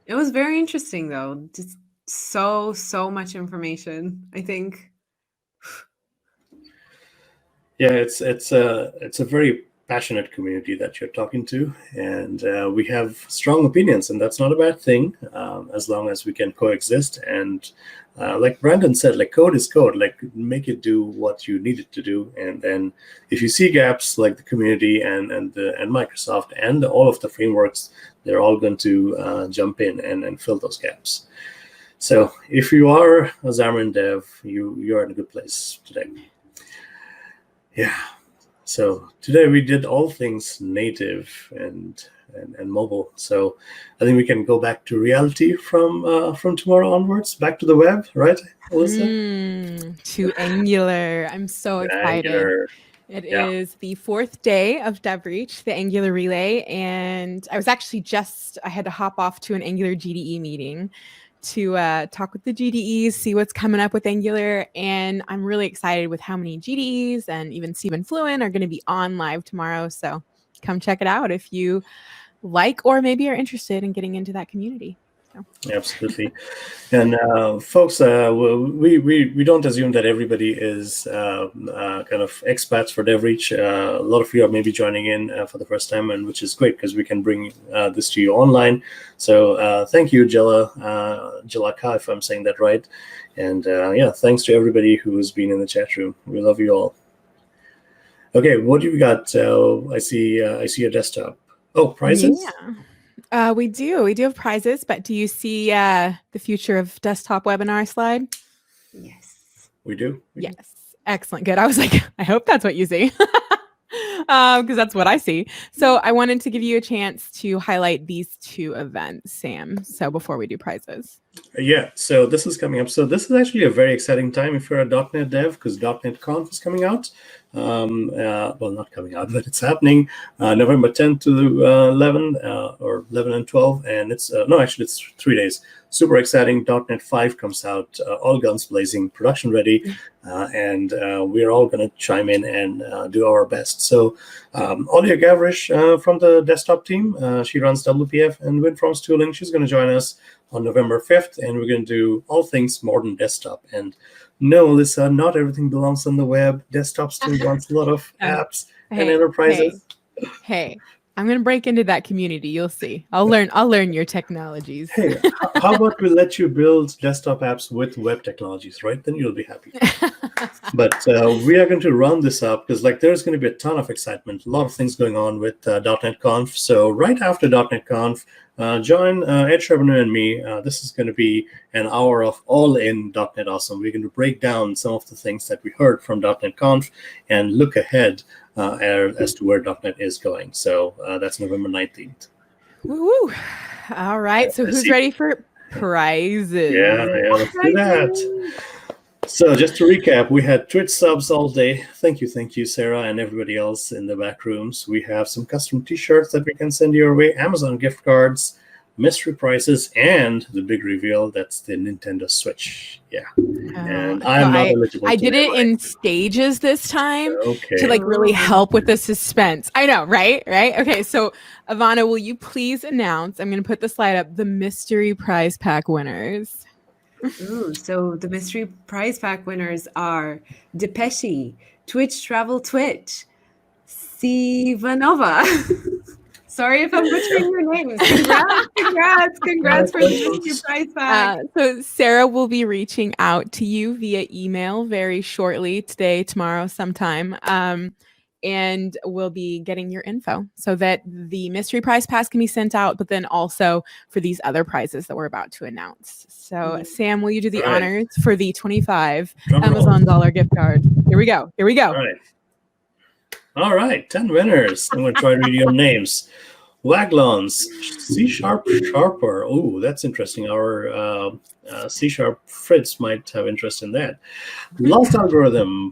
It was very interesting though. Just so much information, I think.
Yeah, it's a very passionate community that you're talking to, and we have strong opinions, and that's not a bad thing as long as we can coexist and like Brandon said, like code is code. Like make it do what you need it to do, and then if you see gaps, like the community and Microsoft and all of the frameworks, they're all going to jump in and fill those gaps. So if you are a Xamarin dev, you're in a good place today. Yeah. So today we did all things native and mobile. So I think we can go back to reality from tomorrow onwards, back to the web, right, Alyssa?
To Angular. I'm so excited.
Angular.
It is the 4th day of DevReach, the Angular Relay, and I was actually I had to hop off to an Angular GDE meeting to talk with the GDEs, see what's coming up with Angular, and I'm really excited with how many GDEs and even Steven Fluent are going to be on live tomorrow. So come check it out if you like or maybe are interested in getting into that community. So.
Absolutely. And folks, we don't assume that everybody is kind of expats for DevReach. A lot of you are maybe joining in for the first time, and which is great because we can bring this to you online. So thank you, Jalaka, if I'm saying that right. And yeah, thanks to everybody who's been in the chat room. We love you all. Okay, what do you got? I see a desktop. Oh, prizes?
Yeah. We do have prizes, but do you see the future of desktop webinar slide?
Yes.
We do.
Yes. Excellent. Good. I was like, I hope that's what you see. Because that's what I see. So I wanted to give you a chance to highlight these 2 events, Sam. So before we do prizes.
Yeah, so this is coming up. So this is actually a very exciting time if you're a .NET dev, because .NET Conf is coming out. Well, not coming out, but it's happening November 10th to 11 or 11 and 12. And it's, no, actually it's 3 days. Super exciting. .NET 5 comes out, all guns blazing, production ready. And we're all going to chime in and do our best. So Aulia Gavrish from the desktop team, she runs WPF and WinForms tooling. She's going to join us on November 5th, and we're going to do all things modern desktop. And no, Alyssa, not everything belongs on the web. Desktop still wants a lot of apps and enterprises.
Hey, I'm going to break into that community. You'll see. I'll learn your technologies.
Hey, how about we let you build desktop apps with web technologies, right? Then you'll be happy. But we are going to run this up because there's going to be a ton of excitement, a lot of things going on with .NET Conf. So right after .NET Conf, join Ed Charbonneau and me. This is going to be an hour of all in .NET Awesome. We're going to break down some of the things that we heard from .NET Conf and look ahead as to where .NET is going. So that's November 19th.
Woo! All right. So who's ready for prizes?
Yeah, let's do that. So just to recap, we had Twitch subs all day. Thank you, Sarah, and everybody else in the back rooms. We have some custom T-shirts that we can send your way, Amazon gift cards, mystery prizes, and the big reveal, that's the Nintendo Switch. Yeah. And I'm not eligible.
I did it in stages this time to really help with the suspense. I know, right? Okay, so Ivana, will you please announce, I'm going to put the slide up, the mystery prize pack winners.
Ooh, so the mystery prize pack winners are Depeshi, Twitch Travel Twitch, Sivanova. Sorry if I'm butchering your names. Congrats for the mystery prize pack.
So Sarah will be reaching out to you via email very shortly, today, tomorrow, sometime. And we'll be getting your info so that the mystery prize pass can be sent out, but then also for these other prizes that we're about to announce. So Sam, will you do the honors for the 25 Amazon dollar gift card? Here we go.
All right, 10 winners. I'm going to try to read your names. Waglons, C# Sharper. Oh, that's interesting. Our C# Fritz might have interest in that. Lost Algorithm,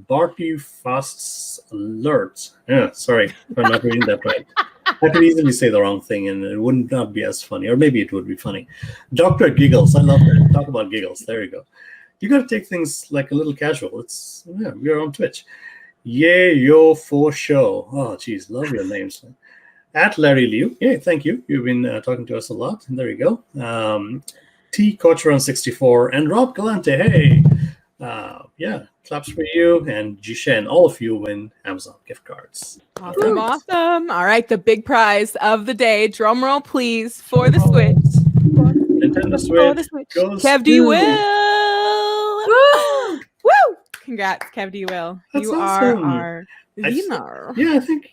Barty Fast's Alert. Yeah, sorry if I'm not reading that right. I could easily say the wrong thing and it would not be as funny, or maybe it would be funny. Dr. Giggles, I love that. Talk about giggles. There you go. You got to take things like a little casual. We're on Twitch. Yeah, yo for show. Oh, geez, love your names. At Larry Liu. Yeah, thank you. You've been talking to us a lot. And there you go. T. Cochran 64 and Rob Galante. Hey. Yeah, claps for you. And Jishen, all of you win Amazon gift cards.
Awesome. All right, the big prize of the day. Drum roll, please, for the Switch.
Nintendo Switch.
Kev, do you win? Congrats, Kev D. Will.
That's
You are
awesome.
our
I th-
winner.
Yeah, I think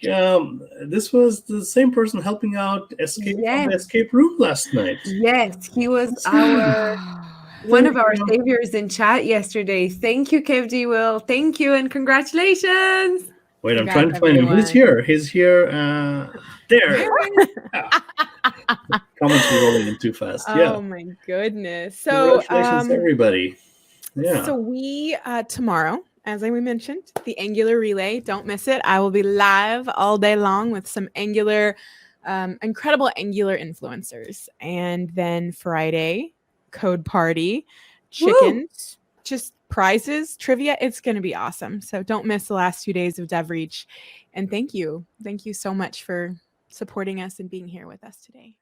this was the same person helping out Escape from the
Yes.
escape room last night.
Yes, he was
That's good.
one
Thank
of our
you.
saviors in chat yesterday. Thank you, Kev D. Will. Thank you and congratulations.
Wait, I'm
Congrats,
trying to find him. He's
everyone.
here. He's here. There. Yeah. Comments are rolling in too fast.
Oh
Yeah.
my goodness. So
Congratulations, everybody. Yeah.
So we tomorrow, as we mentioned, the Angular Relay. Don't miss it. I will be live all day long with some Angular, incredible Angular influencers, and then Friday, Code Party, chickens, just prizes, trivia. It's going to be awesome. So don't miss the last 2 days of DevReach. And thank you so much for supporting us and being here with us today.